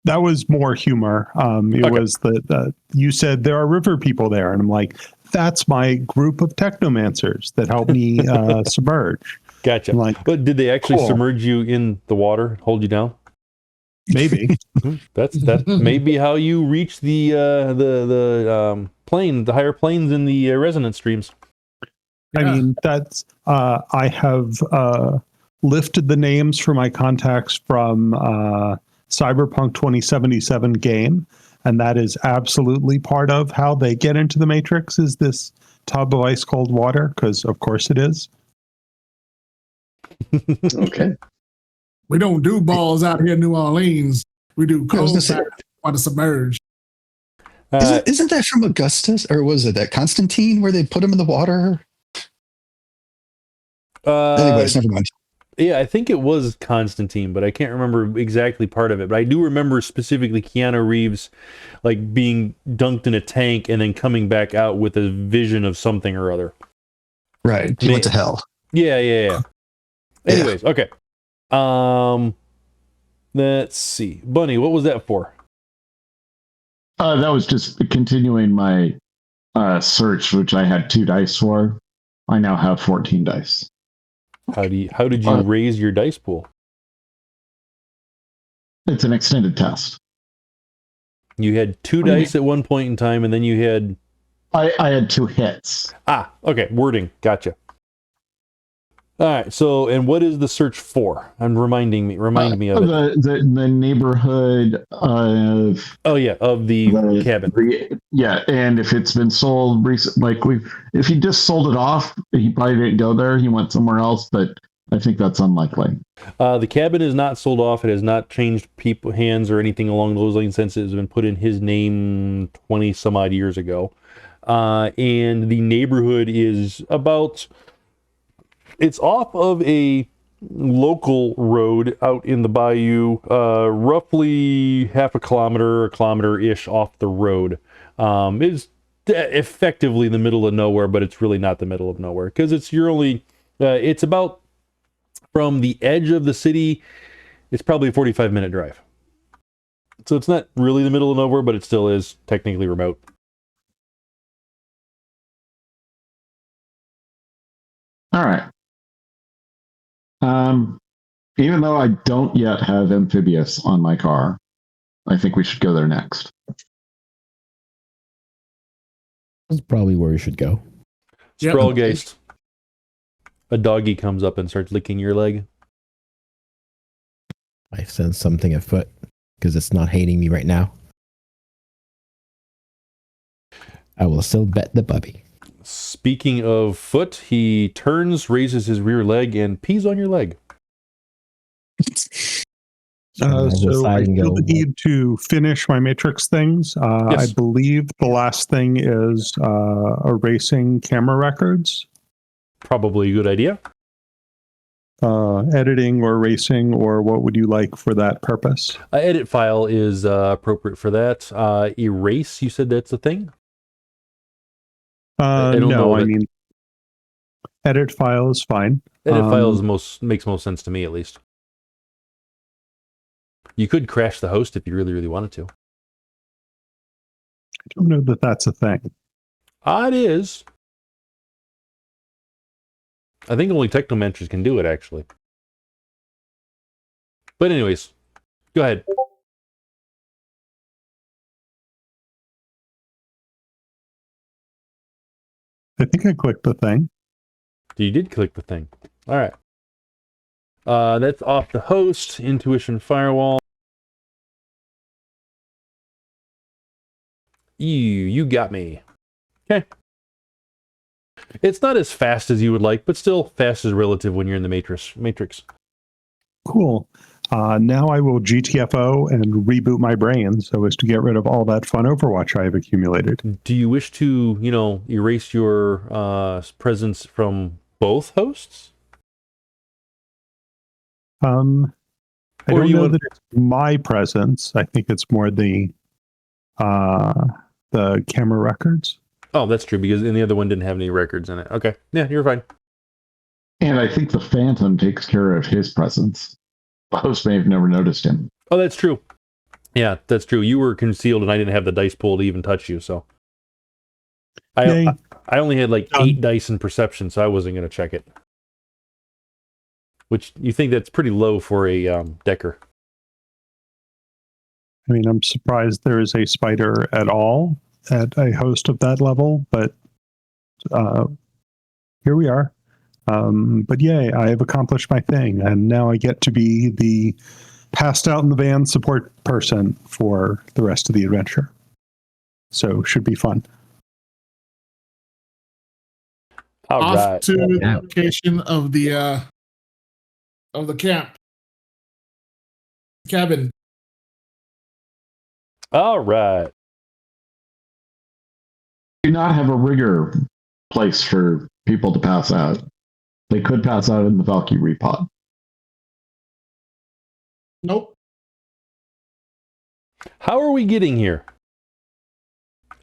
That was more humor. It was that you said there are river people there, and I'm like, that's my group of technomancers that help me submerge. Gotcha. But did they actually submerge you in the water, hold you down? Maybe. That's maybe how you reach the higher planes in the resonance streams. I mean, that's I have lifted the names for my contacts from Cyberpunk 2077 game, and that is absolutely part of how they get into the Matrix, is this tub of ice cold water, because of course it is. Okay. We don't do balls out here in New Orleans. We do cold water to submerge. Isn't that from Augustus, or was it that Constantine where they put him in the water? Anyways, never mind. Yeah, I think it was Constantine, but I can't remember exactly part of it. But I do remember specifically Keanu Reeves being dunked in a tank and then coming back out with a vision of something or other. Right. He went to hell. Yeah. Anyways, okay. Let's see. Bunny, what was that for? That was just continuing my search, which I had 2 dice for. I now have 14 dice. How did you raise your dice pool? It's an extended test. You had 2 dice at one point in time, and then you had... I had 2 hits. Okay. Wording. Gotcha. All right. So, and what is the search for? Remind me of it. The neighborhood of... Oh, yeah, of the cabin. And if it's been sold recently, if he just sold it off, he probably didn't go there. He went somewhere else, but I think that's unlikely. The cabin is not sold off. It has not changed hands or anything along those lines since it has been put in his name 20 some odd years ago. And the neighborhood is about... It's off of a local road out in the bayou, roughly half a kilometer-ish off the road. It's effectively the middle of nowhere, but it's really not the middle of nowhere because it's about from the edge of the city. It's probably a 45-minute drive. So it's not really the middle of nowhere, but it still is technically remote. All right. Even though I don't yet have amphibious on my car, I think we should go there next. That's probably where we should go. Yep. Sprawlgeist. A doggy comes up and starts licking your leg. I sense something afoot because it's not hating me right now. I will still bet the puppy. Speaking of foot, he turns, raises his rear leg, and pees on your leg. So I feel the need to finish my matrix things. Yes. I believe the last thing is erasing camera records, Probably a good idea. editing or erasing, or what would you like for that purpose? Edit file is appropriate for that. Erase, you said that's a thing? I don't know No, what I it- mean, edit file is fine. Edit file is makes most sense to me, at least. You could crash the host if you really, really wanted to. I don't know that that's a thing. It is. I think only technomancers can do it, actually. But anyways, go ahead. I think I clicked the thing. You did click the thing. All right. That's off the host, Intuition Firewall. You got me. Okay. It's not as fast as you would like, but still fast is relative when you're in the matrix. Cool. Now I will GTFO and reboot my brain so as to get rid of all that fun Overwatch I have accumulated. Do you wish to, erase your presence from both hosts? I Or don't you know want- that it's my presence. I think it's more the camera records. Oh, that's true, because the other one didn't have any records in it. Okay. Yeah, you're fine. And I think the Phantom takes care of his presence. The host may have never noticed him. Oh, that's true. Yeah, that's true. You were concealed and I didn't have the dice pool to even touch you, so. Yay. I only had like Done. 8 dice in perception, so I wasn't going to check it. Which, you think that's pretty low for a Decker. I mean, I'm surprised there is a spider at all at a host of that level, but here we are. But yay, I have accomplished my thing, and now I get to be the passed out in the van support person for the rest of the adventure. So should be fun. All Off right. to the Yeah. location of the camp cabin. All right. Do not have a rigger place for people to pass out. They could pass out in the Valkyrie pod. Nope. How are we getting here?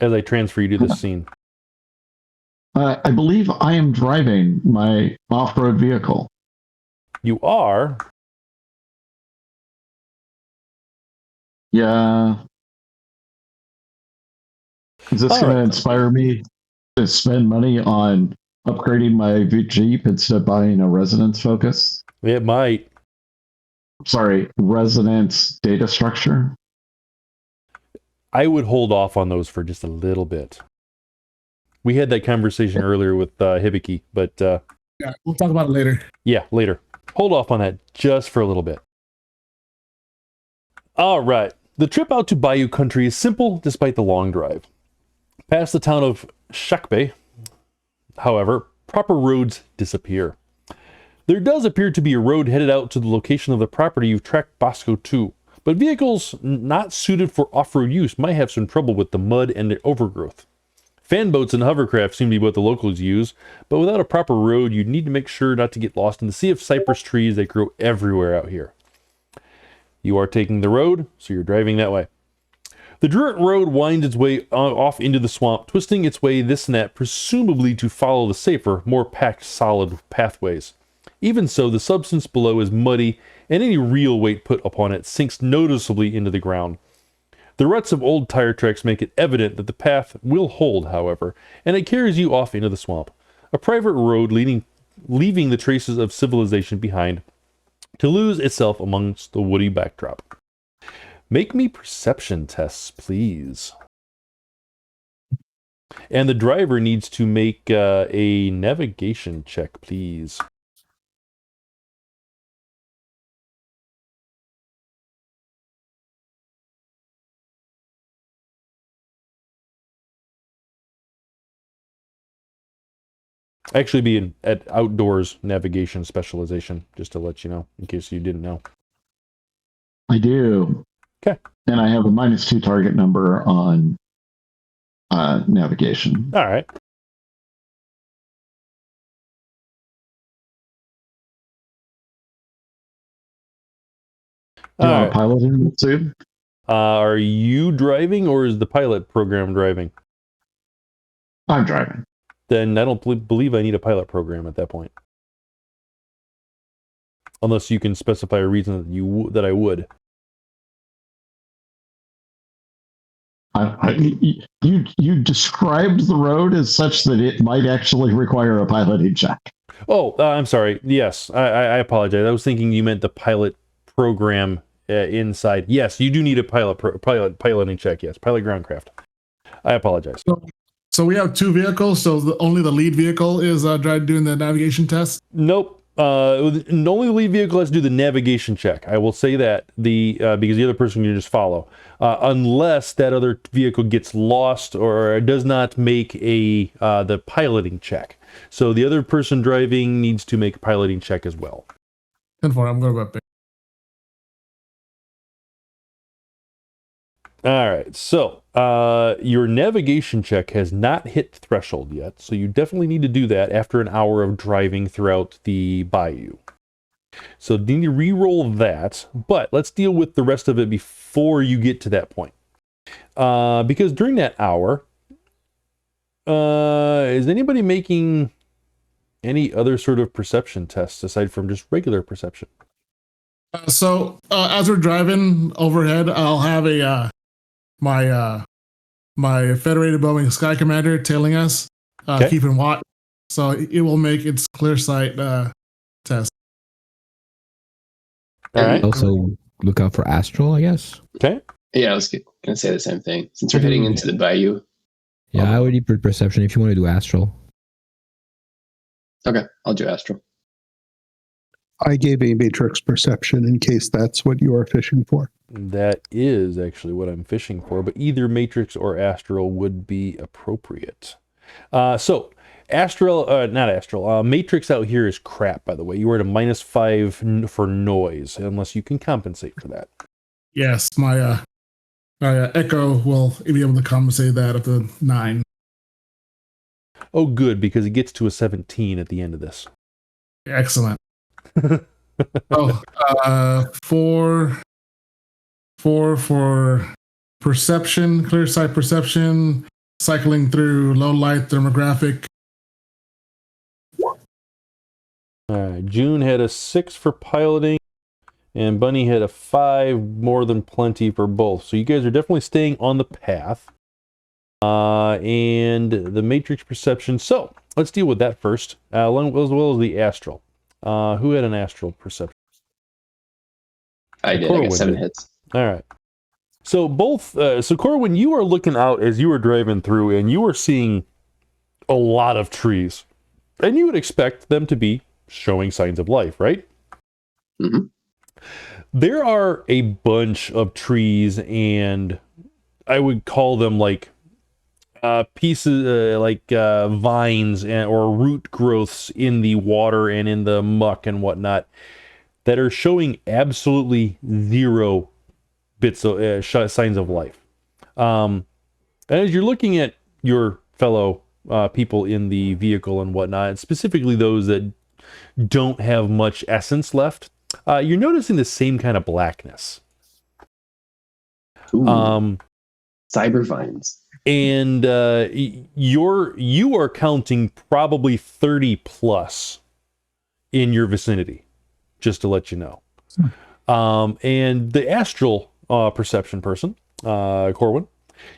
As I transfer you to this scene. I believe I am driving my off-road vehicle. You are. Yeah. Is this All going to right. inspire me to spend money on upgrading my Jeep instead of buying a Resonance Focus? It might. Sorry, Resonance data structure? I would hold off on those for just a little bit. We had that conversation earlier with Hibiki, but Yeah, we'll talk about it later. yeah, later. Hold off on that just for a little bit. All right. The trip out to Bayou Country is simple despite the long drive. Past the town of Shakbe, however, proper roads disappear. There does appear to be a road headed out to the location of the property you've tracked Bosco to, but vehicles not suited for off-road use might have some trouble with the mud and the overgrowth. Fan boats and hovercraft seem to be what the locals use, but without a proper road, you'd need to make sure not to get lost in the sea of cypress trees that grow everywhere out here. You are taking the road, so you're driving that way. The dirt road winds its way off into the swamp, twisting its way this and that, presumably to follow the safer, more packed, solid pathways. Even so, the substance below is muddy, and any real weight put upon it sinks noticeably into the ground. The ruts of old tire tracks make it evident that the path will hold, however, and it carries you off into the swamp. A private road leaving the traces of civilization behind, to lose itself amongst the woody backdrop. Make me perception tests, please. And the driver needs to make a navigation check, please. Actually be at outdoors navigation specialization, just to let you know, in case you didn't know. I do. Okay. And I have a -2 target number on navigation. All right. Do you All want right. a pilot in it too? Are you driving or is the pilot program driving? I'm driving. Then I don't believe I need a pilot program at that point. Unless you can specify a reason that that I would. You described the road as such that it might actually require a piloting check. Oh, I'm sorry. Yes, I apologize. I was thinking you meant the pilot program inside. Yes, you do need a piloting check. Yes, pilot groundcraft. I apologize. So we have 2 vehicles. So only the lead vehicle is doing the navigation test. Nope. Only the lead vehicle has to do the navigation check. I will say that because the other person can just follow, unless that other vehicle gets lost or does not make the piloting check. So the other person driving needs to make a piloting check as well. 10-4. I'm going to go. All right, so your navigation check has not hit threshold yet, so you definitely need to do that after an hour of driving throughout the bayou. So you need to re-roll that, but let's deal with the rest of it before you get to that point. Because during that hour, is anybody making any other sort of perception tests aside from just regular perception? So as we're driving overhead, I'll have my Federated Boeing Sky Commander tailing us, keeping watch. So it will make its clear sight test. All right. Also, look out for Astral, I guess. Okay. Yeah, I was going to say the same thing. Since we're heading into the bayou. Yeah, I already put perception if you want to do Astral. Okay, I'll do Astral. I gave a matrix perception in case that's what you are fishing for. That is actually what I'm fishing for, but either Matrix or Astral would be appropriate. So, not Astral, Matrix out here is crap, by the way. You are at a -5 for noise, unless you can compensate for that. Yes, my Echo will be able to compensate that up to 9. Oh, good, because it gets to a 17 at the end of this. Excellent. Four for perception, clear sight perception, cycling through low light thermographic. All right, June had a 6 for piloting, and Bunny had a 5, more than plenty for both. So you guys are definitely staying on the path. And the matrix perception. So let's deal with that first, as well as the astral. Who had an astral perception? I did. I got 7 hits. All right. So Corwyn, you are looking out as you were driving through, and you are seeing a lot of trees, and you would expect them to be showing signs of life, right? Mm-hmm. There are a bunch of trees, and I would call them like pieces, vines or root growths in the water and in the muck and whatnot that are showing absolutely zero bits of signs of life. And as you're looking at your fellow people in the vehicle and whatnot, and specifically those that don't have much essence left, you're noticing the same kind of blackness. Ooh, cyber vines. And you are counting probably 30 plus in your vicinity, just to let you know. And the astral perception person, Corwyn,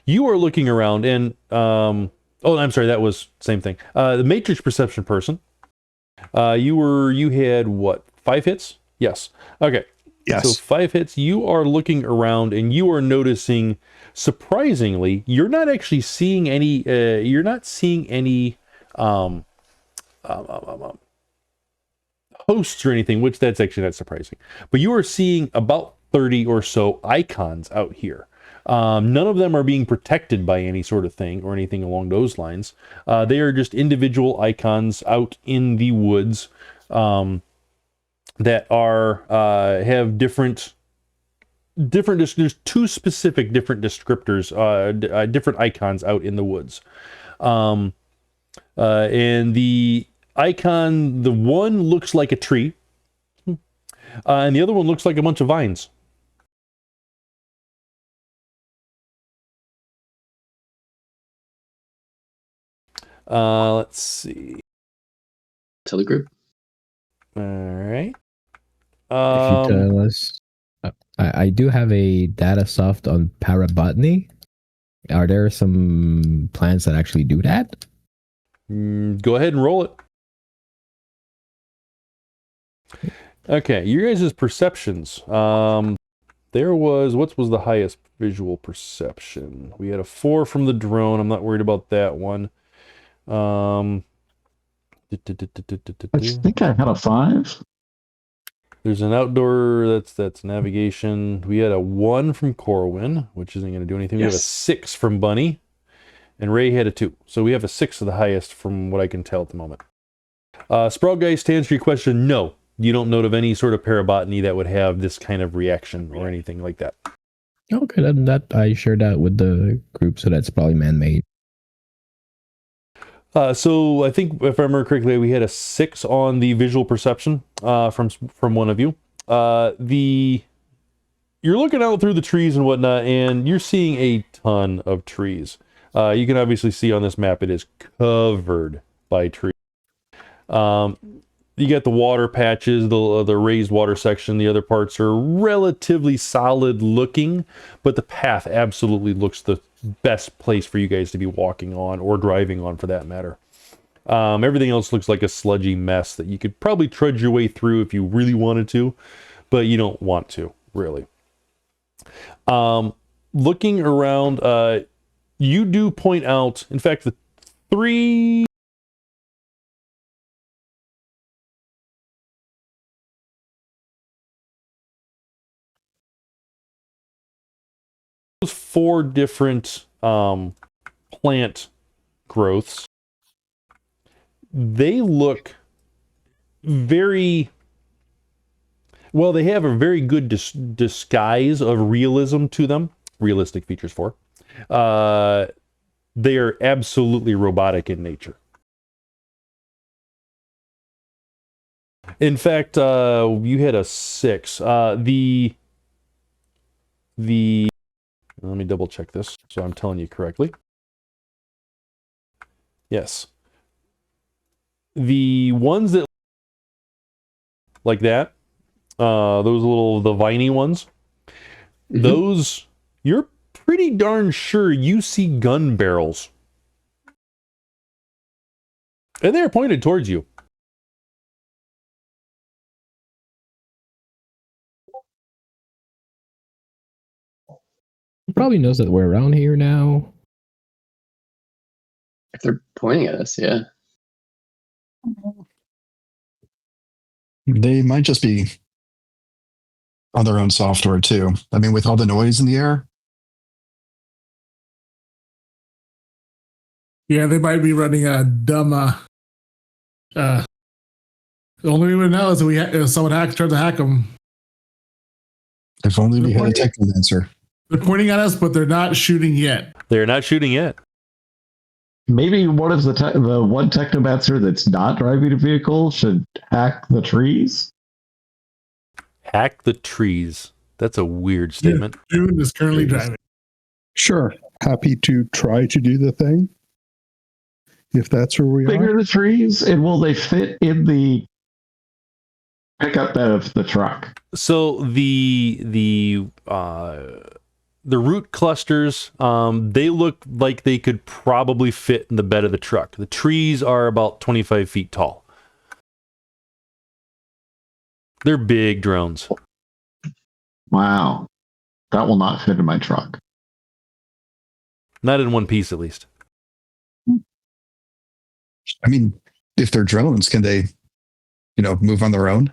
you are looking around and I'm sorry, that was same thing. The matrix perception person, you had what, 5 hits? Yes. Okay. Yes. So 5 hits. You are looking around and you are noticing, surprisingly, you're not actually seeing any. You're not seeing any hosts or anything, which that's actually not surprising. But you are seeing about 30 or so icons out here. None of them are being protected by any sort of thing or anything along those lines. They are just individual icons out in the woods that are have different. There's 2 specific different descriptors, different icons out in the woods, and the icon, the one looks like a tree, and the other one looks like a bunch of vines. Let's see. To the group. All right. If you tell us, I do have a data soft on parabotany. Are there some plants that actually do that? Go ahead and roll it. Okay, your guys' perceptions. There was, what was the highest visual perception? We had a 4 from the drone. I'm not worried about that one. I think I had a 5. There's an outdoor, that's navigation. We had a 1 from Corwyn, which isn't going to do anything. We have a 6 from Bunny, and Ray had a 2. So we have a 6 of the highest from what I can tell at the moment. Sprawlgeist, to answer your question, no. You don't know of any sort of parabotany that would have this kind of reaction or anything like that. Okay, then that I shared that with the group, so that's probably man-made. So I think, if I remember correctly, we had a 6 on the visual perception from one of you. You're looking out through the trees and whatnot, and you're seeing a ton of trees. You can obviously see on this map it is covered by trees. You got the water patches, the raised water section. The other parts are relatively solid looking, but the path absolutely looks the best place for you guys to be walking on or driving on, for that matter. Everything else looks like a sludgy mess that you could probably trudge your way through if you really wanted to, but you don't want to, really. Looking around, you do point out, in fact, the 3... 4 different plant growths. They look very well. They have a very good disguise of realism to them. Realistic features for. They are absolutely robotic in nature. In fact, you had a 6. Let me double check this so I'm telling you correctly. Yes. The ones that like that, those the viney ones, those, you're pretty darn sure you see gun barrels. And they're pointed towards you. He probably knows that we're around here now. If they're pointing at us, yeah. They might just be on their own software too. I mean, with all the noise in the air. Yeah, they might be running a dumb. The only way we know is if someone tried to hack them. If only we had a technomancer. They're pointing at us, but they're not shooting yet. They're not shooting yet. Maybe one of the one technomancer that's not driving a vehicle should hack the trees. Hack the trees. That's a weird statement. Yeah, June is currently driving. Sure. Happy to try to do the thing. If that's where we Bigger are. the trees, and will they fit in the pickup bed of the truck? So the root clusters, they look like they could probably fit in the bed of the truck. The trees are about 25 feet tall. They're big drones. Wow. That will not fit in my truck. Not in one piece, at least. I mean, if they're drones, can they, move on their own?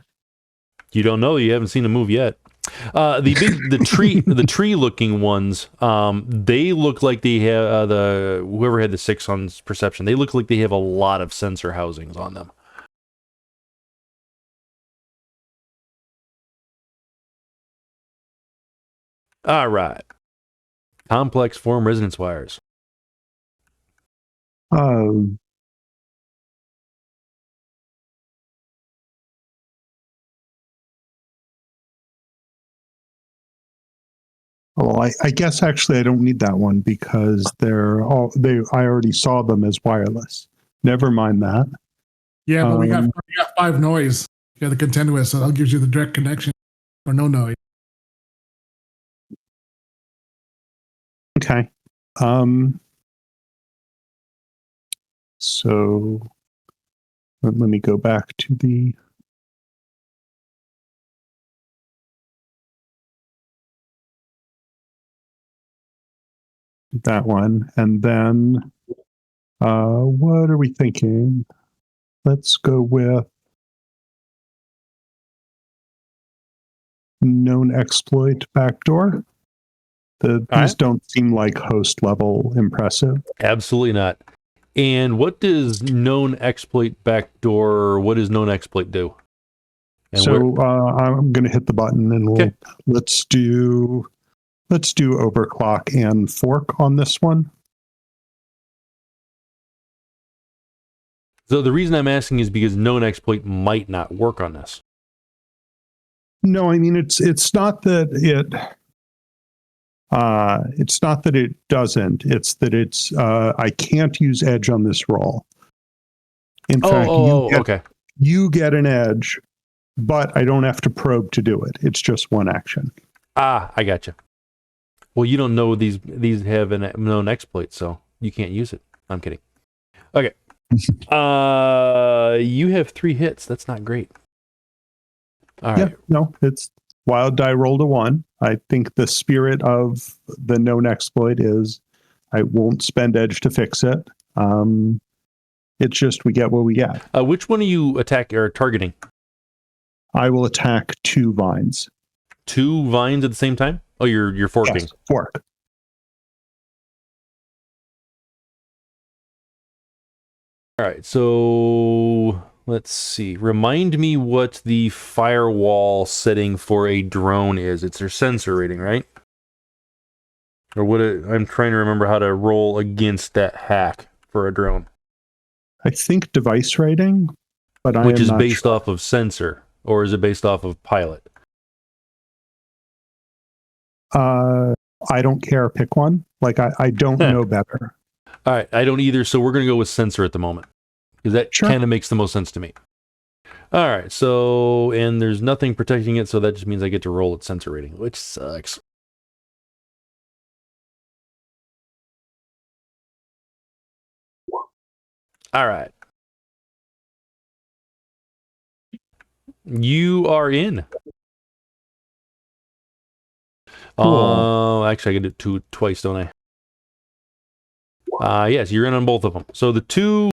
You don't know. You haven't seen them move yet. The tree looking ones, they look like they have whoever had the 6 on perception. They look like they have a lot of sensor housings on them. All right. Complex form resonance wires. Well, I guess actually I don't need that one because I already saw them as wireless. Never mind that. Yeah, but we got 5 noise. You got to contend with, so that gives you the direct connection or no noise. Okay. So let me go back to that one. And then what are we thinking? Let's go with known exploit backdoor. These don't seem like host level impressive. Absolutely not. And what does known exploit backdoor? What does known exploit do? And I'm going to hit the button and let's do overclock and fork on this one. So the reason I'm asking is because known exploit might not work on this. No, I mean it's not that it doesn't. It's that I can't use edge on this roll. In fact, you get an edge, but I don't have to probe to do it. It's just one action. I gotcha. Well, you don't know these have a known exploit, so you can't use it. I'm kidding. Okay. You have 3 hits. That's not great. All right. Yeah, no, it's wild die rolled a 1. I think the spirit of the known exploit is I won't spend edge to fix it. It's just we get what we get. Which one are you targeting? I will attack 2 vines. 2 vines at the same time? Oh, you're forking. Yes, fork. All right, so let's see. Remind me what the firewall setting for a drone is. It's their sensor rating, right? Or I'm trying to remember how to roll against that hack for a drone. I think device rating, but which is based off of sensor, or is it based off of pilot? I don't care. Pick one. Like I don't know better. All right, I don't either. So we're going to go with sensor at the moment because that kind of makes the most sense to me. All right, so and there's nothing protecting it, so that just means I get to roll at sensor rating, which sucks. All right. You are in. Cool. Actually, I can do it twice, don't I? Yes, you're in on both of them. So the 2.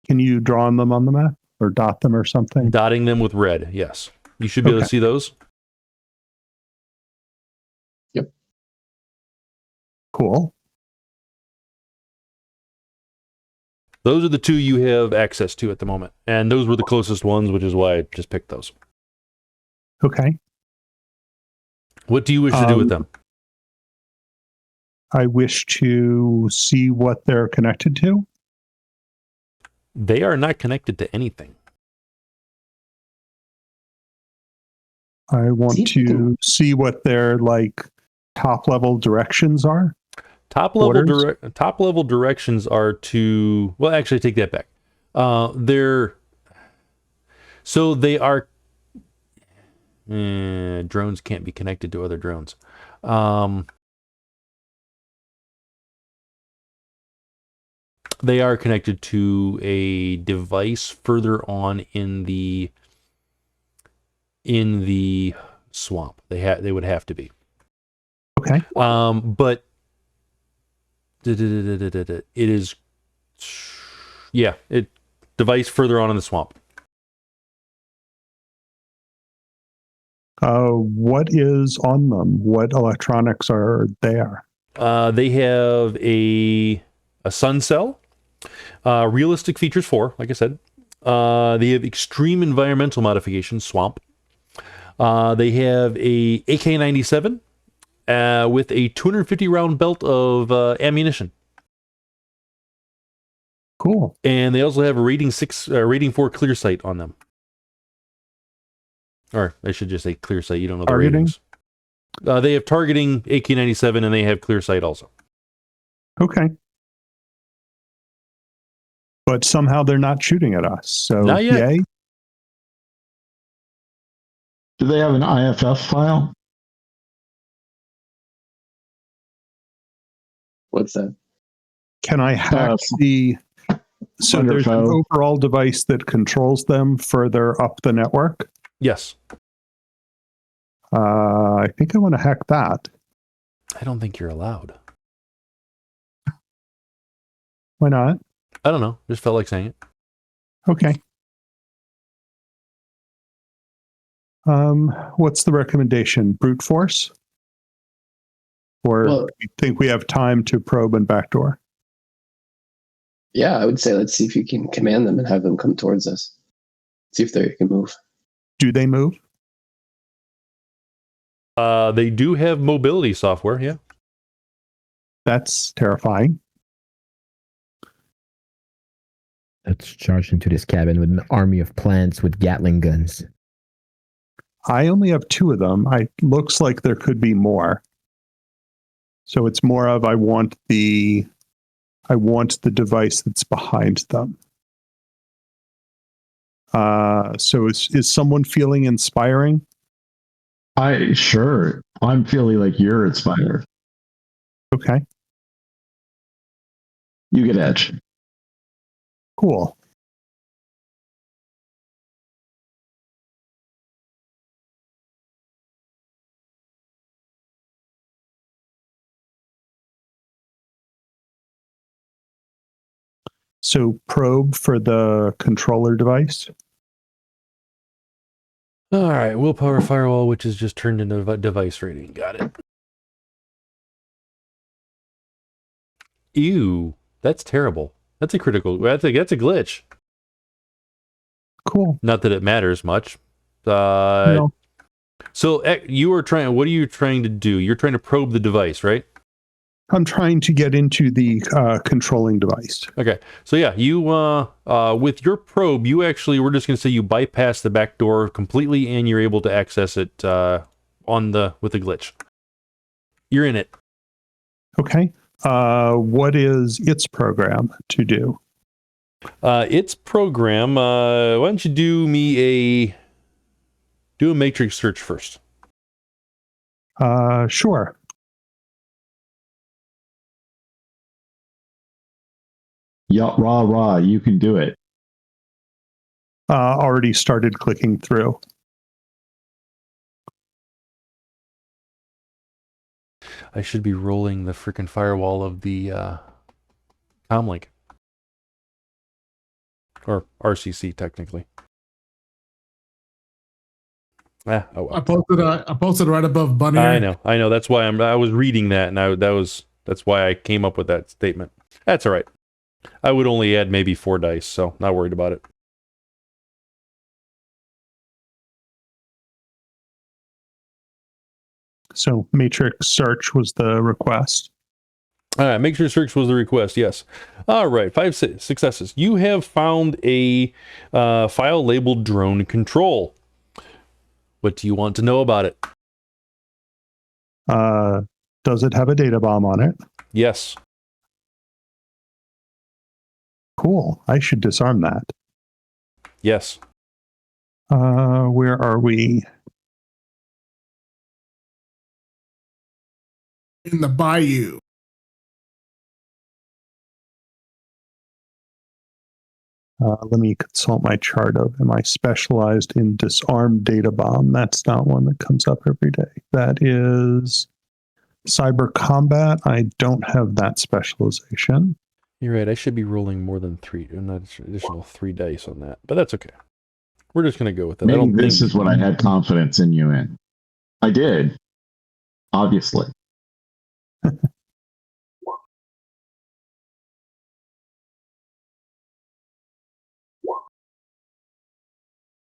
Can you draw them on the map or dot them or something? Dotting them with red, yes. You should be able to see those. Yep. Cool. Those are the 2 you have access to at the moment. And those were the closest ones, which is why I just picked those. Okay. What do you wish to do with them? I wish to see what they're connected to. They are not connected to anything. I want to see what their top level directions are. Top level directions are to, well, actually take that back. They are drones can't be connected to other drones. They are connected to a device further on in the in the swamp. They would have to be. Okay. But it is, yeah, it device further on in the swamp. What is on them? What electronics are there? They have a sun cell, realistic features 4, like I said. They have extreme environmental modification, swamp. They have a AK-97 with a 250 round belt of ammunition. Cool. And they also have a rating 4 clear sight on them. Or I should just say clear sight. You don't know the Targeting? ratings. They have targeting AK-97 and they have clear sight also. Okay. But somehow they're not shooting at us. So Not yet. yay. Do they have an IFF file? What's that? Can I hack the... So there's an Wonderful. overall device that controls them further up the network? Yes. I think I want to hack that. I don't think you're allowed. Why not? I don't know. Just felt like saying it. Okay. What's the recommendation? Brute force? Or Well- do you think we have time to probe and backdoor? Yeah, I would say let's see if you can command them and have them come towards us. See if they can move. Do they move? They do have mobility software, yeah. That's terrifying. Let's charge into this cabin with an army of plants with Gatling guns. I only have 2 of them. Looks like there could be more. So it's more of I want the device that's behind them. So is someone feeling inspiring? Sure. I'm feeling like you're inspired. Okay, You get edge. cool. So probe for the controller device. All right, willpower firewall, which is just turned into device rating. Got it. Ew, that's terrible. That's a critical. That's a glitch. Cool. Not that it matters much. No. So you are trying. What are you trying to do? You're trying to probe the device, right? I'm trying to get into the controlling device. Okay. So yeah, you with your probe, you actually, we're just going to say you bypass the back door completely, and you're able to access it with the glitch. You're in it. Okay. What is its program to do? Its program. Why don't you do me a matrix search first? Sure. Yeah, rah, you can do it. Already started clicking through. I should be rolling the freaking firewall of the comlink. Or RCC, technically. Oh well. I posted right above Bunnyr. I know. That's why I was reading that, and that's why I came up with that statement. That's all right. I would only add maybe 4 dice, so not worried about it. So matrix search was the request. All right, make sure search was the request. Yes. All right, 5 successes. You have found a file labeled drone control. What do you want to know about it? Does it have a data bomb on it? Yes. Cool. I should disarm that. Yes. Where are we? In the bayou. Let me consult my chart of, am I specialized in disarmed data bomb? That's not one that comes up every day. That is cyber combat. I don't have that specialization. You're right. I should be rolling more than an additional 3 dice on that, but that's okay. We're just going to go with it. Maybe this is what I had confidence in you in. I did, obviously.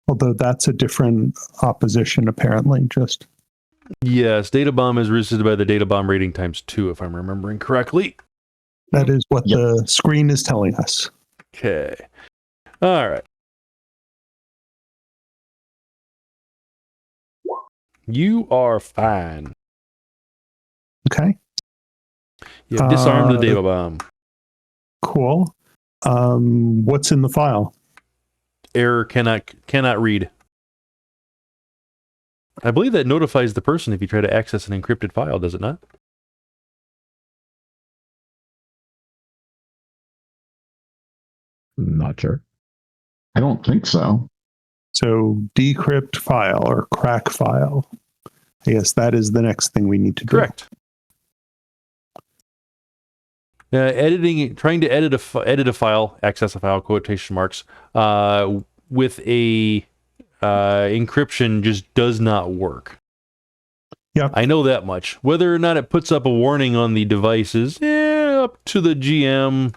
Although that's a different opposition, apparently. Just Yes, data bomb is resisted by the data bomb rating times 2, if I'm remembering correctly. that is what the screen is telling us. Okay. All right. You are fine. Okay. You have disarmed the data bomb. Cool. What's in the file? Error cannot read. I believe that notifies the person if you try to access an encrypted file, does it not? Not sure. I don't think so. So decrypt file or crack file. I guess that is the next thing we need to do. Correct. Trying to edit a file, access a file, quotation marks, with a encryption just does not work. Yep. I know that much. Whether or not it puts up a warning on the device is up to the GM.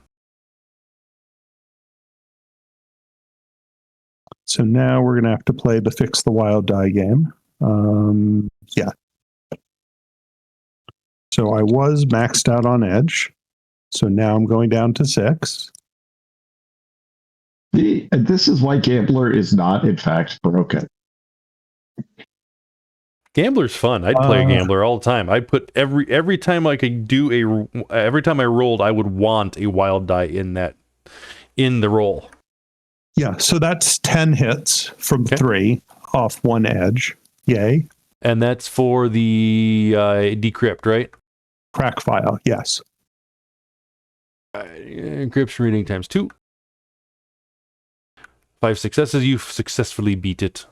So now we're going to have to play the fix the wild die game. Yeah. So I was maxed out on edge. So now I'm going down to 6. This is why Gambler is not, in fact, broken. Gambler's fun. I'd play a gambler all the time. I'd put every time I could do every time I rolled, I would want a wild die in the roll. Yeah, so that's 10 hits from 3 off 1 edge. Yay. And that's for the decrypt, right? Crack file, yes. Encryption reading times 2. 5 successes. You've successfully beat it.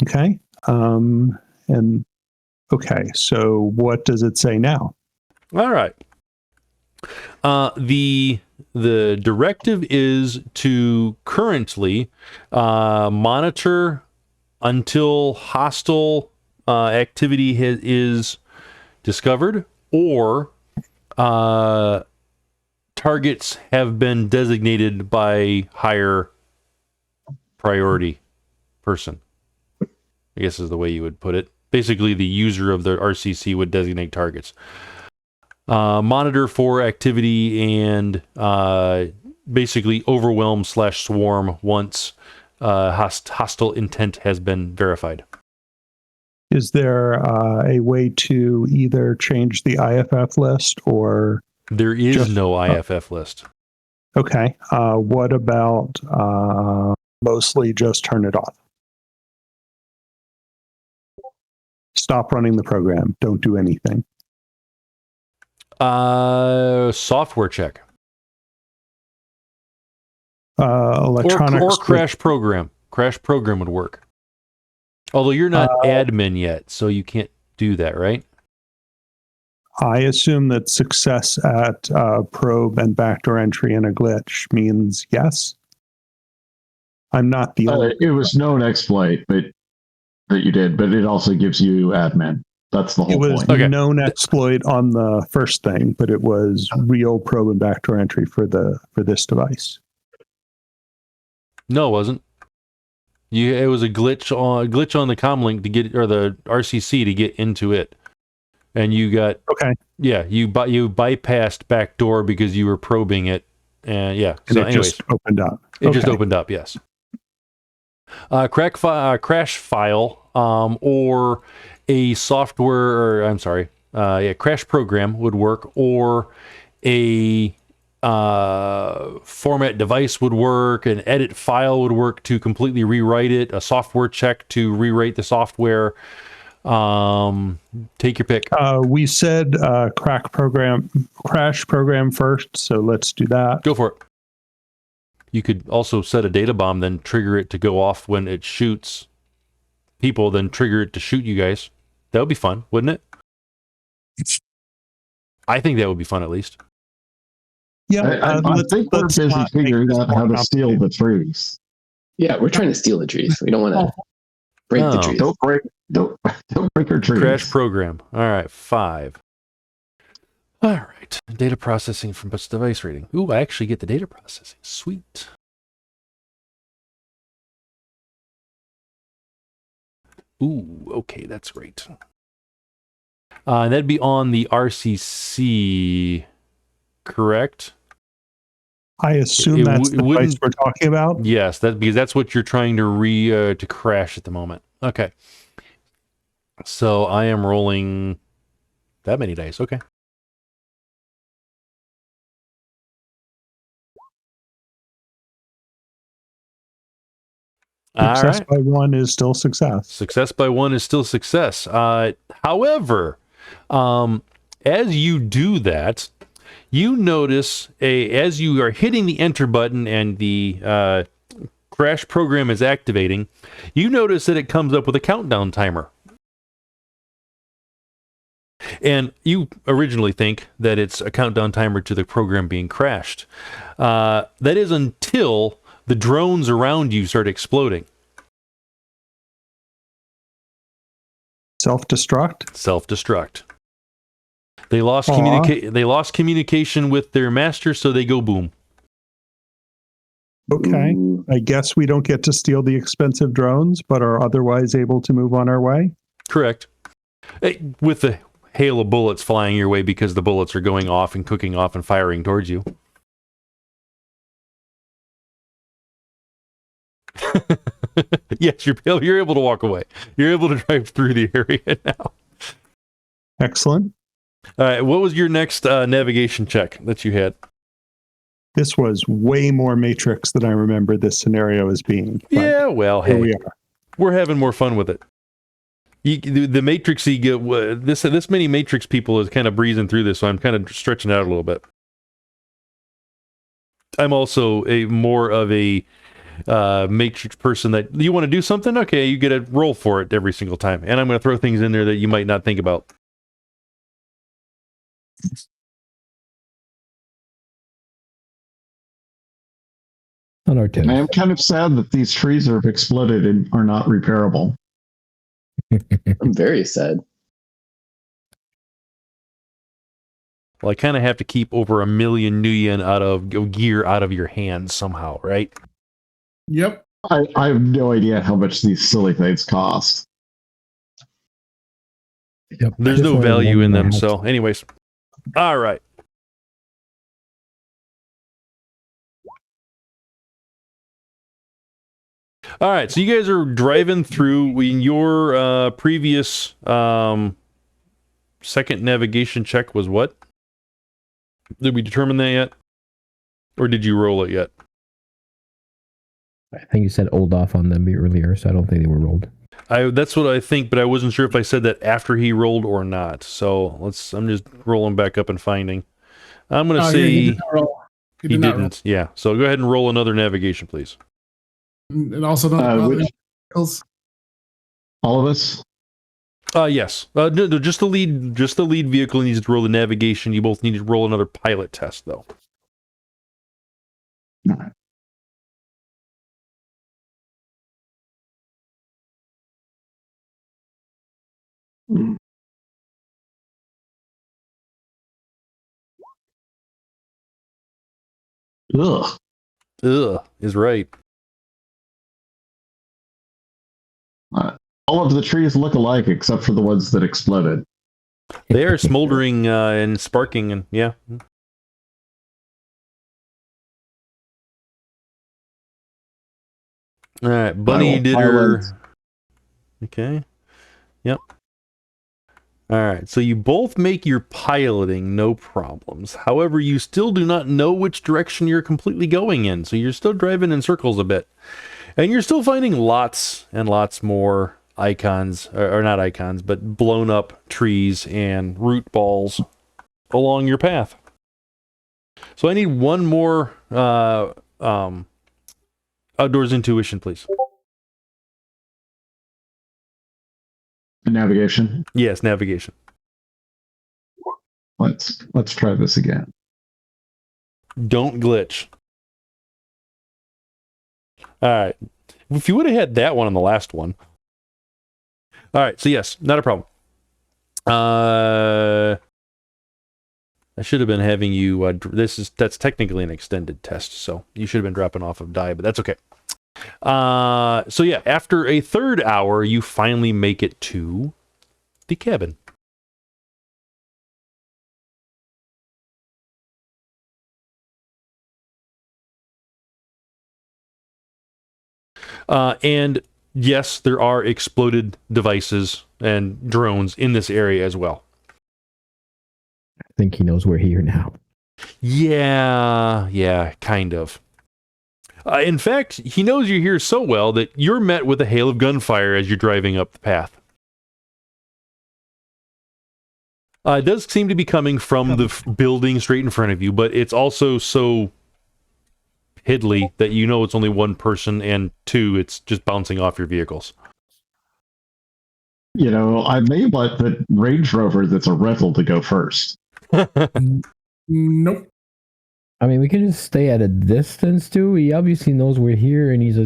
Okay. And okay, so what does it say now? All right. The directive is to currently monitor until hostile activity is discovered or targets have been designated by higher priority person, I guess is the way you would put it. Basically, the user of the RCC would designate targets. Monitor for activity and basically overwhelm/swarm once hostile intent has been verified. Is there a way to either change the IFF list or... There is no IFF list. Okay. What about mostly just turn it off? Stop running the program. Don't do anything. Software check. Electronics or crash program. Crash program would work. Although you're not admin yet, so you can't do that, right? I assume that success at probe and backdoor entry and a glitch means yes. I'm not the only... It was known exploit, but that you did, but it also gives you admin. That's the whole point. It was known exploit on the first thing, but it was real probe and backdoor entry for this device. No, it wasn't. It was a glitch on the comlink to get, or the RCC to get into it, and you got you bypassed backdoor because you were probing it, and so it just opened up. It just opened up, yes. Crash file, or a software, or I'm sorry, crash program would work, or a format device would work, an edit file would work to completely rewrite it, a software check to rewrite the software. Take your pick. We said crash program first, so let's do that. Go for it. You could also set a data bomb, then trigger it to go off when it shoots people, then trigger it to shoot you guys. That would be fun, wouldn't it? I think that would be fun, at least. Yeah, I think we're busy figuring out how to steal the trees. Yeah, we're trying to steal the trees. We don't want to break the trees. Don't break our trees. Crash program. All right, 5. All right, data processing from device rating. Ooh, I actually get the data processing. Sweet. Ooh, okay, that's great. That'd be on the RCC, correct? I assume that's the device we're talking about. Yes, because that's what you're trying to to crash at the moment. Okay. So I am rolling that many dice. Okay. Success by 1 is still success. Success by 1 is still success. However, as you do that, you notice as you are hitting the enter button and the crash program is activating, you notice that it comes up with a countdown timer. And you originally think that it's a countdown timer to the program being crashed. That is until the drones around you start exploding. Self-destruct? Self-destruct. They lost communication with their master, so they go boom. Okay. Ooh. I guess we don't get to steal the expensive drones, but are otherwise able to move on our way? Correct. With the hail of bullets flying your way because the bullets are going off and cooking off and firing towards you. Yes, you're able to walk away. You're able to drive through the area now. Excellent. All right, what was your next navigation check that you had? This was way more Matrix than I remember this scenario as being. Yeah, well, here hey, we are. We're having more fun with it. The Matrix, this many Matrix people is kind of breezing through this, so I'm kind of stretching out a little bit. I'm also more of a Matrix person that you want to do something, okay, you get a roll for it every single time, and I'm going to throw things in there that you might not think about. On our toes. I am kind of sad that these trees have exploded and are not repairable. I'm very sad. Well, I kind of have to keep over 1 million nuyen out of gear out of your hands somehow, right? Yep. I have no idea how much these silly things cost. Yep. There's no value in them. So, anyways, all right. All right, so you guys are driving through. In your previous second navigation check was what? Did we determine that yet? Or did you roll it yet? I think you said hold off on them earlier, so I don't think they were rolled. That's what I think, but I wasn't sure if I said that after he rolled or not. So I'm just rolling back up and finding. I'm going to say he did not roll. he didn't. Yeah, so go ahead and roll another navigation, please. And also don't vehicles. All of us? Yes. No, just the lead vehicle needs to roll the navigation. You both need to roll another pilot test, though. All right. Ugh. Ugh is right. All of the trees look alike except for the ones that exploded. They are smoldering and sparking, and yeah. All right, Bunny did her. Okay. Yep. All right, so you both make your piloting, no problems. However, you still do not know which direction you're completely going in, so you're still driving in circles a bit. And you're still finding lots and lots more icons, or not icons, but blown up trees and root balls along your path. So I need one more Outdoors intuition, please. Navigation. Yes, navigation. Let's try this again. Don't glitch. All right. If you would have had that one on the last one. All right. So yes, not a problem. I should have been having you. That's technically an extended test, so you should have been dropping off of die, but that's okay. So yeah, after a third hour, you finally make it to the cabin. And yes, there are exploded devices and drones in this area as well. I think he knows we're here now. Yeah, kind of. In fact, he knows you're here so well that you're met with a hail of gunfire as you're driving up the path. It does seem to be coming from the building straight in front of you, but it's also so piddly that you know it's only one person, and two, it's just bouncing off your vehicles. You know, I may let the Range Rover that's a rental to go first. Nope. I mean, we can just stay at a distance too. He obviously knows we're here, and he's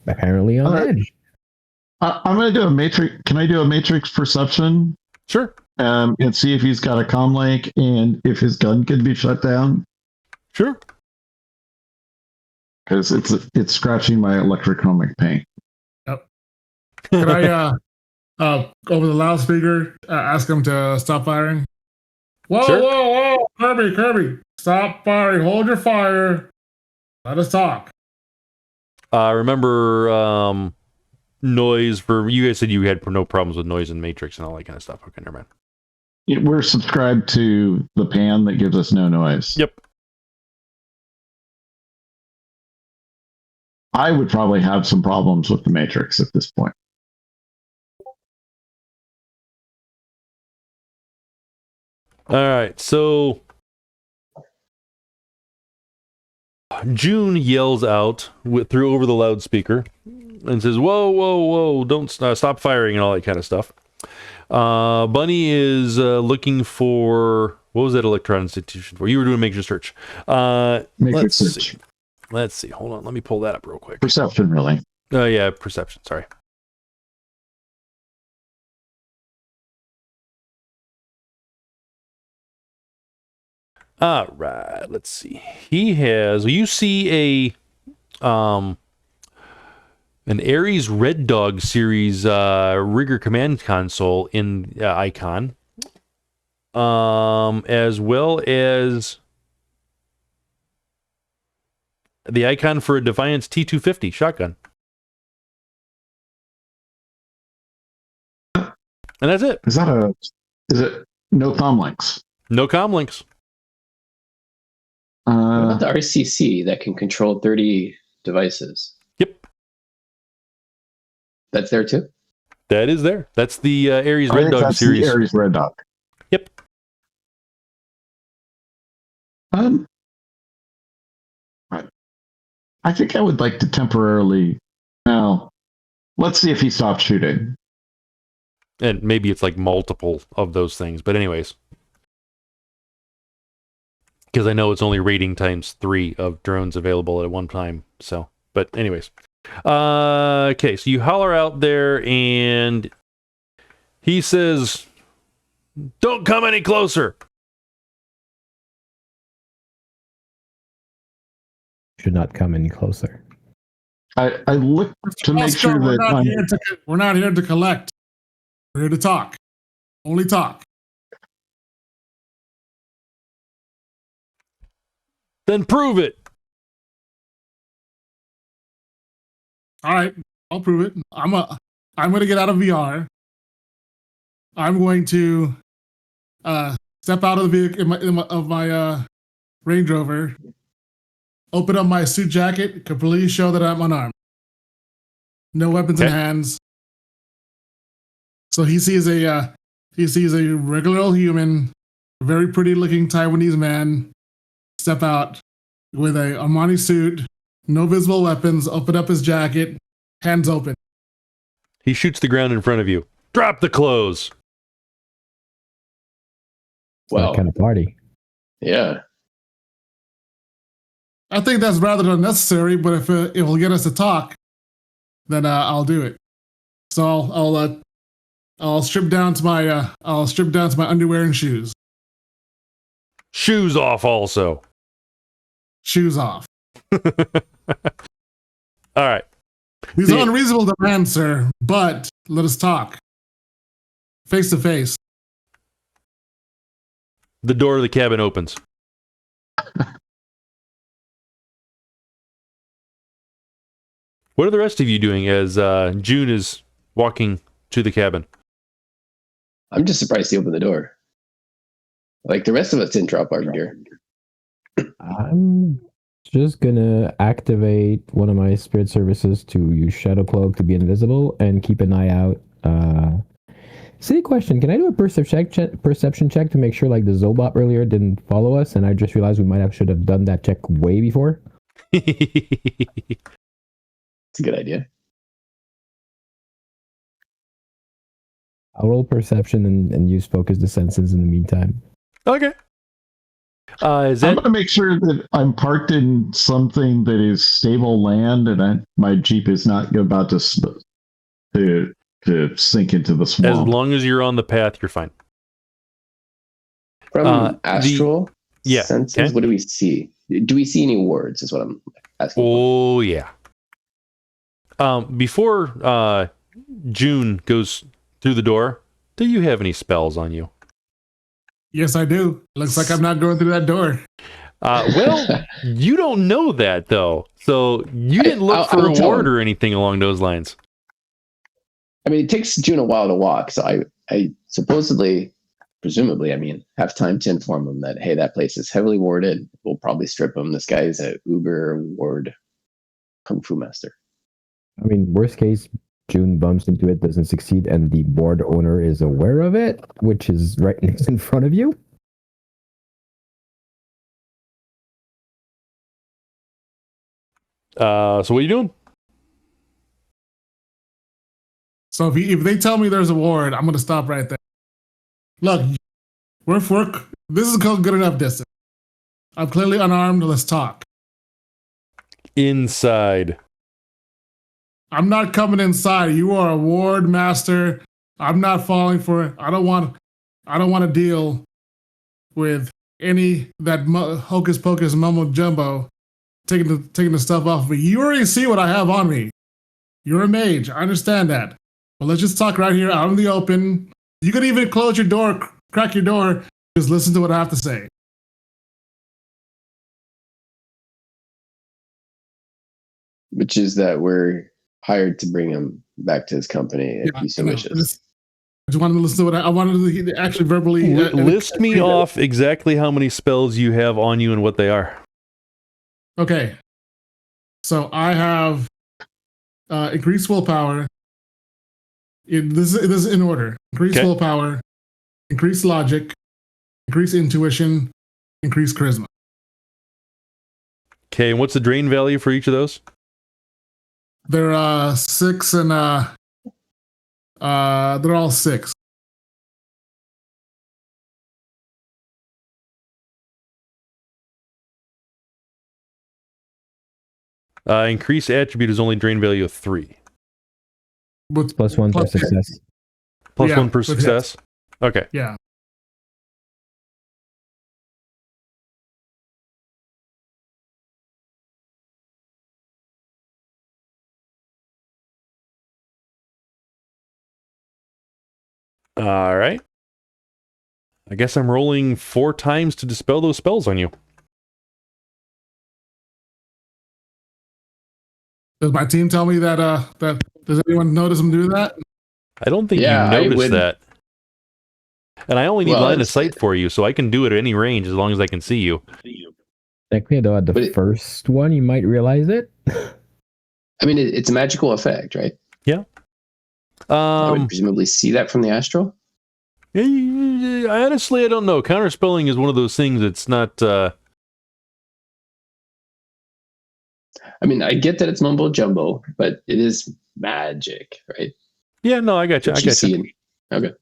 apparently on edge. I'm going to do a matrix. Can I do a matrix perception? Sure. And see if he's got a comm link and if his gun can be shut down. Sure. Because it's scratching my electrochromic paint. Yep. Can I over the loudspeaker ask him to stop firing? Whoa, Sure. whoa, Kirby, stop firing! Hold your fire. Let us talk. Remember, noise for you guys said you had no problems with noise and matrix and all that kind of stuff. Okay, never mind. We're subscribed to the pan that gives us no noise. Yep. I would probably have some problems with the matrix at this point. All right, so June yells out through over the loudspeaker and says, "Whoa, whoa, whoa! Don't stop firing!" and all that kind of stuff. Bunny is looking for what was that electron institution for? You were doing a matrix search. Matrix search. Let's see. Hold on. Let me pull that up real quick. Perception, really. Oh yeah, perception. Sorry. All right, let's see. He has. You see an Ares Red Dog series rigger command console in icon, as well as the icon for a Defiance T250 shotgun, and that's it. Is it no comm links? No comm links. What about the RCC that can control 30 devices? Yep. That's there too? That is there. That's the Ares Red Dog that's series. The Ares Red Dog. Yep. I think I would like to temporarily. Now, let's see if he stops shooting. And maybe it's like multiple of those things. But anyways. Because I know it's only rating times 3 of drones available at one time. So, but anyways. Okay, so you holler out there and he says, "Don't come any closer." Should not come any closer. I look to make Oscar, sure we're that we're not here to collect. We're here to talk. Only talk. Then prove it. All right, I'll prove it. I'm going to get out of VR. I'm going to step out of the vehicle of my Range Rover, open up my suit jacket, completely show that I'm unarmed, no weapons in hands. So he sees a regular old human, a very pretty looking Taiwanese man, step out with a Armani suit No visible weapons. Open up his jacket. Hands open. He shoots the ground in front of you. Drop the clothes. That kind of party. Yeah. I think that's rather unnecessary, but if it will get us to talk, then I'll do it. So I'll strip down to my underwear and shoes. Shoes off also. Shoes off. All right. These are unreasonable demands, sir, but let us talk. Face to face. The door of the cabin opens. What are the rest of you doing as June is walking to the cabin? I'm just surprised he opened the door. Like the rest of us didn't drop our gear. I'm just gonna activate one of my spirit services to use Shadow Cloak to be invisible and keep an eye out. Silly question: can I do a perception check to make sure like the Zobot earlier didn't follow us? And I just realized we should have done that check way before. It's a good idea. I'll roll perception and use focus the senses in the meantime. Okay. I'm going to make sure that I'm parked in something that is stable land, and my Jeep is not about to sink into the swamp. As long as you're on the path, you're fine. From astral senses, okay. What do we see? Do we see any words? Is what I'm asking. Oh, yeah. Before June goes through the door, do you have any spells on you? Yes, I do. Looks like I'm not going through that door. Well, you don't know that, though. So you didn't look for a ward or anything along those lines. I mean, it takes June a while to walk, so I presumably, have time to inform him that, hey, that place is heavily warded. We'll probably strip him. This guy is a uber ward kung fu master. I mean, worst case, June bumps into it, doesn't succeed, and the board owner is aware of it, which is right next in front of you. So what are you doing? So if they tell me there's a ward, I'm going to stop right there. Look, this is called good enough distance. I'm clearly unarmed. Let's talk. Inside. I'm not coming inside. You are a ward master. I'm not falling for it. I don't want to deal with any that hocus pocus mumbo jumbo taking the stuff off of me. You already see what I have on me. You're a mage. I understand that. But let's just talk right here out in the open. You could even close your door, crack your door. Just listen to what I have to say. Which is that we're hired to bring him back to his company if he so wishes. I just wanted to listen to what I wanted to actually verbally list me off exactly how many spells you have on you and what they are. Okay. So I have increased willpower. This is in order. Increased willpower, increased logic, increased intuition, increased charisma. Okay, and what's the drain value for each of those? They're 6 and they're all 6. Increased attribute is only drain value of 3. With plus 1 per success. Plus 1 per success? Okay. Yeah. All right. I guess I'm rolling 4 times to dispel those spells on you. Does my team tell me that does anyone notice them do that? I don't think you noticed that. And I only need line of sight for you, so I can do it at any range as long as I can see you. Technically, though, at the first one, you might realize it. I mean, it's a magical effect, right? Yeah. I would presumably see that from the astral. Honestly, I don't know. Counterspelling is one of those things that's not. I mean, I get that it's mumbo jumbo, but it is magic, right? Yeah, no, I got you. I got you. Okay.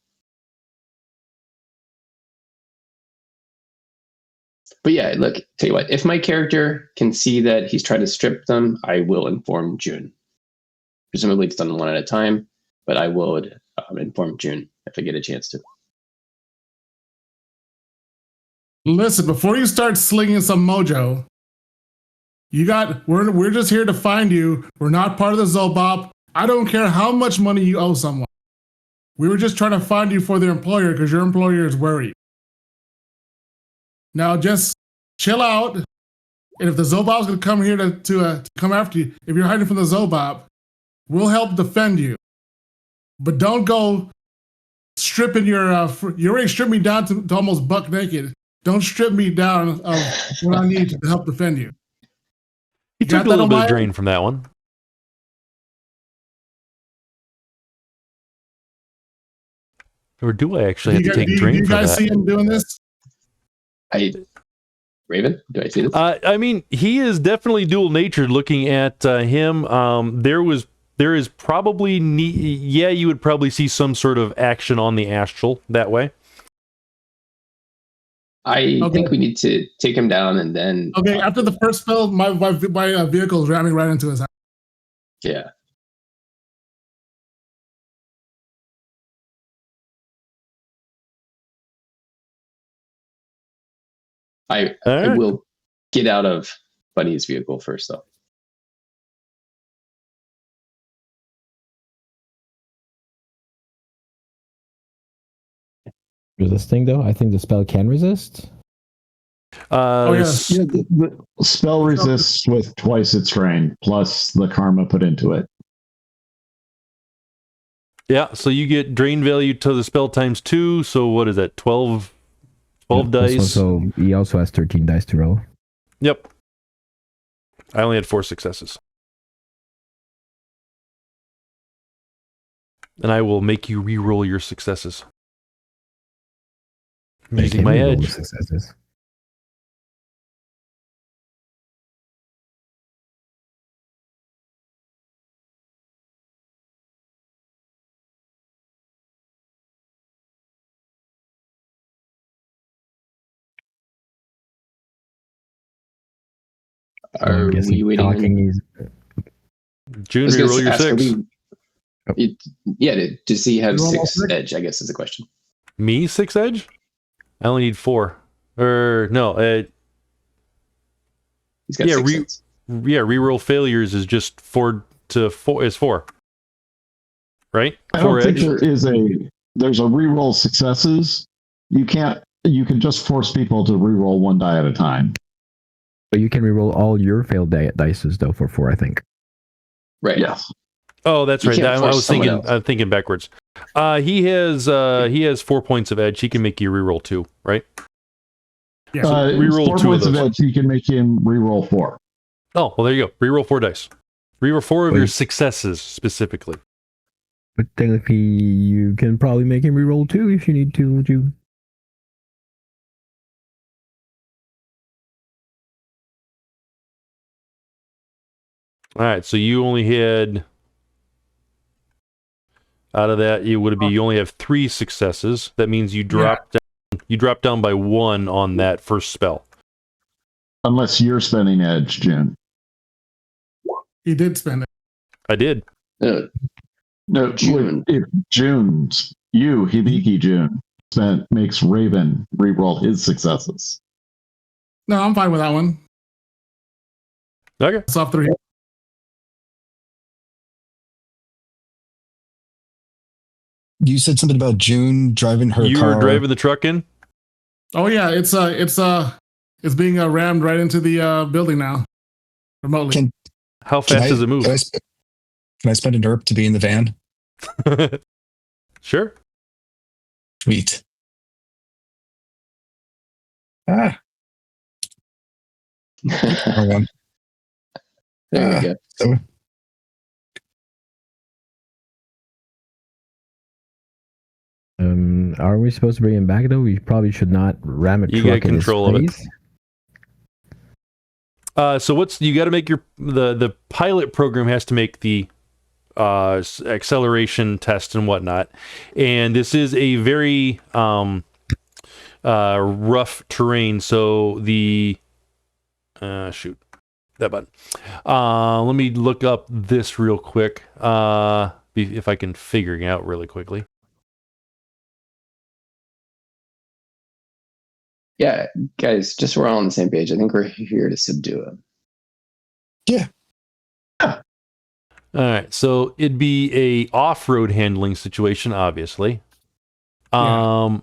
But yeah, look, tell you what, if my character can see that he's trying to strip them, I will inform June. Presumably it's done one at a time, but I would inform June if I get a chance to. Listen, before you start slinging some mojo, we're just here to find you. We're not part of the Zobop. I don't care how much money you owe someone. We were just trying to find you for their employer because your employer is worried. Now just chill out. And if the Zobop's going to come here to come after you, if you're hiding from the Zobop, we'll help defend you. But don't go stripping you already stripped me down to almost buck naked. Don't strip me down of what I need to help defend you. He took a little bit of drain from that one. Or do I actually have to take drain for that? Do you guys see him doing this? Raven, do I see this? I mean, he is definitely dual-natured. Looking at him, there is probably you would probably see some sort of action on the astral that way. I think we need to take him down and then. Okay, after the first spell, my vehicle is ramming right into his house. Yeah. I will get out of Bunny's vehicle first, though. Resisting, though? I think the spell can resist. The spell resists with twice its strain, plus the karma put into it. Yeah, so you get drain value to the spell times 2, so what is that, 12 dice? So he also has 13 dice to roll. Yep. I only had 4 successes. And I will make you re-roll your successes. Using my edge. Successes. Are we waiting? June, re-roll your 6. Does he have 6 edge, I guess is the question. Me 6 edge? I only need 4. Or no, he's got 6 hits. Reroll failures is just 4 to 4 is 4. Right? I don't think there's a reroll successes. You can just force people to reroll 1 die at a time. But you can reroll all your failed dices though for 4, I think. Right. Yes. Oh, that's right. I was thinking backwards. He has 4 points of edge. He can make you reroll 2, right? Yeah. So reroll 4 2 points of those. of edge. You can make him reroll 4. Oh, well, there you go. Reroll 4 dice. Reroll 4 of your successes specifically. But technically, you can probably make him reroll 2 if you need to. Would you? All right, so you only had out of that you only have 3 successes. That means you drop down by 1 on that first spell. Unless you're spending edge, June. He did spend it. I did. No, June. If June's Hibiki June makes Raven reroll his successes. No, I'm fine with that one. Okay. It's off 3. You said something about June driving her car. You were driving the truck in? Oh yeah, it's being rammed right into the building now, remotely. How fast does it move? Can I spend an herb to be in the van? Sure. Sweet. Wrong one. There we go. So, Are we supposed to bring him back though? We probably should not ram a truck get control in his of face. So what's you got to make the pilot program has to make the acceleration test and whatnot, and this is a very rough terrain. So the shoot that button. Let me look up this real quick. If I can figure it out really quickly. Yeah, guys, just so we're all on the same page. I think we're here to subdue him. Yeah. All right, so it'd be a off-road handling situation, obviously. Yeah.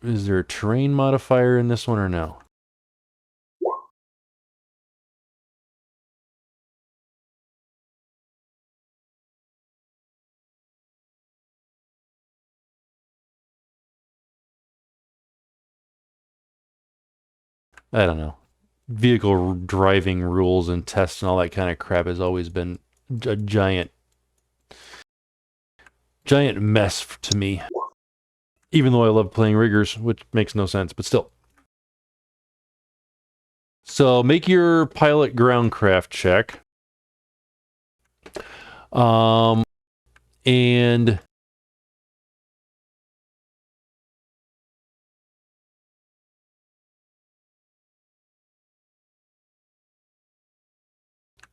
Is there a terrain modifier in this one or no? I don't know. Vehicle driving rules and tests and all that kind of crap has always been a giant mess to me. Even though I love playing riggers, which makes no sense, but still. So make your pilot groundcraft check. And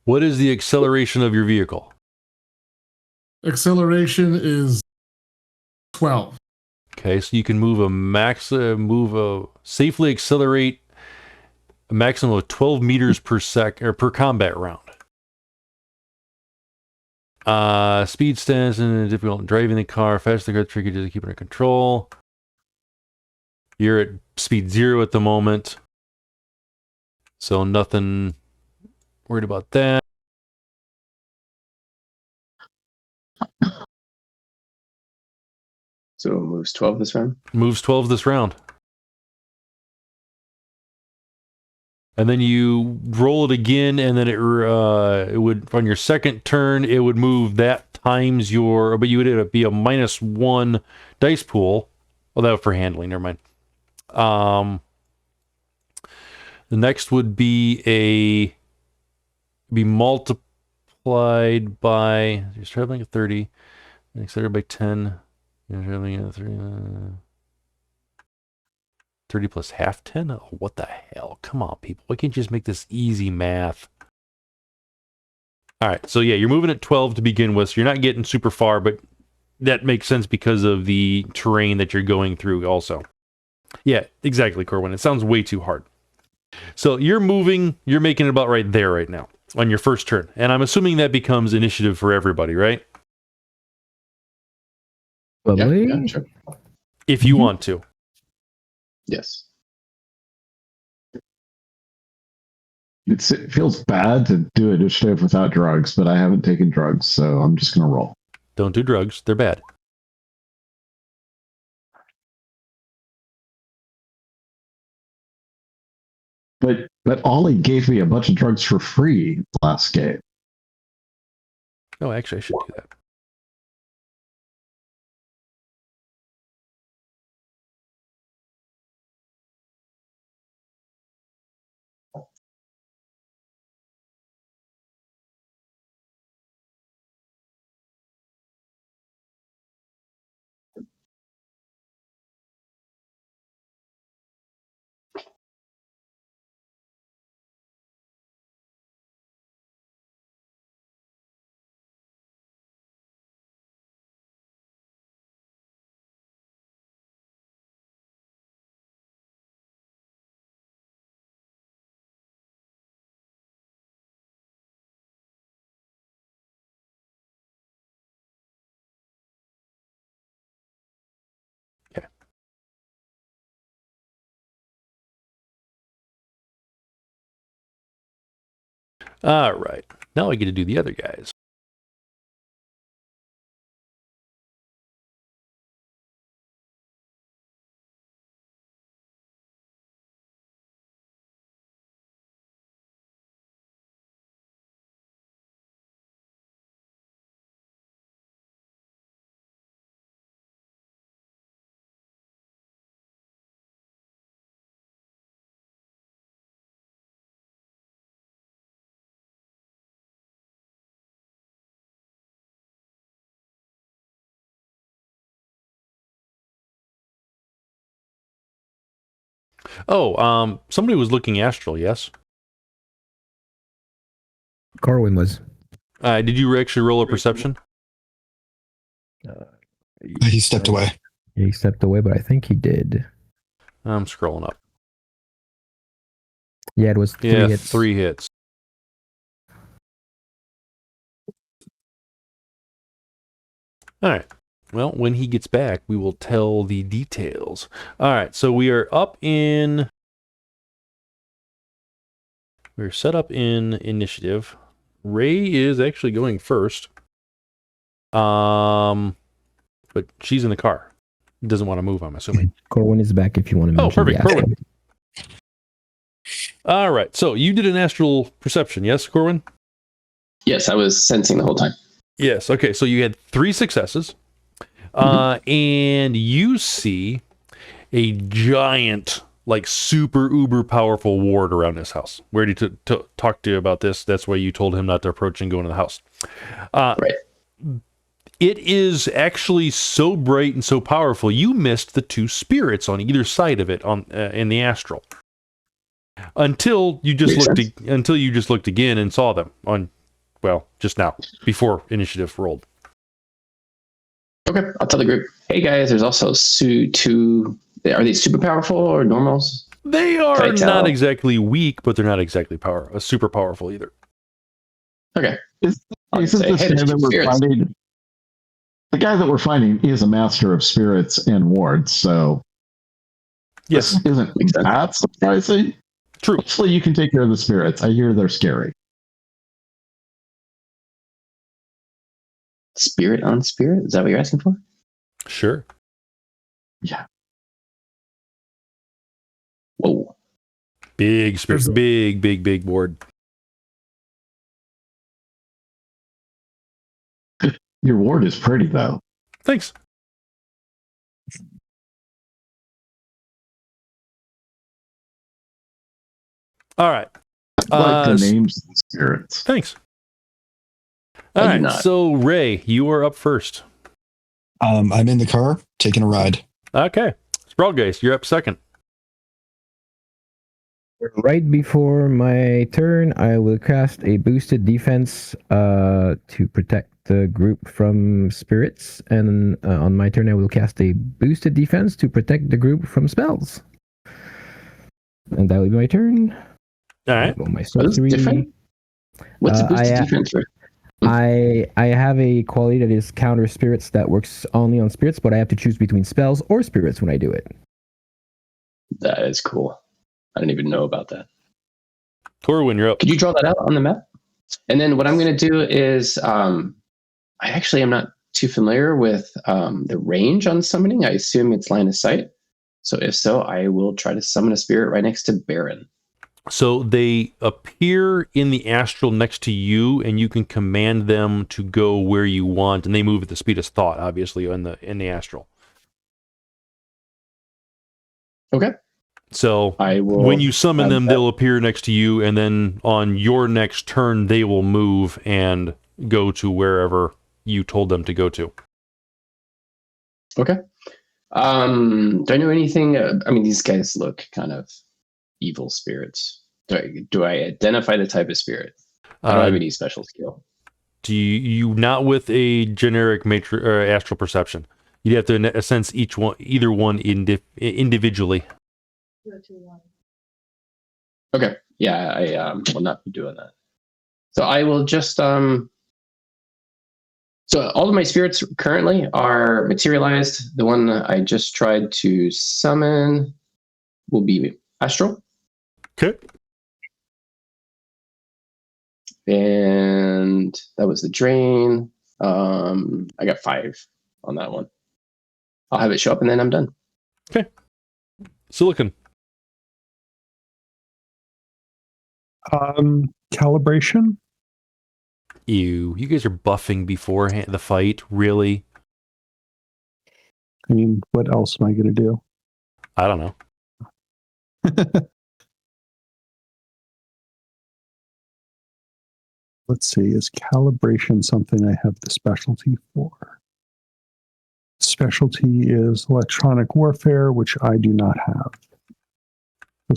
what is the acceleration of your vehicle? Acceleration is 12. Okay, so you can safely accelerate a maximum of 12 meters per combat round. Speed stance and difficult in driving the car. Faster the car, tricky to keep under control. You're at speed 0 at the moment, so nothing worried about that. So it moves 12 this round? Moves 12 this round. And then you roll it again, and then it would, on your second turn, it would move that times but you would be a -1 dice pool. Well, that was for handling, never mind. The next would be multiplied by, you're traveling at 30, accelerated by 10, you're traveling at 30 plus half 10? Oh, what the hell? Come on, people. Why can't you just make this easy math? All right, so yeah, you're moving at 12 to begin with, so you're not getting super far, but that makes sense because of the terrain that you're going through also. Yeah, exactly, Corwyn. It sounds way too hard. So you're making it about right there right now on your first turn. And I'm assuming that becomes initiative for everybody, right? Probably. Yeah, sure. If you want to. Yes. It feels bad to do initiative without drugs, but I haven't taken drugs, so I'm just going to roll. Don't do drugs. They're bad. But Ollie gave me a bunch of drugs for free last game. Oh, actually, I should do that. Okay. All right. Now I get to do the other guys. Oh, somebody was looking astral, yes? Corwyn was. Did you actually roll a perception? He stepped away. He stepped away, but I think he did. I'm scrolling up. Yeah, it was 3 hits. 3 hits. All right. Well, when he gets back, we will tell the details. All right. So we are up in... We're set up in initiative. Ray is actually going first. But she's in the car. Doesn't want to move, I'm assuming. Corwyn is back if you want to mention. Oh, perfect. the Corwyn. All right. So you did an astral perception, yes, Corwyn? Yes, I was sensing the whole time. Yes. Okay. So you had 3 successes, and you see a giant, like super uber powerful ward around this house. We already talked to you about this. That's why you told him not to approach and go into the house. Right. It is actually so bright and so powerful. You missed the 2 spirits on either side of it in the astral until you just looked again and saw them on. Well, just now, before initiative rolled. Okay, I'll tell the group. Hey guys, there's also 2. Are they super powerful or normals? They are not exactly weak, but they're not exactly super powerful either. Okay. This is the guy that we're finding. The guy that we're finding is a master of spirits and wards, so yes, isn't that surprising? True. Hopefully, you can take care of the spirits. I hear they're scary. Spirit on spirit? Is that what you're asking for? Sure. Yeah. Whoa. Big spirit. Big ward. Your ward is pretty, though. Thanks. All right. I like the names of the spirits. Thanks. All right. So, Ray, you are up first. I'm in the car, taking a ride. Okay. Sprawlgeist, you're up second. Right before my turn, I will cast a boosted defense to protect the group from spirits. And on my turn, I will cast a boosted defense to protect the group from spells. And that will be my turn. All right. My sorcery. What's a boosted defense for? I have a quality that is counter spirits that works only on spirits, but I have to choose between spells or spirits when I do it. That is cool. I didn't even know about that. Corwyn, you're up. Could you draw that out on the map? And then what I'm going to do is, I actually am not too familiar with the range on summoning. I assume it's line of sight. So if so, I will try to summon a spirit right next to Baron. So they appear in the astral next to you, and you can command them to go where you want, and they move at the speed of thought, obviously, in the astral. Okay. So when you summon them, they'll appear next to you, and then on your next turn, they will move and go to wherever you told them to go to. Okay. Do I know anything? I mean, these guys look kind of evil spirits. Do I identify the type of spirit? I don't have any special skill. Do you not with a generic astral perception? You'd have to sense either one individually. Okay. Yeah, I will not be doing that. So I will just so all of my spirits currently are materialized. The one I just tried to summon will be astral. Okay. And that was the drain. I got 5 on that one. I'll have it show up and then I'm done. Okay. Silicon. Calibration. You guys are buffing beforehand the fight, really? I mean, what else am I going to do? I don't know. Let's see, is calibration something I have the specialty for? Specialty is electronic warfare, which I do not have.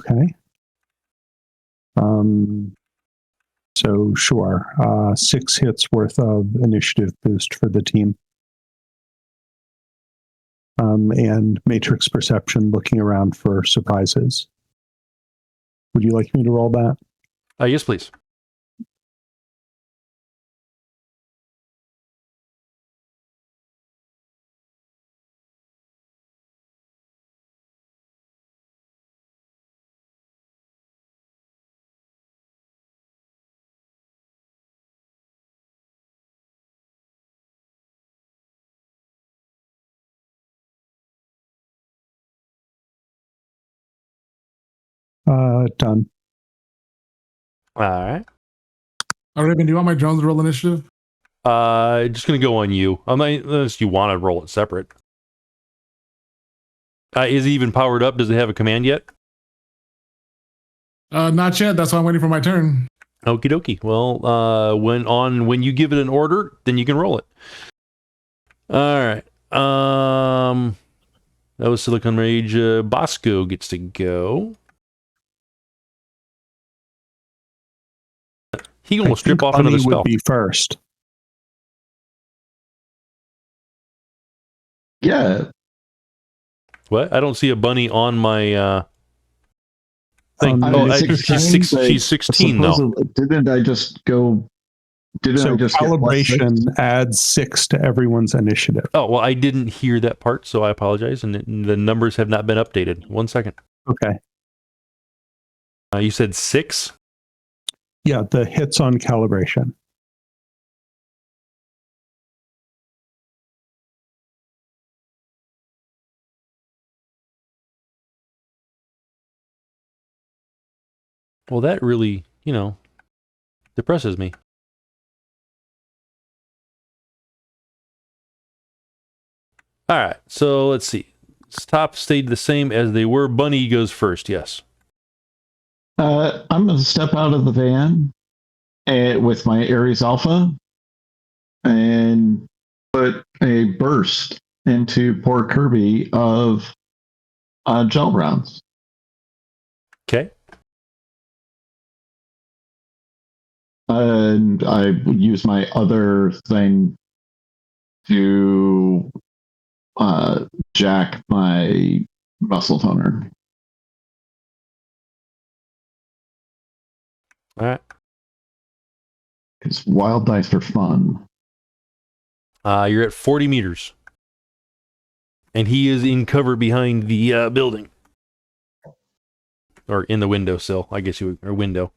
Okay. So sure, 6 hits worth of initiative boost for the team. And matrix perception, looking around for surprises. Would you like me to roll that? Yes, please. Done. All right. All right, Raven, do you want my drones to roll initiative? Just gonna go on you. Unless you want to roll it separate. Is it even powered up? Does it have a command yet? Not yet. That's why I'm waiting for my turn. Okie dokie. Well, when you give it an order, then you can roll it. All right. That was Silicon Mage. Bosco gets to go. He almost strip off another spell. Would be first. Yeah. What? I don't see a bunny on my thing. She's 16 though. Didn't I just go? So calibration adds 6 to everyone's initiative. Oh, well, I didn't hear that part, so I apologize. And the numbers have not been updated. 1 second. Okay. You said 6? Yeah, the hits on calibration. Well, that really, depresses me. All right, so let's see. Top stayed the same as they were. Bunny goes first, yes. I'm going to step out of the van with my Ares Alpha and put a burst into poor Kirby of gel rounds. Okay. And I would use my other thing to jack my muscle toner. All right. Because wild dice are fun. You're at 40 meters. And he is in cover behind the building. Or in the windowsill, I guess or window.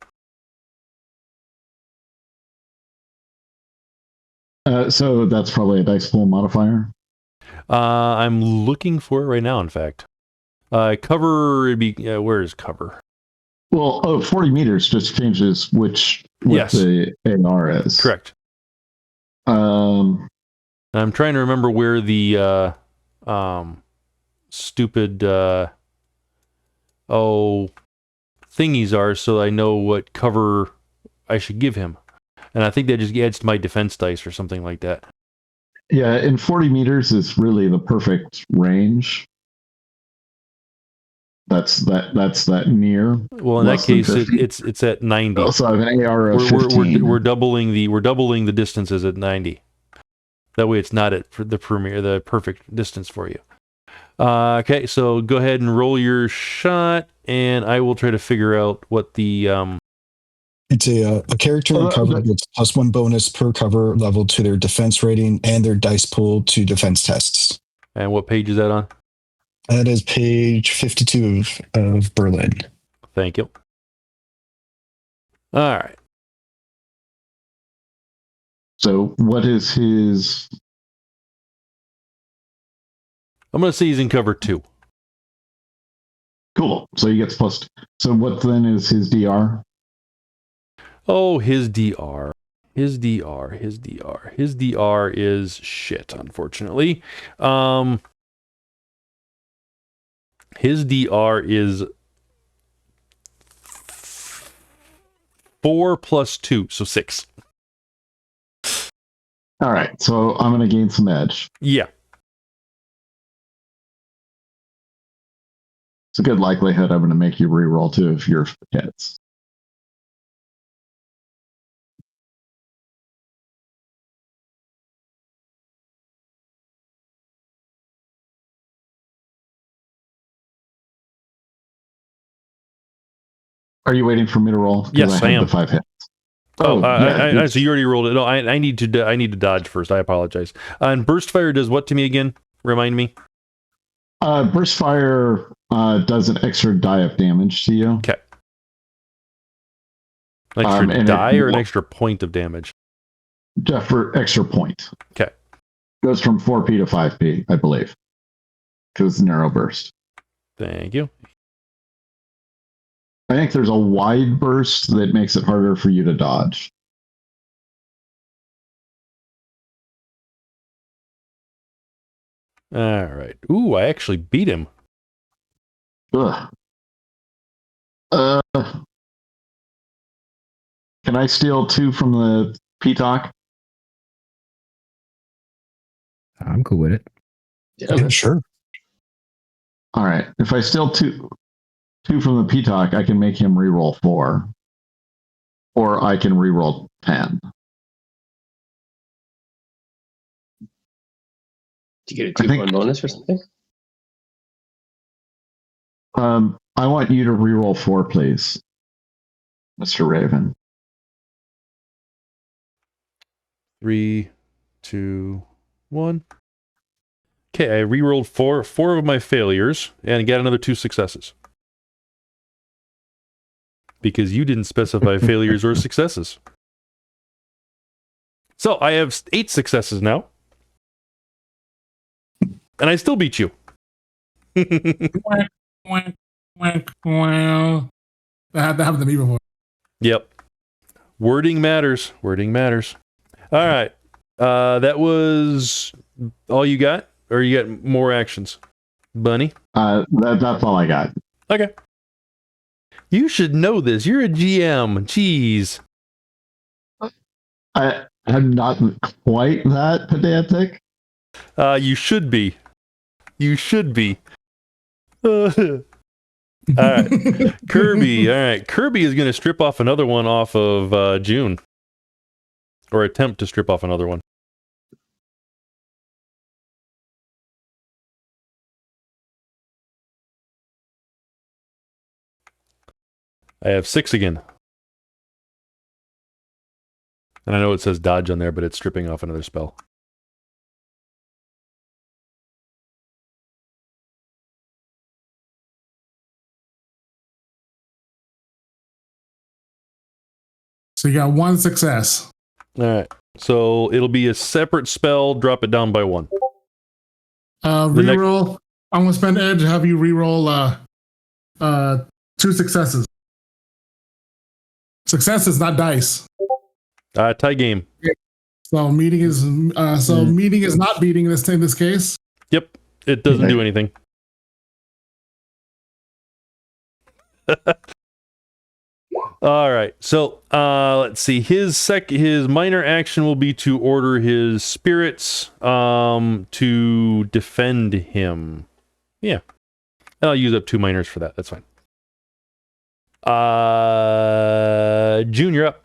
So that's probably a dice pool modifier. I'm looking for it right now, in fact. Cover would be... where is cover? Well, 40 meters just changes what the AR is. Correct. I'm trying to remember where the stupid thingies are, so I know what cover I should give him. And I think that just adds to my defense dice or something like that. Yeah, and 40 meters is really the perfect range. That's that near. Well, in that case, it's at 90. Also, I have an AR of 15. We're doubling the distances at 90. That way, it's not at the perfect distance for you. Okay, so go ahead and roll your shot, and I will try to figure out what the It's a character in cover gets +1 bonus per cover level to their defense rating and their dice pool to defense tests. And what page is that on? That is page 52 of Berlin. Thank you. All right. So what is his... I'm going to say he's in cover 2. Cool. So he gets plus... So what then is his DR? Oh, his DR. His DR is shit, unfortunately. His DR is 4 plus 2, so 6. All right, so I'm going to gain some edge. Yeah. It's a good likelihood I'm going to make you reroll 2 of your hits. Are you waiting for me to roll? 'Cause Yes, I have am. the 5 hits. I so you already rolled it. No, I need to dodge first. I apologize. And burst fire does what to me again? Remind me. Burst fire does an extra die of damage to you. Okay. An extra and die or an extra point of damage? For extra point. Okay. Goes from 4p to 5p, I believe. Because it's narrow burst. Thank you. I think there's a wide burst that makes it harder for you to dodge. All right. Ooh, I actually beat him. Ugh. Can I steal 2 from the P-Talk? I'm cool with it. Yeah, sure. All right. If I steal two from the P-Talk, I can make him reroll 4. Or I can reroll 10. Do you get a 2-point bonus or something? I want you to reroll 4, please, Mr. Raven. 3, 2, 1. Okay, I rerolled 4 of my failures and got another 2 successes. Because you didn't specify failures or successes. So I have 8 successes now. And I still beat you. That happened to me before. Yep. Wording matters. Wording matters. All right. That was all you got? Or you got more actions? Bunny? That's all I got. Okay. You should know this. You're a GM. Jeez. I'm not quite that pedantic. You should be. You should be. All right. Kirby. All right. Kirby is going to strip off another one off of June. Or attempt to strip off another one. I have 6 again. And I know it says dodge on there, but it's stripping off another spell. So you got 1 success. All right. So it'll be a separate spell. Drop it down by 1. Reroll. I'm gonna spend edge. Have you reroll 2 successes. Successes, not dice. Tie game. So meeting is meeting is not beating in this case. Yep. It doesn't do anything. All right. So let's see. His minor action will be to order his spirits to defend him. Yeah. I'll use up 2 minors for that. That's fine. June, you're up.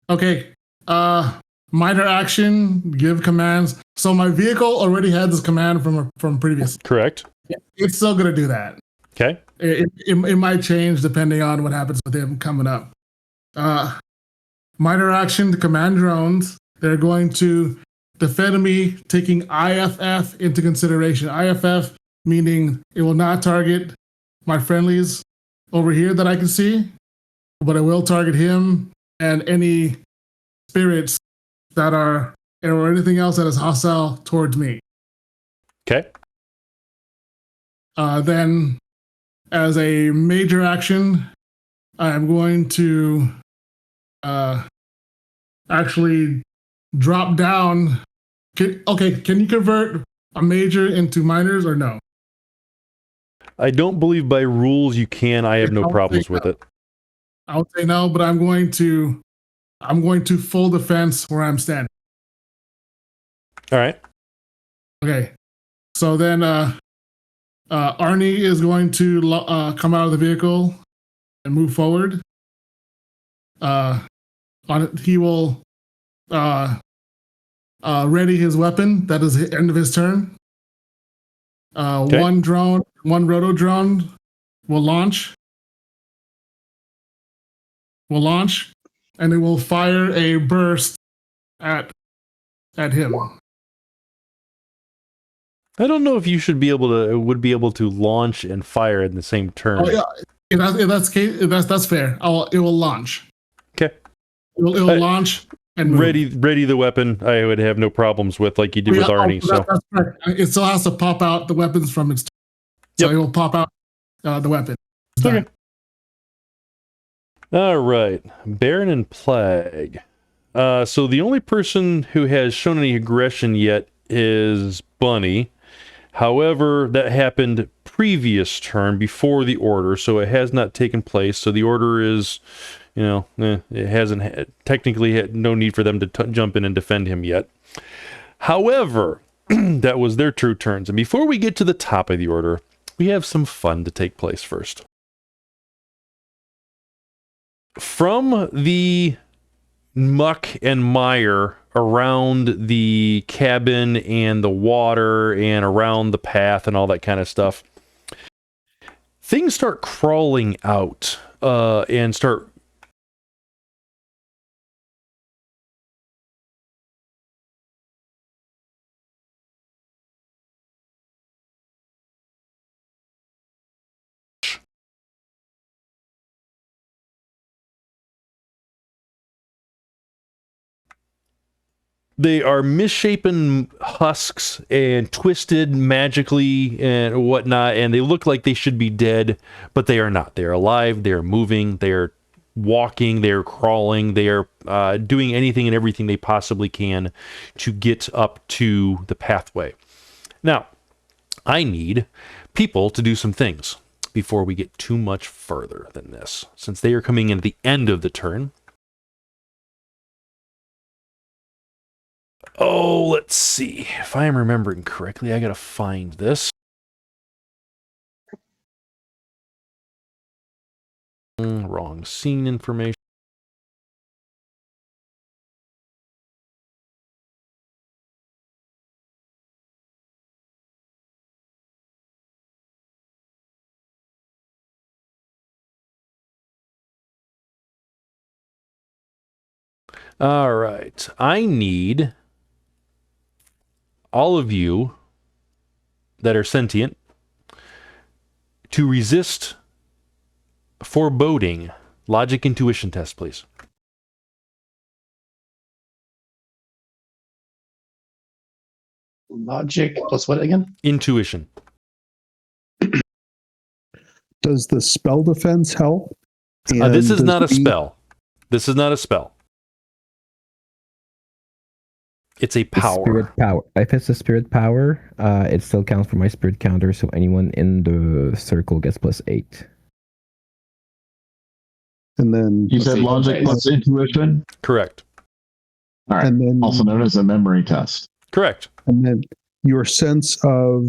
Okay. Minor action, give commands. So my vehicle already had this command from previous. Correct. It's still gonna do that. Okay. It might change depending on what happens with him coming up. Minor action to command drones. They're going to defend me, taking IFF into consideration. IFF meaning it will not target my friendlies over here that I can see, but it will target him and any spirits that are, or anything else that is hostile towards me. Okay. Then, as a major action, I'm going to actually drop down. Can you convert a major into minors or no? I don't believe by rules you can. I have no problems with it. I would say no, but I'm going to full defense where I'm standing. All right. Okay. So then Arnie is going to come out of the vehicle and move forward. He will ready his weapon. That is the end of his turn. Okay. One roto drone will launch. And it will fire a burst at him. I don't know if you would be able to launch and fire in the same turn. Oh, yeah. That's fair. It will launch. Okay. It will launch and move. Ready the weapon. I would have no problems with, like you did with Arnie. That's correct. It still has to pop out the weapons from its. So it will pop out the weapon. Okay. All right, Baron and Plague. So the only person who has shown any aggression yet is Bunny. However, that happened previous turn before the order, so it has not taken place. So the order is, it hasn't technically had no need for them to jump in and defend him yet. However, that was their true turns. And before we get to the top of the order, we have some fun to take place first. From the muck and mire around the cabin and the water and around the path and all that kind of stuff, things start crawling out and start they are misshapen husks and twisted magically and whatnot, and they look like they should be dead, but they are not. They are alive, they are moving, they are walking, they are crawling, they are doing anything and everything they possibly can to get up to the pathway. Now, I need people to do some things before we get too much further than this, since they are coming in at the end of the turn. Oh, let's see. If I am remembering correctly, I gotta find this. Wrong scene information. All right. I need all of you that are sentient to resist foreboding. Logic intuition test, please. Logic plus what again? Intuition. Does the spell defense help? This is not a spell. This is not a spell. It's a power. Spirit power. If it's a spirit power, it still counts for my spirit counter, so anyone in the circle gets +8. And then You said logic plus intuition? Correct. All right. And then- also known as a memory test. Correct. And then your sense of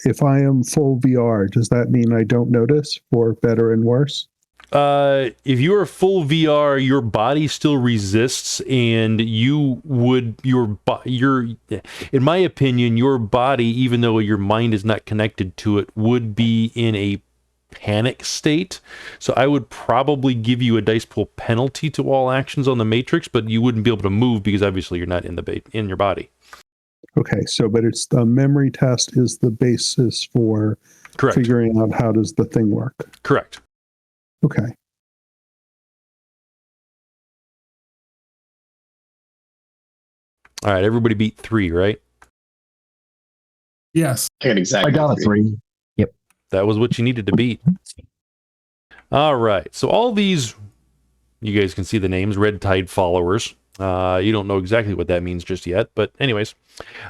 if I am full VR, does that mean I don't notice for better and worse? If you are full VR, your body still resists, and you would in my opinion, your body, even though your mind is not connected to it, would be in a panic state. So I would probably give you a dice pool penalty to all actions on the matrix, but you wouldn't be able to move because obviously you're not in your body. Okay, so but it's the memory test is the basis for Correct. figuring out how does the thing work. Correct. Okay. All right, everybody beat 3, right? Yes. I got exactly. I got a 3. That was what you needed to beat. All right, so all these, you guys can see the names, Red Tide followers. You don't know exactly what that means just yet, but anyways,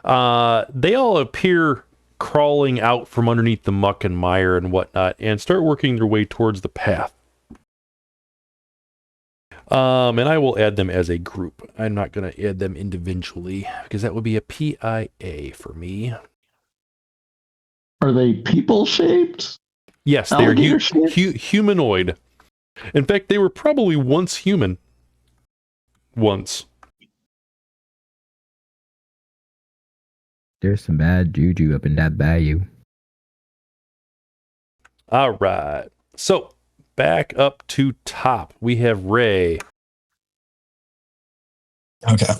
they all appear crawling out from underneath the muck and mire and whatnot and start working their way towards the path. And I will add them as a group. I'm not going to add them individually because that would be a PIA for me. Are they people shaped? Yes, they are Alligator shaped? humanoid. In fact, they were probably once human. Once. There's some bad juju up in that bayou. All right. So, back up to top. We have Ray. Okay.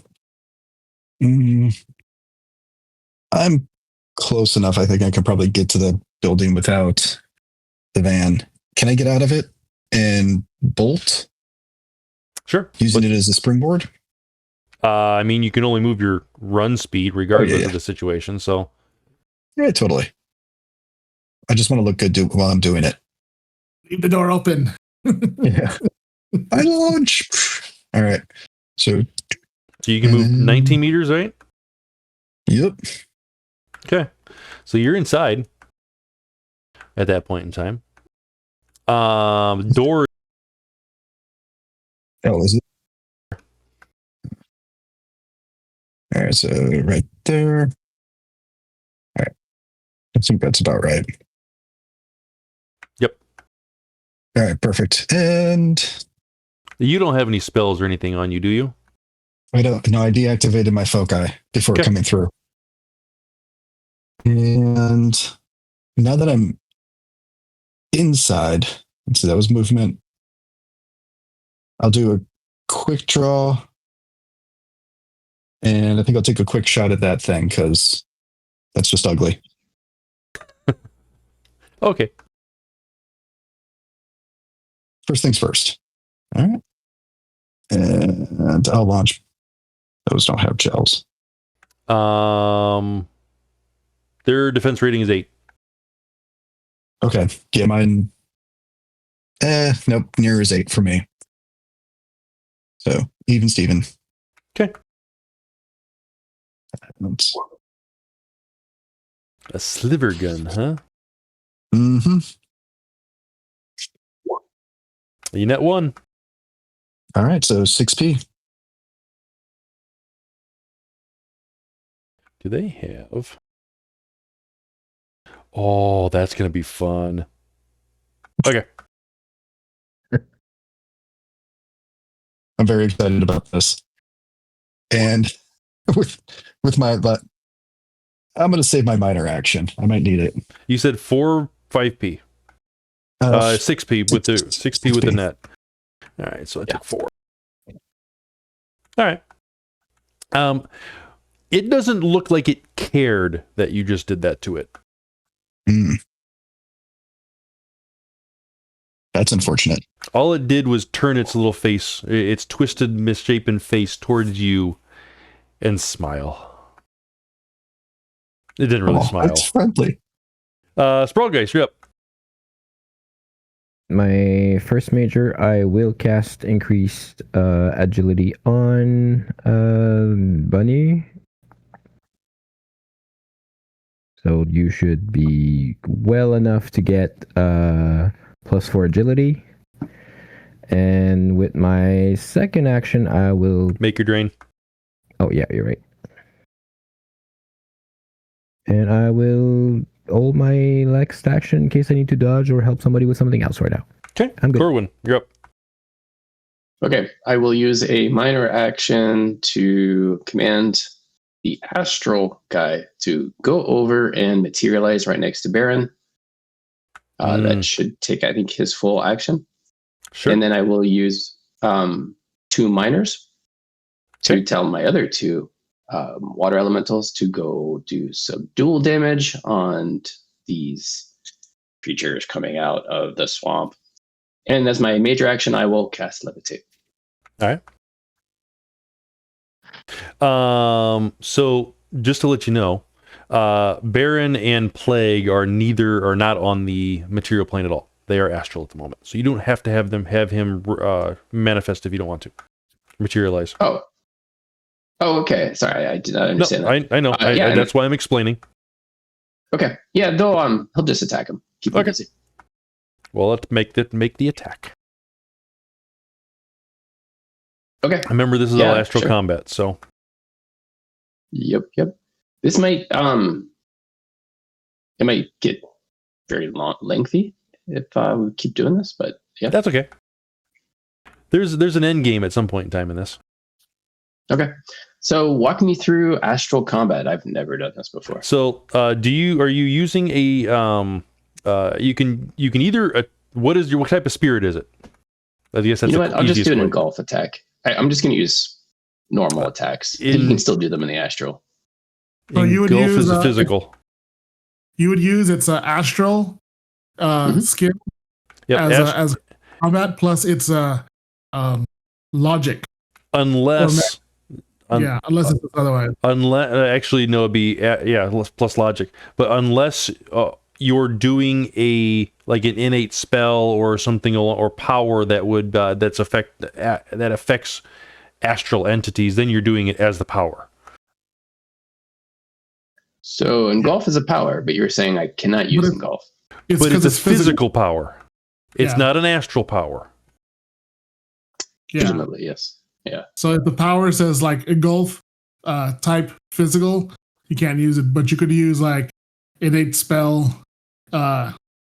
I'm close enough. I think I can probably get to the building without the van. Can I get out of it and bolt Sure. using it as a springboard? I mean, you can only move your run speed regardless of the situation. So, Yeah, totally. I just want to look good while I'm doing it. Leave the door open. Yeah. I launch. All right. So you can move 19 meters, right? Yep. Okay. So you're inside at that point in time. Door. Oh, is it? All right. So right there. All right. I think that's about right. Yep. All right. Perfect. And You don't have any spells or anything on you, do you? I don't. No, I deactivated my foci before coming through. And now that I'm inside, let's see, that was movement. I'll do a quick draw. And I think I'll take a quick shot at that thing because that's just ugly. Okay. First things first. All right. And I'll launch. Those don't have gels. Their defense rating is 8. Okay. Yeah, mine. Nope. Near is 8 for me. So even Steven. Okay. Oops. A sliver gun, huh? Mm-hmm. You net 1. All right. So 6p. Do they have? Oh, that's going to be fun. Okay. I'm very excited about this. And with my, but I'm going to save my minor action. I might need it. You said 4 5p. 6p with the 6p with the net. All right, so I took 4. All right. It doesn't look like it cared that you just did that to it. That's unfortunate. All it did was turn its little face, its twisted, misshapen face towards you and smile. It didn't really smile. It's friendly. Sprawlgeist, you're up. My first major, I will cast increased agility on Bunny. So you should be well enough to get +4 agility. And with my second action, I will make your drain. Oh yeah, you're right. And I will hold my next action in case I need to dodge or help somebody with something else right now. Okay, I'm good. Corwyn, you're up. Okay, I will use a minor action to command the astral guy to go over and materialize right next to Baron. That should take, I think, his full action. Sure. And then I will use 2 minors to tell my other 2 water elementals to go do some dual damage on these creatures coming out of the swamp. And as my major action, I will cast Levitate. All right. So just to let you know, Baron and Plague are not on the material plane at all. They are astral at the moment. So you don't have to have him manifest if you don't want to. Materialize. Oh, okay. Sorry, I did not understand that. I know. Yeah, that's why I'm explaining. Okay. Yeah, though he'll just attack him. Keep him busy. Well, let's make the attack. Okay. Remember, this is all astral combat, so. Yep. This might it might get very lengthy if we keep doing this, but yeah. That's okay. There's an end game at some point in time in this. Okay. So walk me through astral combat. I've never done this before. So are you using a you can either what type of spirit is it? I guess that's you know what? I'll just do an one. engulf attack. I'm just going to use normal attacks. You can still do them in the astral. So you would Engulf use is a physical. You would use its astral skill as combat plus its logic. Unless unless it's otherwise. Unless actually no, it'd be plus logic. But unless you're doing an innate spell or something or power that would that affects astral entities, then you're doing it as the power. So engulf is a power, but you're saying I cannot use engulf. But it's a physical power. It's not an astral power. Yeah. Legitimately, yes. Yeah. So if the power says like engulf type physical, you can't use it, but you could use like innate spell,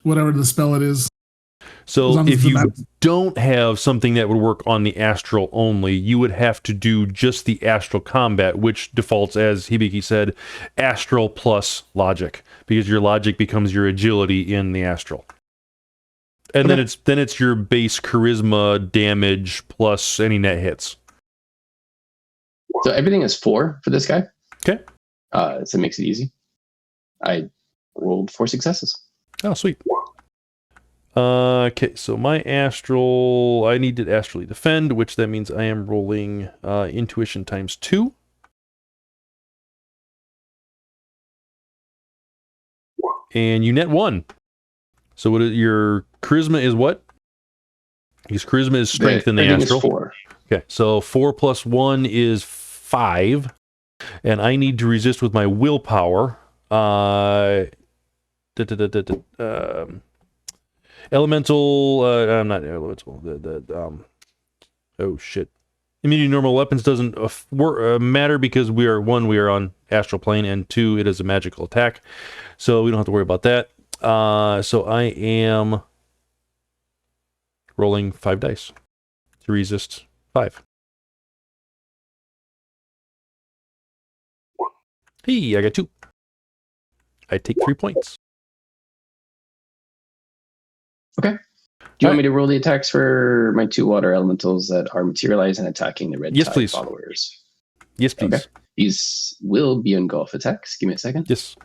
whatever the spell it is. So if you don't have something that would work on the astral only, you would have to do just the astral combat, which defaults, as Hibiki said, astral plus logic, because your logic becomes your agility in the astral. And then it's your base charisma damage plus any net hits. So everything is 4 for this guy. Okay. So it makes it easy. I rolled 4 successes. Oh, sweet. Okay, so my astral, I need to astrally defend, which that means I am rolling intuition times 2. And you net 1. So your charisma is what? Because charisma is strength in the astral. 4. Okay, so 4 plus 1 is 5. And I need to resist with my willpower. Elemental, I'm not elemental. Oh shit! Immunity to normal weapons doesn't matter because we are on astral plane, and 2, it is a magical attack, so we don't have to worry about that. So I am rolling 5 dice to resist 5. Hey, I got 2. I take 3 points. Okay. Do you want me to roll the attacks for my 2 water elementals that are materialized and attacking the red tide followers? Yes, please. Okay. These will be engulf attacks. Give me a second. Yes.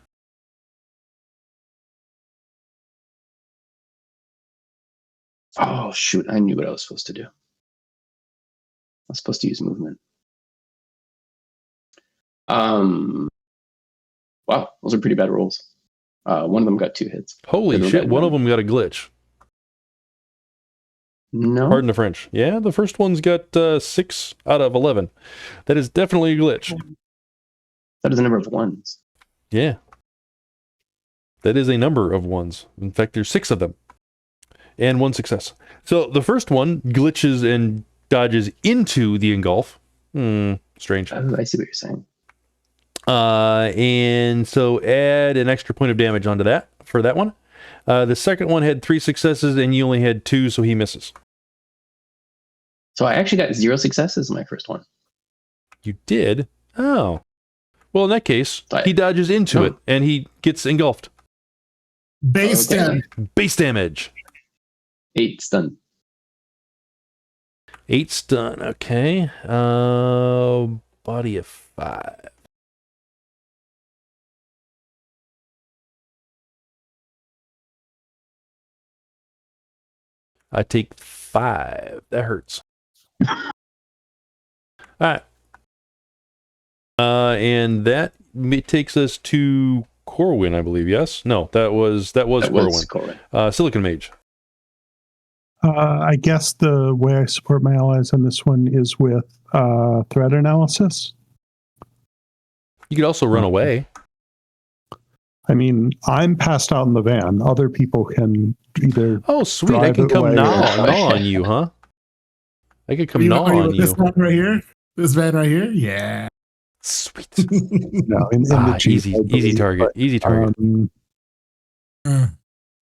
Oh, shoot. I knew what I was supposed to do. I was supposed to use movement. Wow. Those are pretty bad rolls. One of them got 2 hits. Holy shit. One of them got a glitch. No. Pardon the French. Yeah, the first one's got 6 out of 11. That is definitely a glitch. That is a number of 1s. Yeah. That is a number of 1s. In fact, there's 6 of them. And 1 success. So the first one glitches and dodges into the engulf. Strange. Oh, I see what you're saying. And so add an extra point of damage onto that for that one. The second one had 3 successes and you only had 2, so he misses. So I actually got 0 successes in my first one. You did? Oh. Well, in that case, he dodges into it and he gets engulfed. Base damage. Base damage. 8 stun. 8 stun. Okay. Body of 5. I take 5. That hurts. All right. And that takes us to Corwyn, I believe. Yes? No, that was Corwyn. Silicon Mage. I guess the way I support my allies on this one is with threat analysis. You could also run away. I mean, I'm passed out in the van. Other people can either. Oh, sweet! I can come gnaw on you, huh? I could come gnaw on you. This van right here. This van right here. Yeah. Sweet. No, in the Jeep, easy target. Easy target. Uh.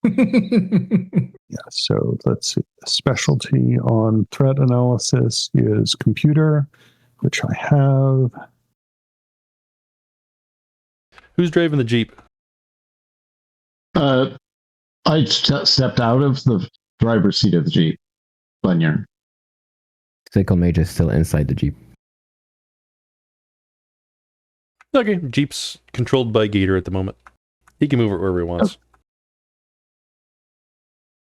Yeah, so let's see. The specialty on threat analysis is computer, which I have. Who's driving the Jeep? I stepped out of the driver's seat of the Jeep. Bunnyr. Sickle Mage is still inside the Jeep. Okay, Jeep's controlled by Gator at the moment. He can move it wherever he wants.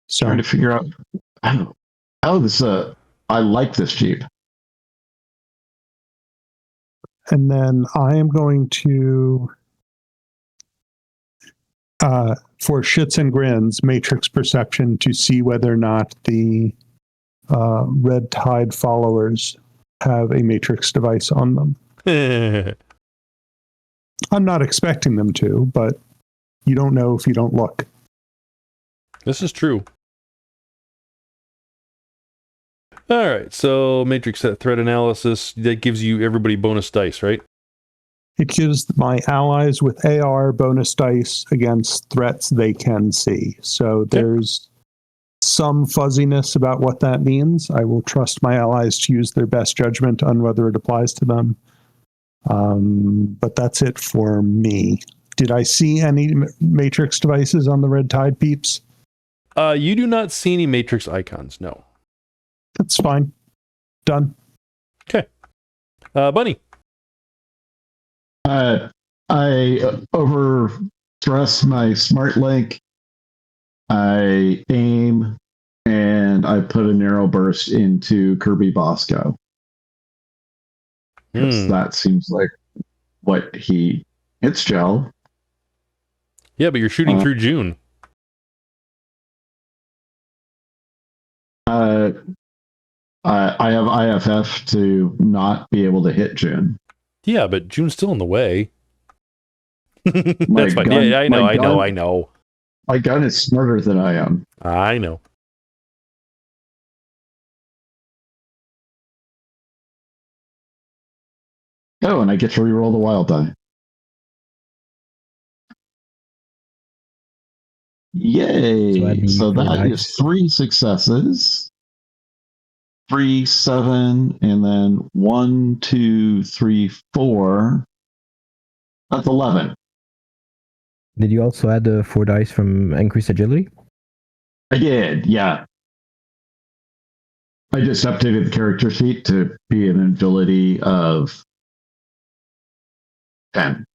So Trying to figure out how this. I like this Jeep. and then I am going to, for shits and grins, matrix perception to see whether or not the Red Tide followers have a matrix device on them. I'm not expecting them to, but you don't know if you don't look. This is true. All right, so matrix threat analysis, that gives you everybody bonus dice, right? It gives my allies with AR bonus dice against threats they can see. So there's some fuzziness about what that means. I will trust my allies to use their best judgment on whether it applies to them. But that's it for me. Did I see any matrix devices on the Red Tide peeps? You do not see any matrix icons, no. That's fine. Done. Okay. Bunny. I overstress my smart link. I aim and I put a narrow burst into Kirby Bosco. Because that seems like what it's gel. Yeah, but you're shooting through June. I have IFF to not be able to hit June. Yeah, but June's still in the way. My That's fine. gun- Yeah, I know. My gun is smarter than I am. I know. Oh, and I get to reroll the wild die. Yay! So that is 3 successes. 3, 7, and then 1, 2, 3, 4. That's 11. Did you also add the 4 dice from increased agility? I did, yeah. I just updated the character sheet to be an agility of 10.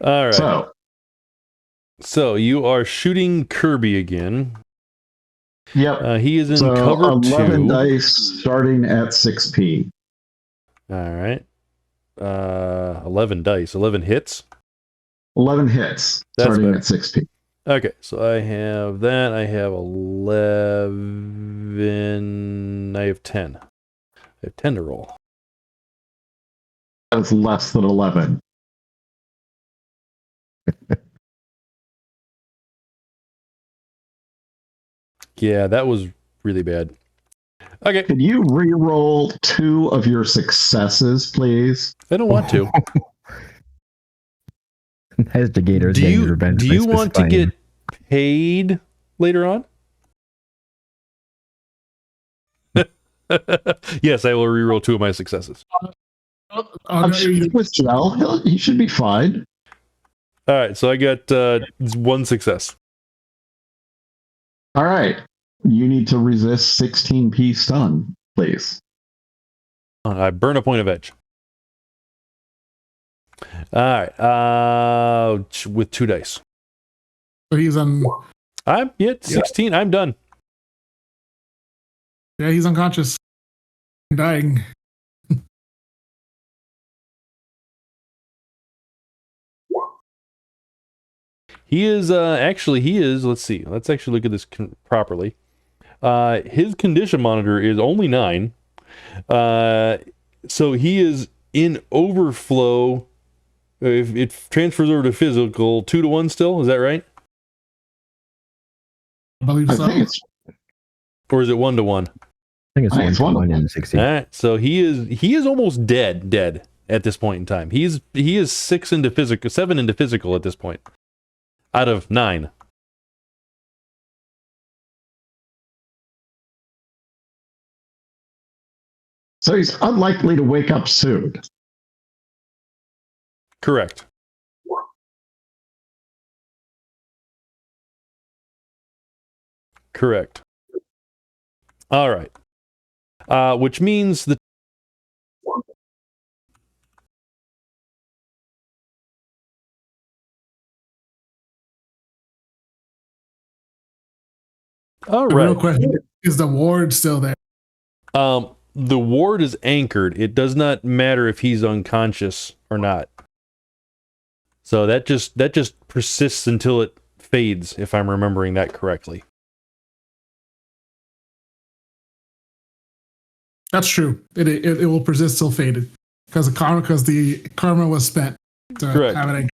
All right. So you are shooting Kirby again. Yep. He is in so cover 11 2. dice starting at 6p. All right. 11 dice. 11 hits. 11 hits starting at 6p. Okay, so I have that. I have 11. I have 10. I have 10 to roll. That's less than 11. Yeah, that was really bad. Okay. Can you re-roll 2 of your successes, please? I don't want to. As JaGator, Do you want to get paid later on? Yes, I will re-roll 2 of my successes. I'm sure with Gel, he should be fine. All right, so I got 1 success. All right. You need to resist 16p stun, please. I burn a point of edge. All right, with 2 dice. So he's on. I'm 16. I'm done. Yeah, he's unconscious. Dying. He is let's see. Let's actually look at this properly. His condition monitor is only 9. So he is in overflow. If it transfers over to physical, 2 to 1 still, is that right? I believe so. Or is it 1 to 1? I think it's 1 to 1 in 16. All right, so he is almost dead. at this point in time. He is 7 into physical at this point out of 9. So he's unlikely to wake up soon. Correct. Correct. All right. Which means the all The right. real question is the ward still there? The ward is anchored. It does not matter if he's unconscious or not. So that just persists until it fades, if I'm remembering that correctly. That's true. It will persist till faded because the karma was spent to Correct. have it anchored.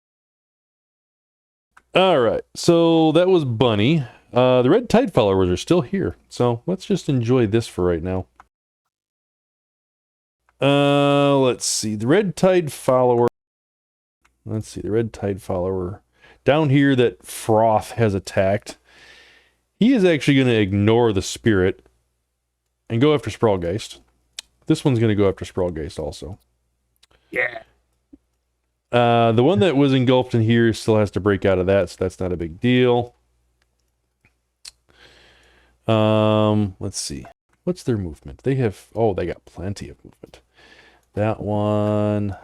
All right. So that was Bunny. The red tide followers are still here. So let's just enjoy this for right now. Let's see. The red tide follower. Let's see. The red tide follower down here that Froth has attacked. He is actually going to ignore the spirit and go after Sprawlgeist. This one's going to go after Sprawlgeist also. Yeah. The one that was engulfed in here still has to break out of that, so that's not a big deal. Let's see. What's their movement? They got plenty of movement. That one.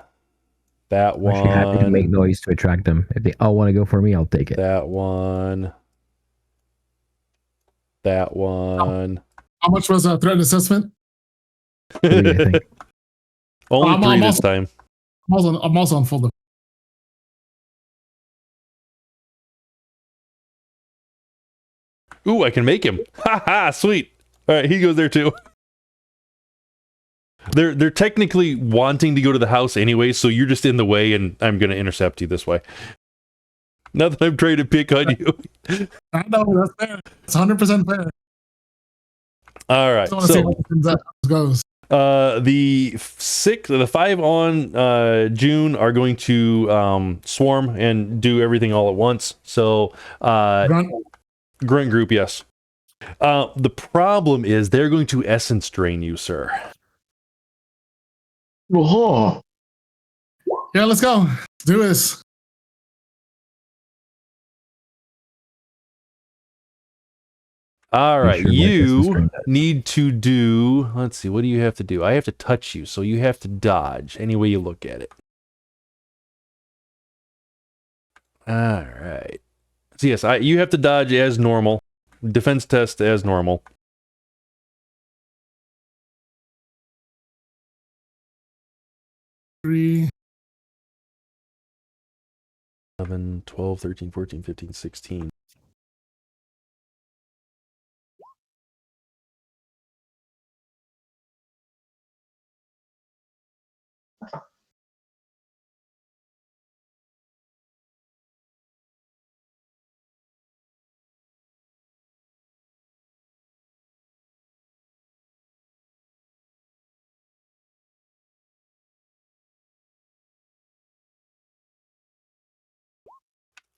That I'm actually happy to one. make noise to attract them. If they all want to go for me, I'll take it. That one. That one. How much was a threat assessment? 3, I think. Only I'm 3 this also- time. I'm also on full defense. Ooh, I can make him. Ha ha, sweet. All right, he goes there too. They're technically wanting to go to the house anyway, so you're just in the way, and I'm going to intercept you this way. Not that I'm trying to pick on you. I know, that's fair. It's 100% fair. All right, I want to see so how that goes. the 5 on June are going to swarm and do everything all at once. So Grunt. grunt group, yes. The problem is they're going to essence drain you, sir. Oh, Yeah, let's go. Let's do this. All right, sure my essence you drain does. need to do, let's see, what do you have to do? I have to touch you, so you have to dodge any way you look at it. All right. So yes, you have to dodge as normal. Defense test as normal. Three. 11, 12, 13, 14, 15, 16.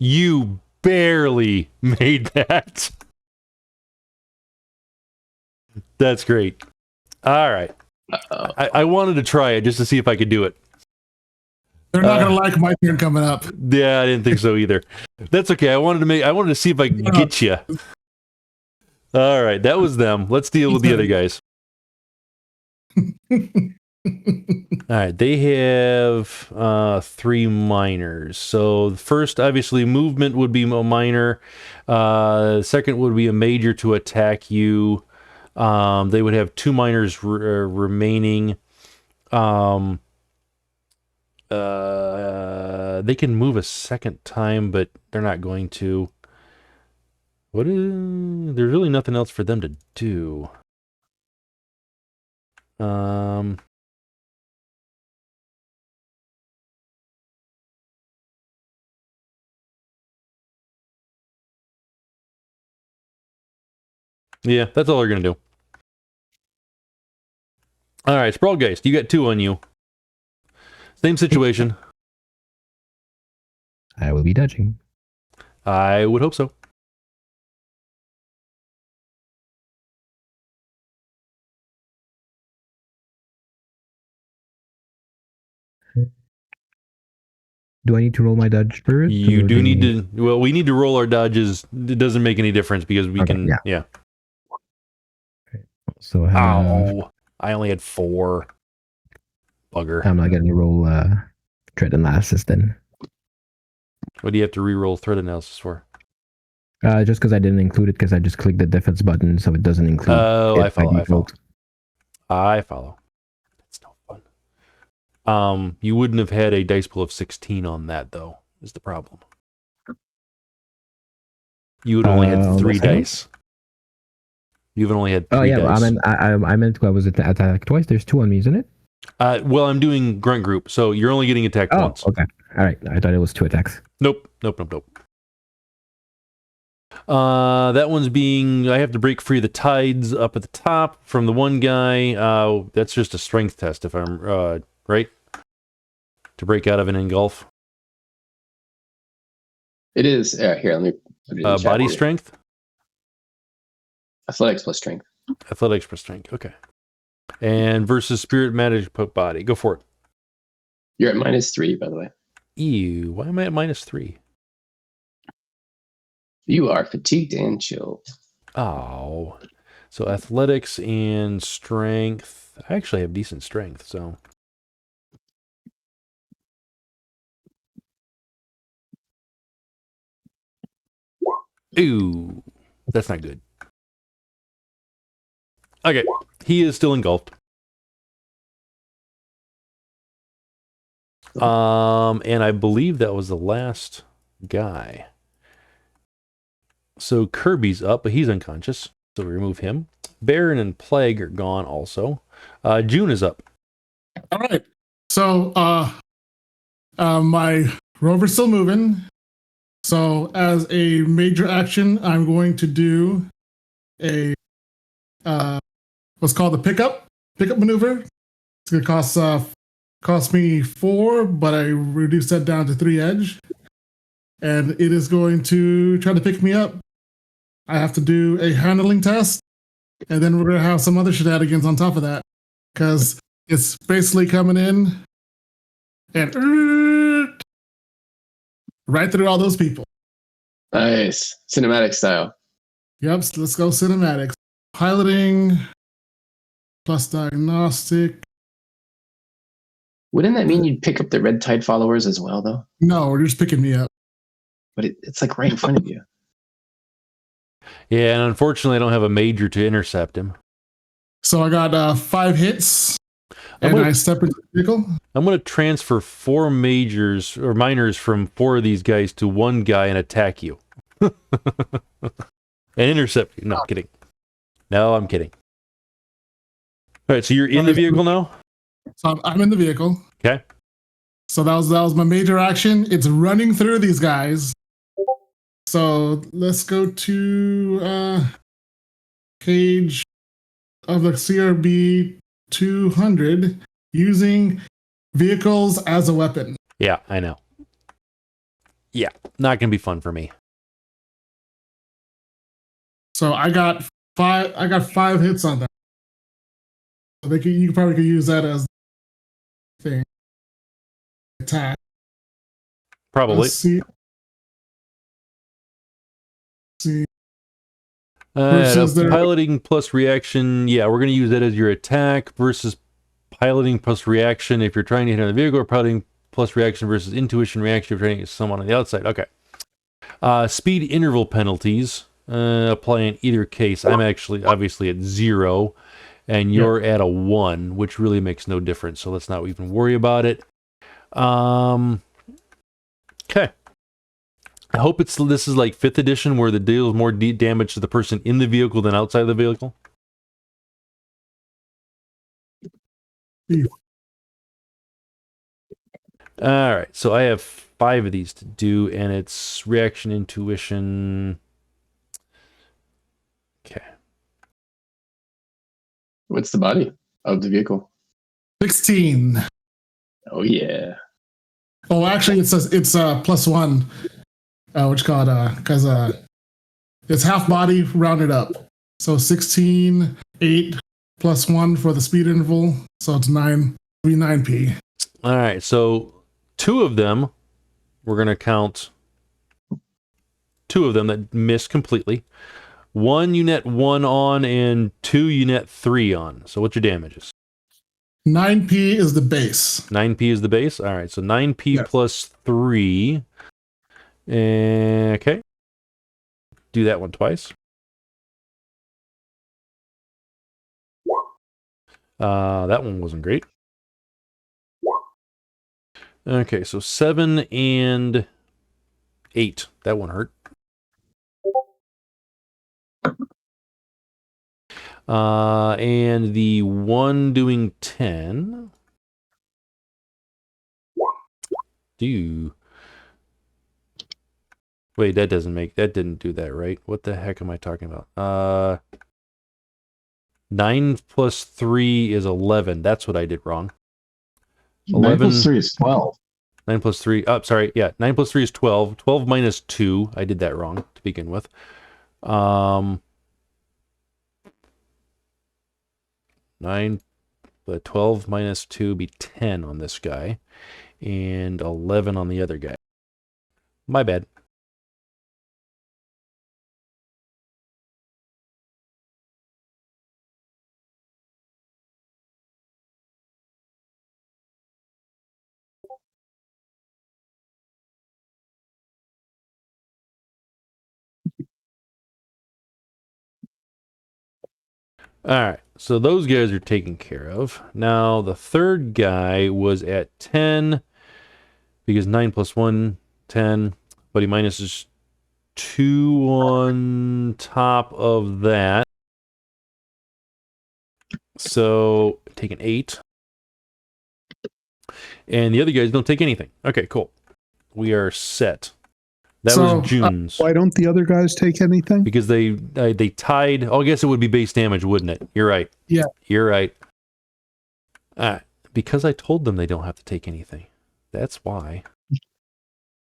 You barely made that. That's great. All right. I wanted to try it just to see if I could do it. They're not gonna like my turn coming up. Yeah, I didn't think so either. That's okay. I wanted to see if I could get you. All right, that was them. Let's deal with the other guys. All right, they have 3 minors. So the first, obviously, movement would be a minor. Second would be a major to attack you. They would have 2 minors remaining. They can move a second time, but they're not going to. There's really nothing else for them to do. Yeah, that's all they're gonna do. All right, Sprawlgeist, you got 2 on you. Same situation. I will be dodging. I would hope so. Do I need to roll my dodge first? You or do need we- to. Well, we need to roll our dodges. It doesn't make any difference because we Okay, can. Yeah. So I have, Ow! I only had 4. Bugger. I'm not going to roll threat analysis then. What do you have to re-roll threat analysis for? Just because I didn't include it because I just clicked the defense button, so it doesn't include. Oh, it I follow. by I follow. default. I follow. That's no fun. You wouldn't have had a dice pool of 16 on that, though. Is the problem? You would only had on the 3 second? dice. You've only had 3 Oh yeah, dice. I meant I was attacked twice. There's 2 on me, isn't it? Well, I'm doing grunt group, so you're only getting attacked Oh, once. okay. All right. I thought it was 2 attacks. Nope. That one's being. I have to break free of the tides up at the top from the one guy. That's just a strength test, if I'm right. To break out of an engulf. It is. Here, let me put it in the chat Body for you. strength. Athletics plus strength. Athletics plus strength. Okay. And versus spirit magic body. Go for it. You're at -3, by the way. Ew. Why am I at -3? You are fatigued and chilled. Oh. So athletics and strength. I actually have decent strength, so. Ooh. That's not good. Okay. He is still engulfed. And I believe that was the last guy. So Kirby's up, but he's unconscious. So we remove him. Baron and Plague are gone also. June is up. All right. So my rover's still moving. So as a major action, I'm going to do a what's called the pickup maneuver. It's gonna cost me 4, but I reduced that down to 3 edge. And it is going to try to pick me up. I have to do a handling test, and then we're gonna have some other shenanigans on top of that. Because it's basically coming in and right through all those people. Nice. Cinematic style. Yep, so let's go cinematics. Piloting plus diagnostic. Wouldn't that mean you'd pick up the red tide followers as well, though? No, we're just picking me up. But it's like right in front of you. Yeah, and unfortunately I don't have a major to intercept him. So I got 5 hits, I'm and gonna- I step into the vehicle. I'm going to transfer 4 majors or minors from 4 of these guys to 1 guy and attack you. And intercept you. No, I'm kidding. No, I'm kidding. All right, so you're in the vehicle now? So I'm in the vehicle. Okay. So that was my major action. It's running through these guys. So let's go to page of the CRB 200 using vehicles as a weapon. Yeah, I know. Yeah, not going to be fun for me. So I got 5 hits on that. So you probably could use that as thing attack. Probably. Let's see. Versus their- piloting plus reaction. Yeah, we're going to use that as your attack versus piloting plus reaction if you're trying to hit on the vehicle, or piloting plus reaction versus intuition reaction if you're trying to hit someone on the outside. Okay. Speed interval penalties apply in either case. I'm actually obviously at 0 and you're at a 1, which really makes no difference. So let's not even worry about it. Okay. I hope this is like 5th edition where the deals more damage to the person in the vehicle than outside the vehicle. All right, so I have 5 of these to do, and it's reaction, intuition. Okay. What's the body of the vehicle? 16. Oh yeah. Oh, actually, it's +1. Which called because it's half body rounded up. So 16, 8 +1 for the speed interval. So it's 9p. All right, so 2 of them, we're going to count 2 of them that missed completely. 1 you net 1 on, and 2 you net 3 on. So what's your damages? 9p is the base. 9p is the base? All right, so 9p Yes. plus 3. Okay. Do that one twice. That one wasn't great. Okay, so 7 and 8. That one hurt. And the one doing 10. Wait, that didn't do that, right? What the heck am I talking about? 9 plus 3 is 11. That's what I did wrong. 9 plus 3 is 12. 9 plus 3. Oh, sorry. Yeah, 9 plus 3 is 12. 12 minus 2. I did that wrong to begin with. 9, but 12 minus 2 be 10 on this guy, and 11 on the other guy. My bad. All right, so those guys are taken care of. Now, the third guy was at 10, because 9 plus 1, 10, but he minuses 2 on top of that. So, take an 8. And the other guys don't take anything. Okay, cool. We are set. That was June's. Why don't the other guys take anything? Because they tied. Oh, I guess it would be base damage, wouldn't it? You're right. Yeah. You're right. Because I told them they don't have to take anything. That's why.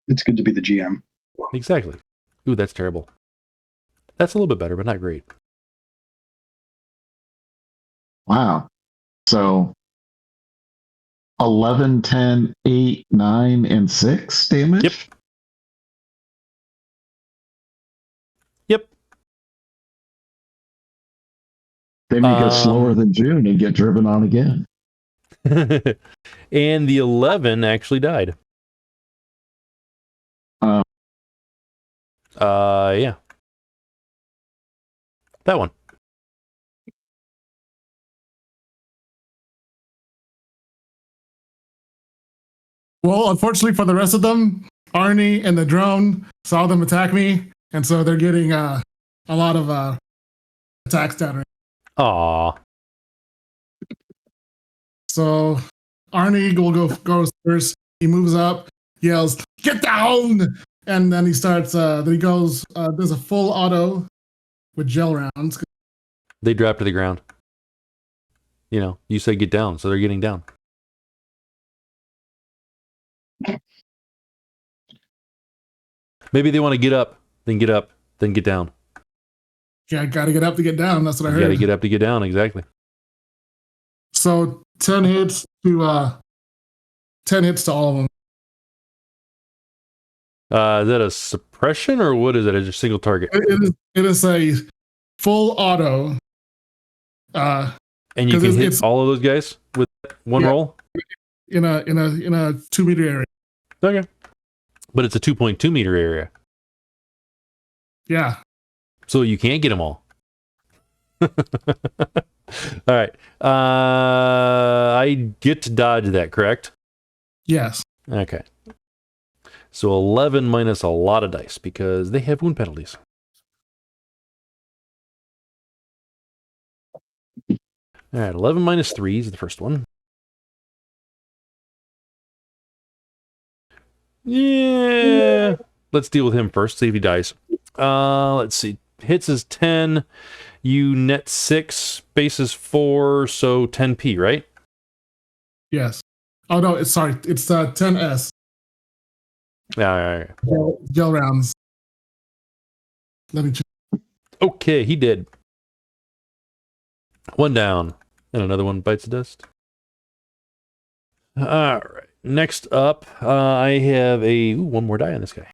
It's good to be the GM. Exactly. Ooh, that's terrible. That's a little bit better, but not great. Wow. So 11, 10, 8, 9, and 6 damage? Yep. Yep. They make us slower than June and get driven on again. And the 11 actually died. Yeah. That one. Well, unfortunately for the rest of them, Arnie and the drone saw them attack me, and so they're getting a lot of attacks down. Aw. So Arnie goes first. He moves up, yells, "Get down!" And then he starts. Then he goes. There's a full auto with gel rounds. They drop to the ground. You know, you say get down, so they're getting down. Maybe they want to get up, then get up, then get down. Yeah, gotta get up to get down. That's what I heard. Gotta get up to get down, exactly. So 10 hits to all of them. Is that a suppression or what is it? Is it a single target? It is a full auto. And you can hit all of those guys with one roll? In a 2 meter area. Okay. But it's a 2.2 meter area. Yeah. So you can't get them all. All right. I get to dodge that, correct? Yes. Okay. So 11 minus a lot of dice because they have wound penalties. All right, 11 minus 3 is the first one. Yeah. Let's deal with him first, see if he dies. Let's see. Hits is 10. You net 6, base is 4, so 10p, right? Yes. Oh no, it's 10S. All right. Gel rounds. Let me check. Okay, he did. One down, and another one bites the dust. All right. Next up, I have one more die on this guy.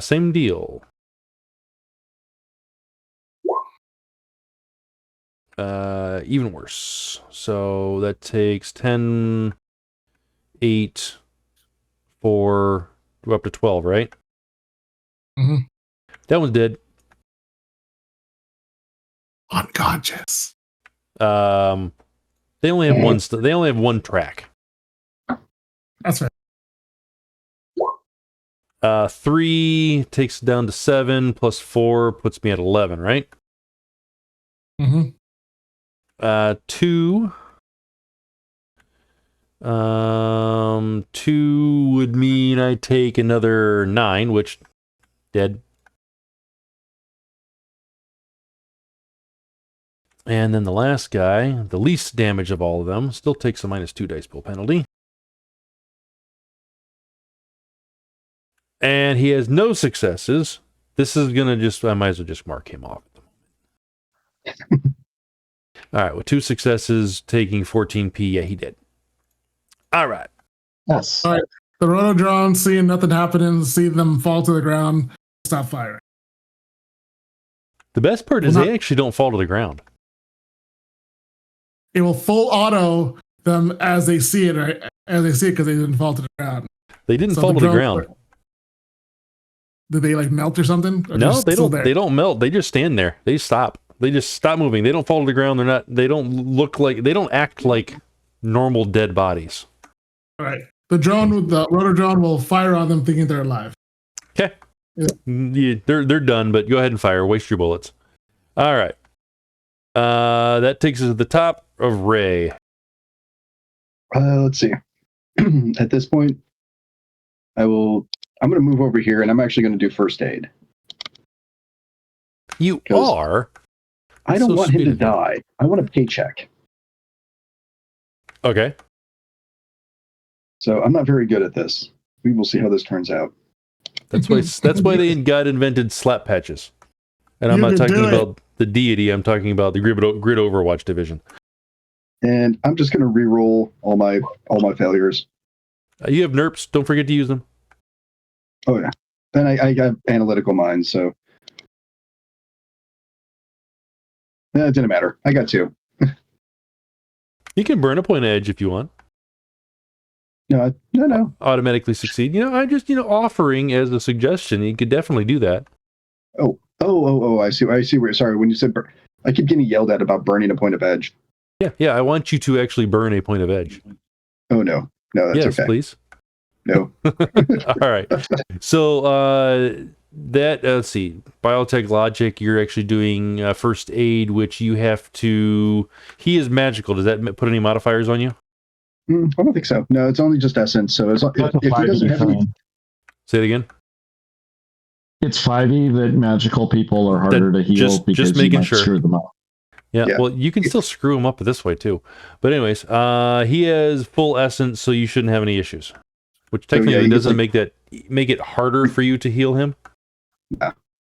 Same deal. Even worse. So that takes 10, 8, 4, go up to 12, right? Mm-hmm. That one's dead. Unconscious. They only have one. They only have one track. That's right. 3 takes it down to 7 plus 4 puts me at 11, right? Mm-hmm. 2. 2 would mean I take another 9, which dead. And then the last guy, the least damage of all of them, still takes a -2 dice pool penalty. And he has no successes. This is gonna I might as well just mark him off at the moment. All right, with 2 successes, taking 14p. Yeah, he did. All right. Yes. All right. The rotodrone, seeing nothing happening, see them fall to the ground, stop firing. The best part is they actually don't fall to the ground. It will full auto them as they see it, right? As they see it because they didn't fall to the ground. They didn't fall to the ground. Did they like melt or something? Or No, they don't. They don't melt. They just stand there. They stop. They just stop moving. They don't fall to the ground. They don't act like normal dead bodies. All right. The rotodrone will fire on them thinking they're alive. Okay. Yeah, they're done, but go ahead and fire. Waste your bullets. All right. That takes us to the top of Ray. Let's see. At this point, I'm going to move over here, and I'm actually going to do first aid. You are? I don't want him to die. I want a paycheck. Okay. So I'm not very good at this. We will see how this turns out. That's why they invented slap patches. And I'm not talking about the deity. I'm talking about the Grid Overwatch division. And I'm just going to re-roll all my failures. You have NERPs. Don't forget to use them. Oh yeah. Then I got analytical mind, so it didn't matter. I got 2. You can burn a point of edge if you want. No. Automatically succeed. I'm just offering as a suggestion. You could definitely do that. Oh! I see. Sorry, when you said I keep getting yelled at about burning a point of edge. Yeah. I want you to actually burn a point of edge. Oh no, that's yes, okay. Please. No. All right. So let's see. Biotech Logic, you're actually doing first aid, which you have to. He is magical. Does that put any modifiers on you? I don't think so. No, it's only just essence. So if he doesn't have any... Say it again. It's 5e that magical people are harder to heal because just making sure. Screw them up. Yeah, well, you can still screw him up this way too. But anyways, he has full essence, so you shouldn't have any issues. Which technically doesn't make it harder for you to heal him.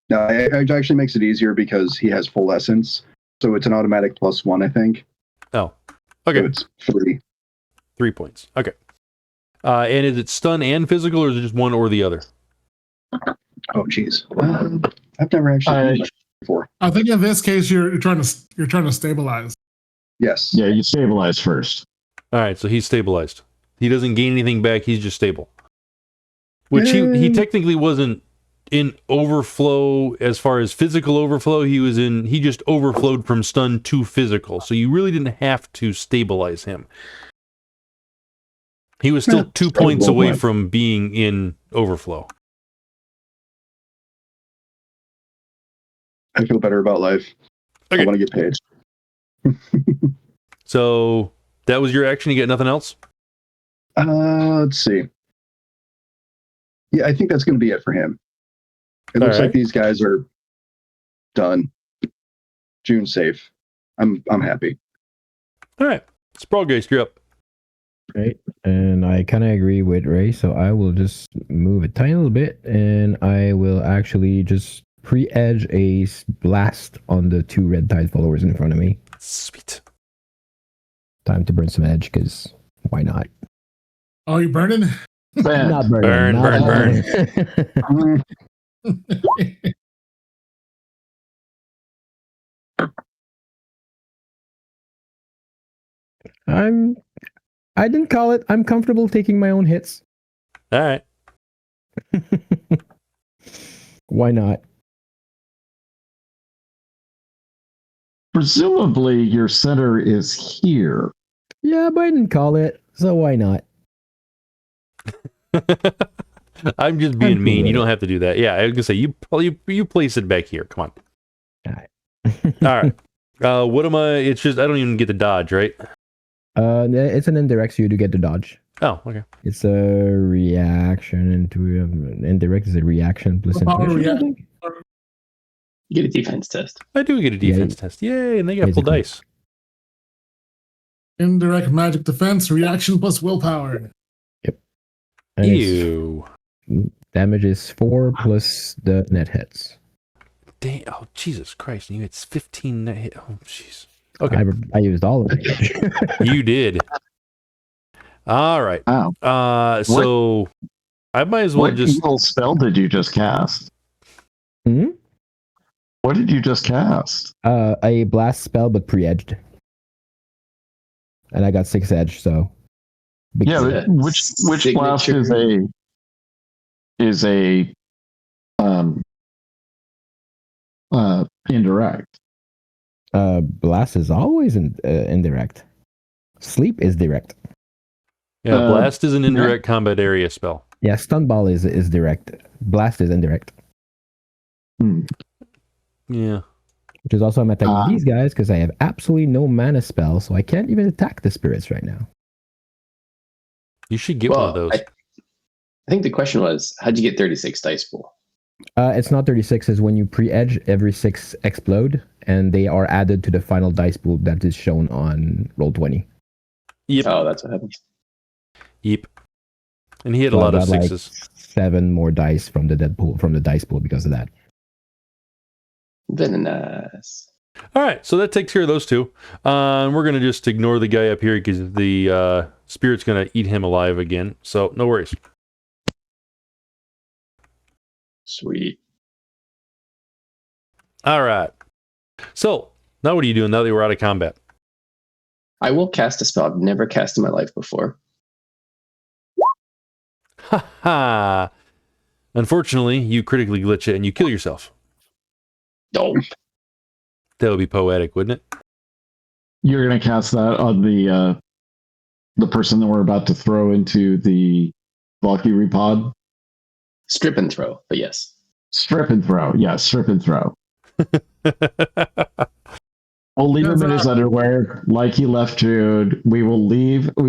No, it actually makes it easier because he has full essence. So it's an automatic +1, I think. Oh, okay. So it's 3. 3 points. Okay. And is it stun and physical, or is it just one or the other? Oh, geez. I've never actually before. I think in this case you're trying to stabilize. Yes. Yeah, you stabilize first. All right, so he's stabilized. He doesn't gain anything back. He's just stable. Which he technically wasn't in overflow as far as physical overflow. He just overflowed from stun to physical. So you really didn't have to stabilize him. He was still 2 points away from being in overflow. I feel better about life. Okay. I want to get paid. So that was your action. You got nothing else? Let's see. Yeah, I think that's going to be it for him. It looks like these guys are done. June's safe. I'm happy. All right. Sprawlgeist, you're up. Right. And I kind of agree with Ray, so I will just move a tiny little bit, and I will actually just pre-edge a blast on the 2 red tide followers in front of me. Sweet. Time to burn some edge, because why not? Oh, you burning? Ben, Not burning. Burn. I didn't call it. I'm comfortable taking my own hits. All right. Why not? presumably your center is here. Yeah, but I didn't call it, so why not? I'm just being mean. You don't have to do that. Yeah, I was gonna say you place it back here. Come on. All right. All right. What am I? It's just I don't even get to dodge, right? It's an indirect, so you do get to dodge. Oh, okay. It's a reaction into indirect is a reaction plus intuition, I think. You get a defense test. I do get a defense test. Yay! And they got full Basically. dice. Indirect magic defense, reaction plus willpower. And it's Ew. damage is 4 plus the net hits. Dang, oh, Jesus Christ. You had 15 net hit. Oh, jeez. Okay. I used all of it. You did. All right. Wow. So I might as well What just. evil spell did you just cast? Hmm? What did you just cast? A blast spell, but pre-edged. And I got 6 edge, so. big Yeah, deal. but which blast Signature. is a indirect? Blast is always indirect. Sleep is direct. Yeah, blast is an indirect combat area spell. Yeah, stun ball is direct. Blast is indirect. Yeah. Which is also I'm attacking these guys because I have absolutely no mana spell, so I can't even attack the spirits right now. You should get one of those. I think the question was, how'd you get 36 dice pool? It's not 36, is when you pre-edge, every 6 explode, and they are added to the final dice pool that is shown on Roll20. Yep. Oh, that's what happens. Yep. And he had So a I lot of got, 6s. 7 more dice from the dice pool because of that. Very nice. All right, so that takes care of those two. We're going to just ignore the guy up here because the spirit's going to eat him alive again. So no worries. Sweet. All right. So now what are you doing now that we're out of combat? I will cast a spell I've never cast in my life before. Ha ha. Unfortunately, you critically glitch it and you kill yourself. Oh, That would be poetic, wouldn't it? You're going to cast that on the person that we're about to throw into the Valkyrie pod? strip and throw, but yes. Strip and throw. Yeah, strip and throw. We'll leave him in his underwear like he left Jude. We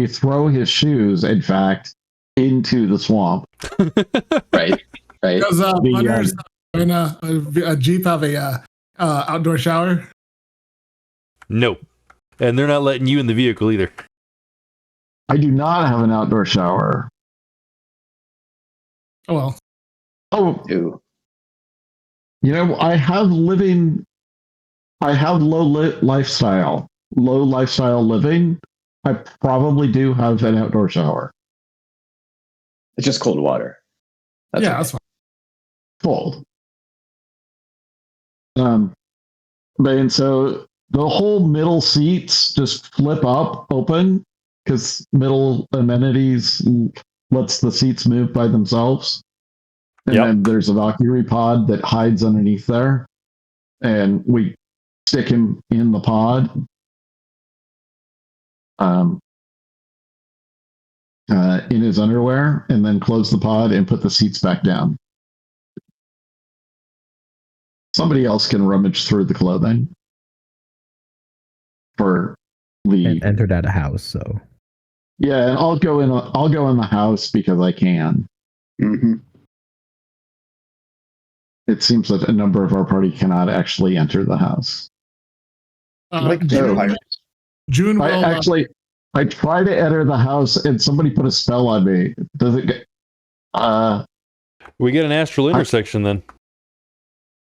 throw his shoes, in fact, into the swamp. Right. Does Bunnyr's in a Jeep have a outdoor shower? No. And they're not letting you in the vehicle either. I do not have an outdoor shower. Oh, well. Oh, Ew. you know, I have low lifestyle living. I probably do have an outdoor shower. It's just cold water. That's Yeah, okay. that's fine. Cold. And so the whole middle seats just flip up open because middle amenities lets the seats move by themselves. And then there's a Valkyrie pod that hides underneath there. And we stick him in the pod. In his underwear, and then close the pod and put the seats back down. Somebody else can rummage through the clothing for the And entered at a house, so. yeah. And I'll go in the house because I can. Mm-hmm. It seems that a number of our party cannot actually enter the house. Like June, vampires. June will. I try to enter the house and somebody put a spell on me. Does it get? We get an astral intersection then.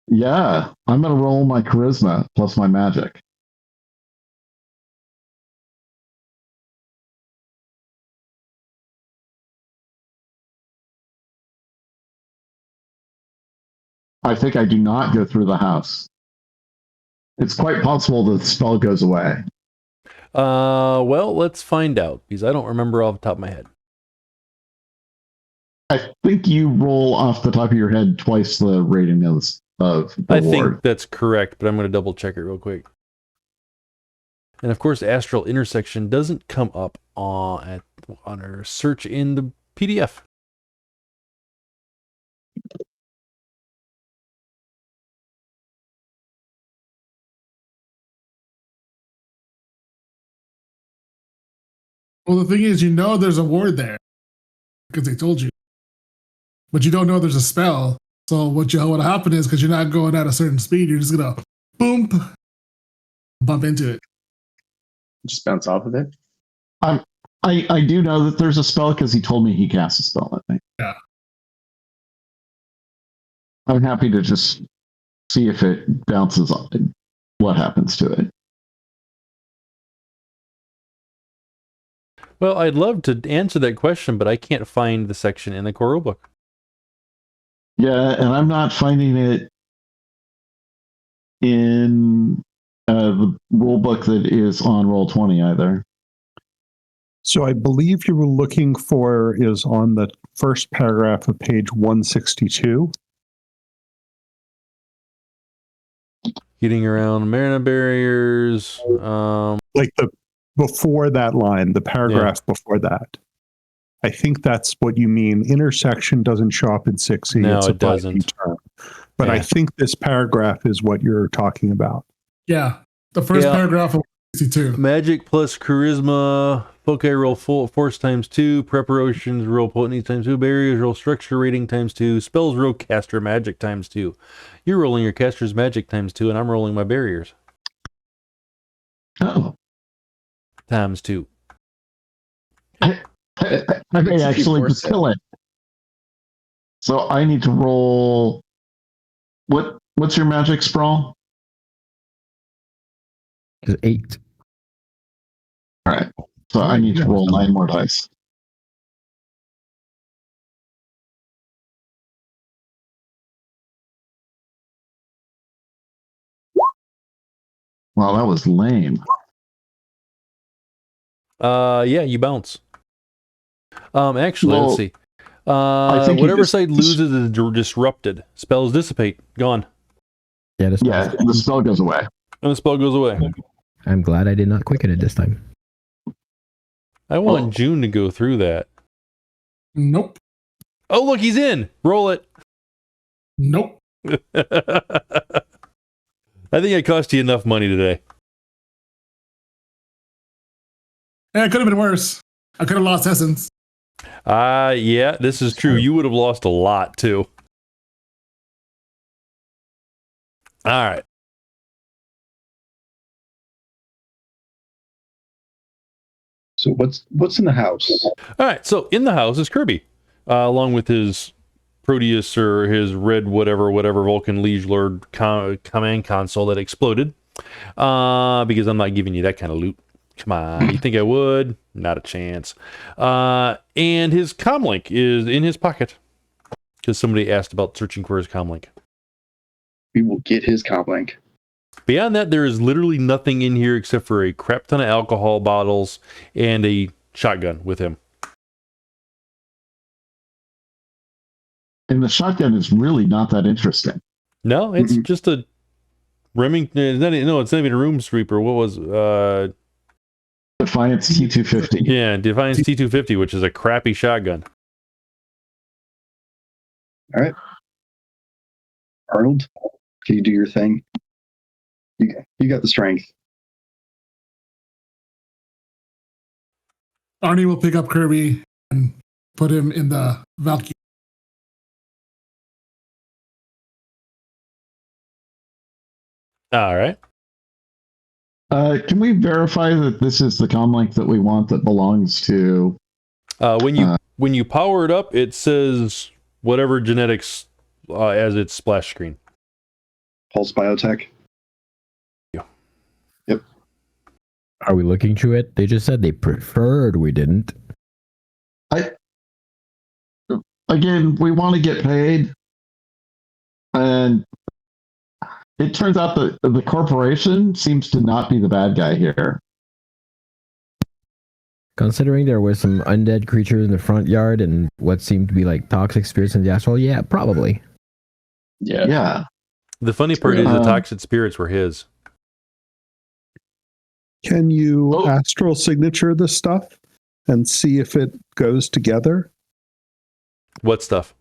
Yeah, I'm gonna roll my charisma plus my magic. I think I do not go through the house. It's quite possible that the spell goes away. Well, let's find out because I don't remember off the top of my head. I think you roll off the top of your head twice the rating of the I ward. think that's correct, but I'm going to double check it real quick. And of course, astral intersection doesn't come up on our search in the PDF. Well, the thing is, there's a ward there because they told you, but you don't know there's a spell. So what happen is because you're not going at a certain speed, you're just gonna boom, bump into it. Just bounce off of it. I do know that there's a spell because he told me he cast a spell at me. Yeah. I'm happy to just see if it bounces off. What happens to it? Well, I'd love to answer that question, but I can't find the section in the core rulebook. Yeah, and I'm not finding it in the rulebook that is on Roll20 either. So I believe you were looking for is on the first paragraph of page 162. Getting around mana barriers. Like the before that line, the paragraph before that. I think that's what you mean. Intersection doesn't show up in 6e. No, it's it doesn't. term. But I think this paragraph is what you're talking about. Yeah, the first paragraph of 62. Magic plus charisma. Poke roll force times 2. Preparations roll potency times 2. Barriers roll structure rating times 2. Spells roll caster magic times 2. You're rolling your caster's magic times 2, and I'm rolling my barriers. Oh. Times 2. I may actually kill it. So I need to roll. What's your magic, Sprawl? 8. All right. So I need to roll 9 more dice. Well, that was lame. Yeah, you bounce. Actually, Well, let's see. I think whatever side loses is disrupted. Spells dissipate. Gone. Yeah, the spell goes away. And the spell goes away. I'm glad I did not quicken it this time. I want June to go through that. Nope. Oh, look, he's in. Roll it. Nope. I think it cost you enough money today. Yeah, it could have been worse. I could have lost essence. Yeah, this is true. You would have lost a lot too. All right. So what's in the house? All right. So in the house is Kirby, along with his Proteus or his red whatever Vulcan Liege Lord command console that exploded. Because I'm not giving you that kind of loot. Come on, you think I would? Not a chance. And his comlink is in his pocket because somebody asked about searching for his comlink. We will get his comlink. Beyond that, there is literally nothing in here except for a crap ton of alcohol bottles and a shotgun with him. And the shotgun is really not that interesting. No, it's just a Remington. It's not even a room sweeper. What was Defiance T250. Yeah, Defiance T250, which is a crappy shotgun. All right. Arnold, can you do your thing? You got the strength. Arnie will pick up Kirby and put him in the Valkyrie. All right. Can we verify that this is the comlink that we want that belongs to? When you power it up, it says whatever genetics as its splash screen. Pulse Biotech. Yeah. Yep. Are we looking through it? They just said they preferred we didn't. Again, we want to get paid, and it turns out that the corporation seems to not be the bad guy here. Considering there were some undead creatures in the front yard and what seemed to be like toxic spirits in the asphalt, yeah, probably. Yeah. Yeah. The funny part is the toxic spirits were his. Can you astral signature this stuff and see if it goes together? What stuff?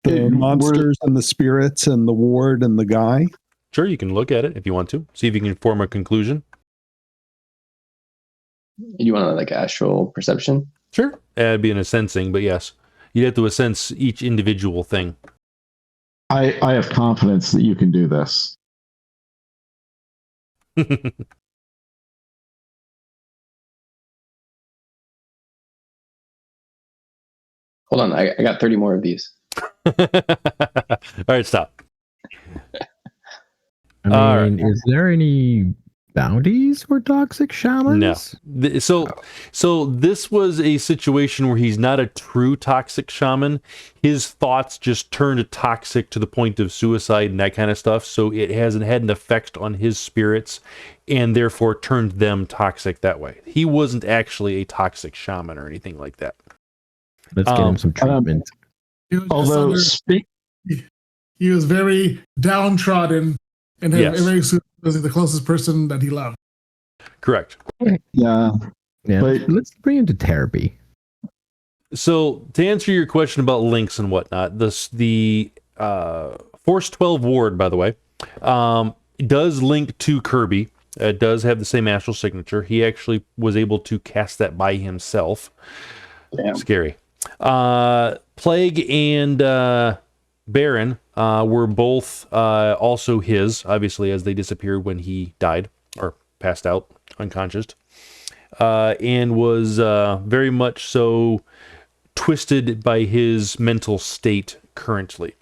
The monsters and the spirits and the ward and the guy? Sure, you can look at it if you want to. See if you can form a conclusion. You want like astral perception? Sure. It'd be in a sensing, but yes. You'd have to sense each individual thing. I have confidence that you can do this. Hold on, I got 30 more of these. All right, stop. I mean, is there any bounties for toxic shamans? No. So this was a situation where he's not a true toxic shaman. His thoughts just turned toxic to the point of suicide and that kind of stuff. So it hasn't had an effect on his spirits and therefore turned them toxic that way. He wasn't actually a toxic shaman or anything like that. Let's get him some treatment. Although he was very downtrodden and very soon was the closest person that he loved. Correct. Yeah. But let's bring him to therapy. So to answer your question about links and whatnot, the Force 12 ward, by the way, does link to Kirby. It does have the same astral signature. He actually was able to cast that by himself. Damn. Scary. Plague and Baron were both also his, obviously, as they disappeared when he died or passed out unconscious, and was very much so twisted by his mental state currently.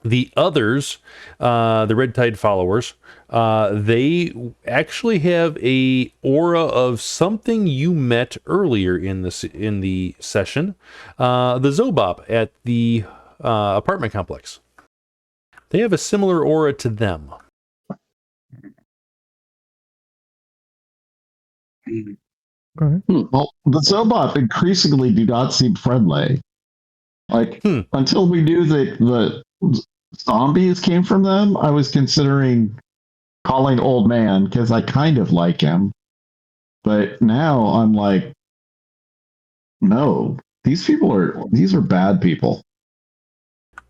The others, the Red Tide followers, they actually have a aura of something you met earlier in the session, the Zobop at the apartment complex. They have a similar aura to them. Well, the Zobot increasingly do not seem friendly. Like, until we knew that the zombies came from them, I was considering calling Old Man because I kind of like him. But now I'm like, no, these are bad people.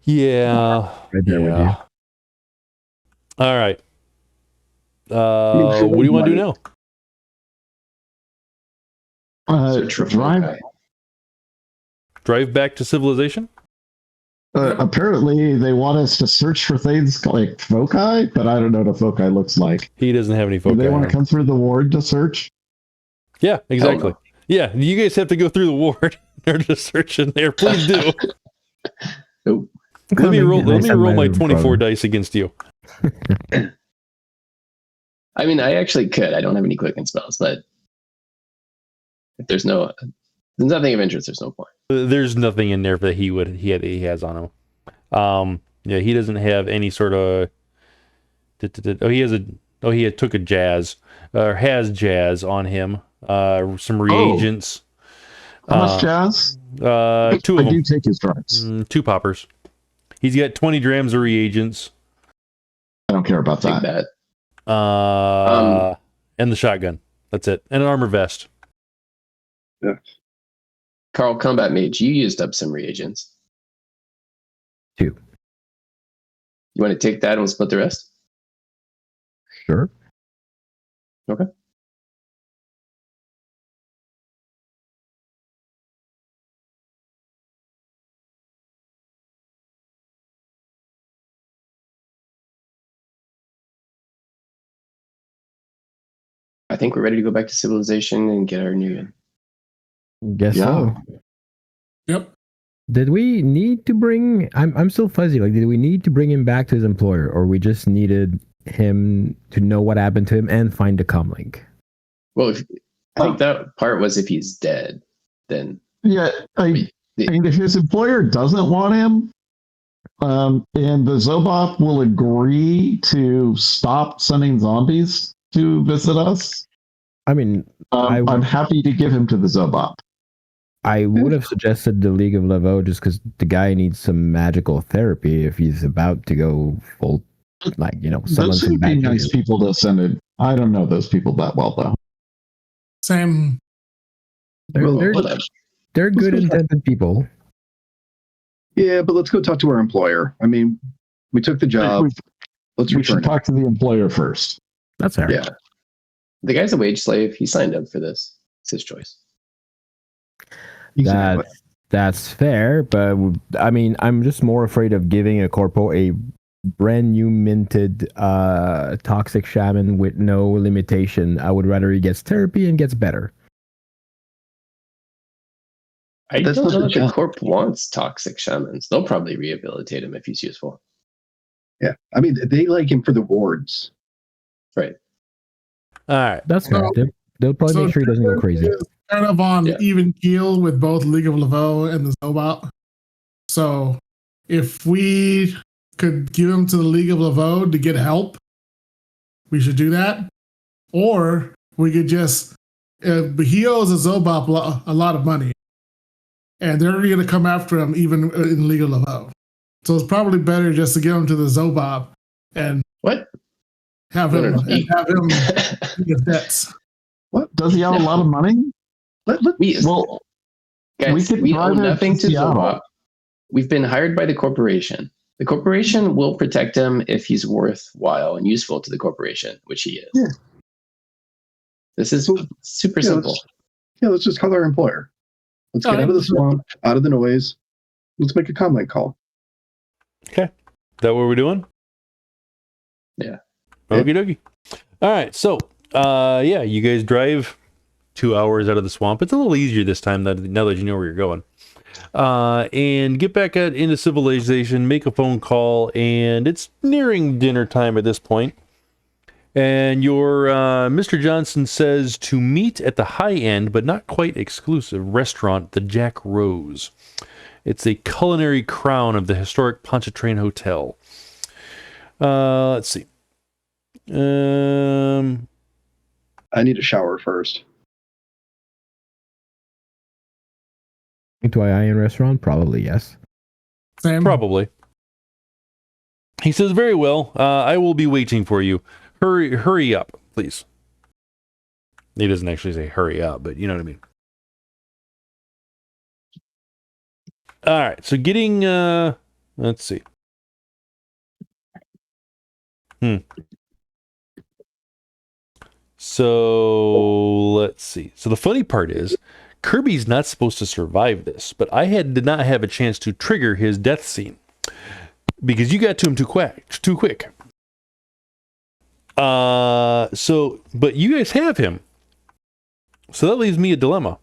Yeah. Right there with you. All right. What do you want to do now? Drive back to civilization? Apparently, they want us to search for things like foci, but I don't know what a foci looks like. He doesn't have any foci. Do they want to come through the ward to search? Yeah, exactly. Yeah, you guys have to go through the ward in order to search in there. Please do. Nope. Let me roll my 24 dice against you. I mean, I actually could. I don't have any clicking spells, but if there's nothing of interest, there's no point. There's nothing in there that he has on him. Yeah, he doesn't have any sort of. He took a jazz or has jazz on him. Some reagents. How much jazz? 2 of them. I do take his drugs. 2 poppers. He's got 20 grams of reagents. I don't care about Take that. And the shotgun. That's it. And an armor vest. Yeah. Carl, Combat Mage, you used up some reagents. 2. You want to take that and we'll split the rest? Sure. Okay. think we're ready to go back to civilization and get our new. Guess so. Yep. Did we need to bring? I'm still fuzzy. Like, did we need to bring him back to his employer, or we just needed him to know what happened to him and find the comlink? Well, I think that part was if he's dead, then Yeah, I mean, if his employer doesn't want him, and the Zobop will agree to stop sending zombies to visit us, I mean, I'm happy to give him to the Zobop. I would have suggested the League of Laveau just because the guy needs some magical therapy if he's about to go full, like, you know, Those some would be bad nice news. people to send it. I don't know those people that well, though. Same. They're good intended people. Yeah, but let's go talk to our employer. I mean, we took the job. Let's We return should it. talk to the employer first. That's fair. yeah, the guy's a wage slave. He signed up for this. It's his choice. Exactly. That's fair, but I mean, I'm just more afraid of giving a corpo a brand new minted toxic shaman with no limitation. I would rather he gets therapy and gets better. I That's don't not know the if the job. corp wants toxic shamans. They'll probably rehabilitate him if he's useful. Yeah, I mean, they like him for the wards. Right. All right. That's fair. They'll probably make sure he doesn't go crazy. Is kind of on Yeah. even keel with both League of Laveau and the Zobot. So if we could give him to the League of Laveau to get help, we should do that. Or we could just, but he owes a Zobop a lot of money. And they're going to come after him even in League of Laveau. So it's probably better just to give him to the Zobop and What? have No, him no, no. pay his debts. What? Does he have a lot of money? we Well, guys, could we drive owe him nothing to to Seattle. Zobop. We've been hired by the corporation. The corporation will protect him if he's worthwhile and useful to the corporation, which he is. Yeah. This is super Yeah, simple. Let's just call our employer. Let's get out of the swamp, out of the noise. Let's make a comlink call. Okay. Is that what we're doing? Yeah. Okie dokie. All right. So, yeah, you guys drive 2 hours out of the swamp. It's a little easier this time now that you know where you're going. And get back into civilization, make a phone call, and it's nearing dinner time at this point. And your Mr. Johnson says to meet at the high-end, but not quite exclusive restaurant, the Jack Rose. It's a culinary crown of the historic Pontchartrain Hotel. Let's see. I need a shower first. To a high-end restaurant? Probably yes. Same. Probably. He says, very well. I will be waiting for you. Hurry up, please. He doesn't actually say hurry up, but you know what I mean. All right, so getting, let's see. So, let's see. So the funny part is, Kirby's not supposed to survive this, but I did not have a chance to trigger his death scene. Because you got to him too quick. But you guys have him. So that leaves me a dilemma.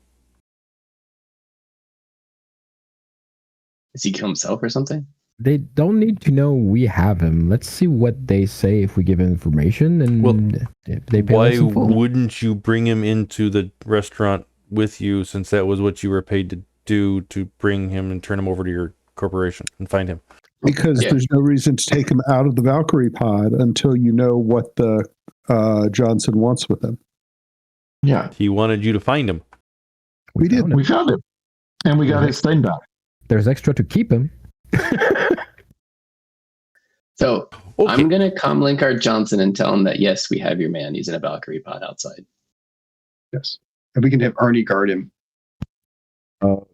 Does he kill himself or something? They don't need to know we have him. Let's see what they say if we give information, and if they pay Why us in full. wouldn't you bring him into the restaurant with you, since that was what you were paid to do, to bring him and turn him over to your corporation and find him? Because there's no reason to take him out of the Valkyrie pod until you know what the Johnson wants with him. Yeah, He wanted you to find him. We did. found him. we found him, and we got his thing back. There's extra to keep him. So Okay. I'm going to comlink our Johnson and tell him that, yes, we have your man. He's in a Valkyrie pod outside. Yes. And we can have Arnie guard him.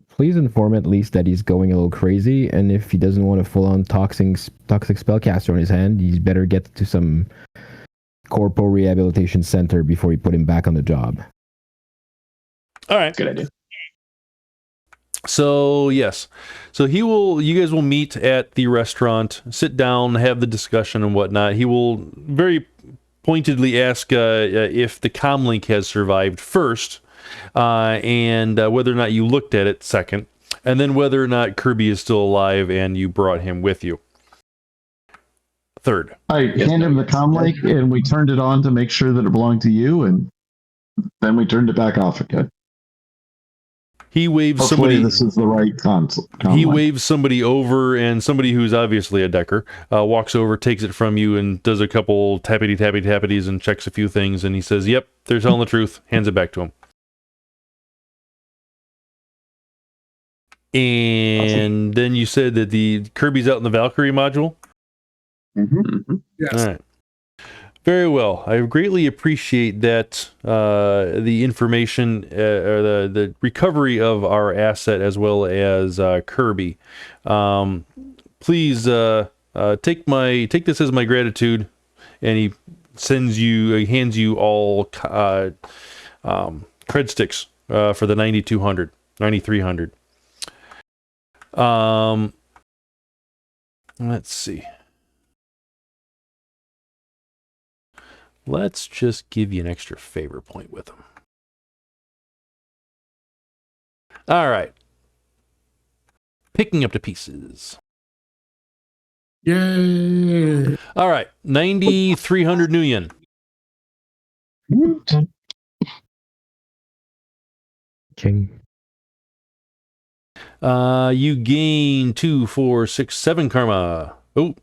Please inform at least that he's going a little crazy, and if he doesn't want a full-on toxic spellcaster on his hand, he's better get to some corpo rehabilitation center before you put him back on the job. All right. Good idea. So, yes. So you guys will meet at the restaurant, sit down, have the discussion and whatnot. He will very pointedly ask if the comlink has survived first, and whether or not you looked at it second, and then whether or not Kirby is still alive and you brought him with you third. I hand him the comlink, and we turned it on to make sure that it belonged to you, and then we turned it back off again. He waves Hopefully somebody. this is the right console. He waves somebody over, and somebody who's obviously a decker walks over, takes it from you, and does a couple tappities and checks a few things, and he says, "Yep, they're telling the truth." Hands it back to him. And then you said that the Kirby's out in the Valkyrie module. Yes. All right. Very well. I greatly appreciate that, the information, or the recovery of our asset as well as Kirby. Please take this as my gratitude, and he hands you all cred sticks for the 9,200, 9,300. Let's see. Let's just give you an extra favor point with them. All right. Picking up the pieces. Yay! All right. 9,300 new yen. King. You gain 2, 4, 6, 7 karma. Oh.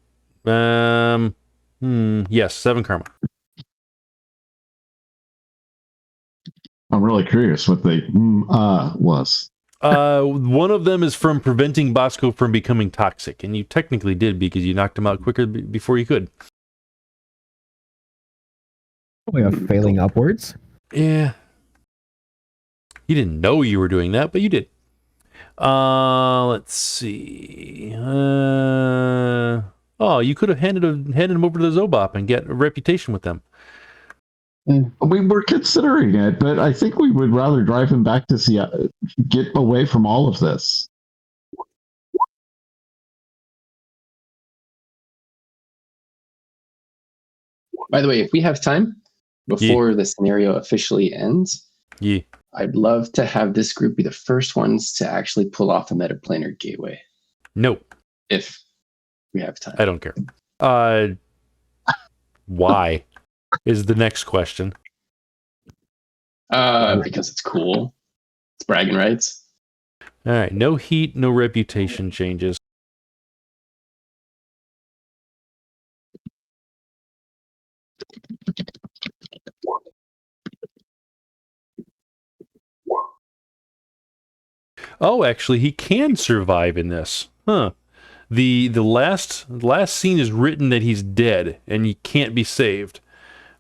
Yes, 7 karma. I'm really curious what the was. One of them is from preventing Bosco from becoming toxic, and you technically did because you knocked him out quicker before you could. Way of failing upwards. Yeah. You didn't know you were doing that, but you did. Let's see. You could have handed him over to the Zobop and get a reputation with them. We were considering it, but I think we would rather drive him back to see get away from all of this. By the way, if we have time before the scenario officially ends, Yeah. I'd love to have this group be the first ones to actually pull off a metaplanar gateway. Nope. If we have time. I don't care. Why is the next question. Because it's cool. It's bragging rights. All right. No heat, no reputation changes. Oh, actually, he can survive in this. Huh. The last scene is written that he's dead and he can't be saved.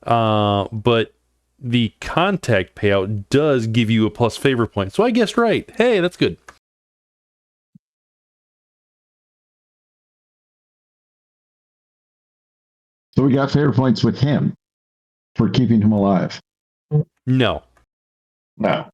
But the contact payout does give you a plus favor point. So I guessed right. Hey, that's good. So we got favor points with him for keeping him alive. No. No.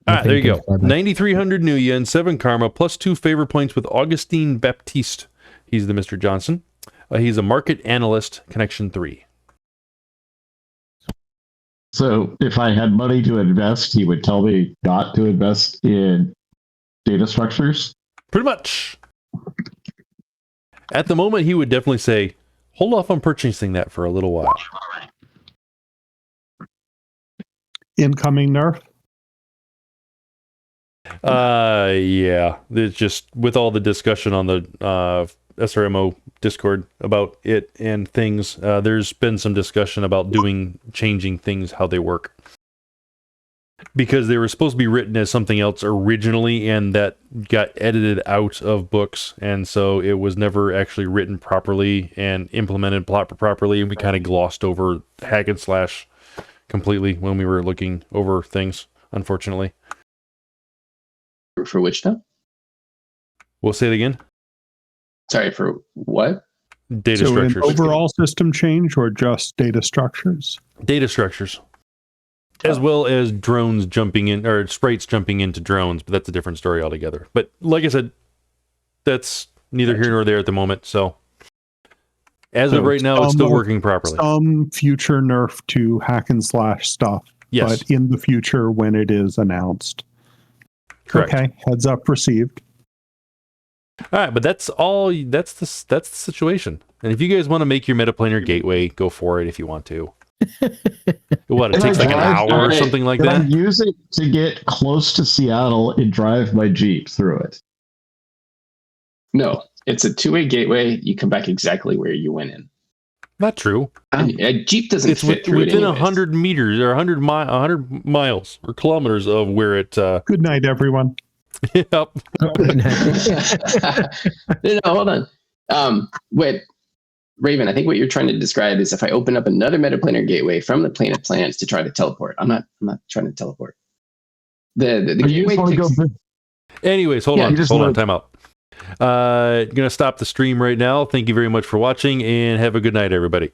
All right, there you go. 9,300 new yen, 7 karma, plus 2 favor points with Augustine Baptiste. He's the Mr. Johnson. He's a market analyst, connection 3. So if I had money to invest, he would tell me not to invest in data structures? Pretty much. At the moment, he would definitely say, hold off on purchasing that for a little while. Incoming nerf. Yeah. It's just with all the discussion on the SRMO Discord about it and things, there's been some discussion about changing things how they work. because they were supposed to be written as something else originally, and that got edited out of books, and so it was never actually written properly and implemented properly, and we kind of glossed over hack and slash completely when we were looking over things, unfortunately. For which now? We'll say it again. Sorry, for what? Data so structures. an overall system change or just data structures? Data structures. As well as drones jumping in, or sprites jumping into drones, but that's a different story altogether. But like I said, that's neither here nor there at the moment. So as of right now, it's still working properly. Some future nerf to hack and slash stuff. Yes. But in the future when it is announced. Correct. Okay, heads up received. All right, but that's all. That's the situation. And if you guys want to make your metaplanar gateway, go for it if you want to. What, it takes like an hour or something like that? I use it to get close to Seattle and drive my Jeep through it. No, it's a two-way gateway. You come back exactly where you went in. Not true. A Jeep doesn't fit through within it 100 meters or 100 miles or kilometers of where it. Good night, everyone. Yep. No, hold on. Wait, Raven, I think what you're trying to describe is if I open up another metaplanar gateway from the plane of plans to try to teleport. I'm not trying to teleport. The gateway Anyways, hold on, time out. Gonna stop the stream right now. Thank you very much for watching, and have a good night, everybody.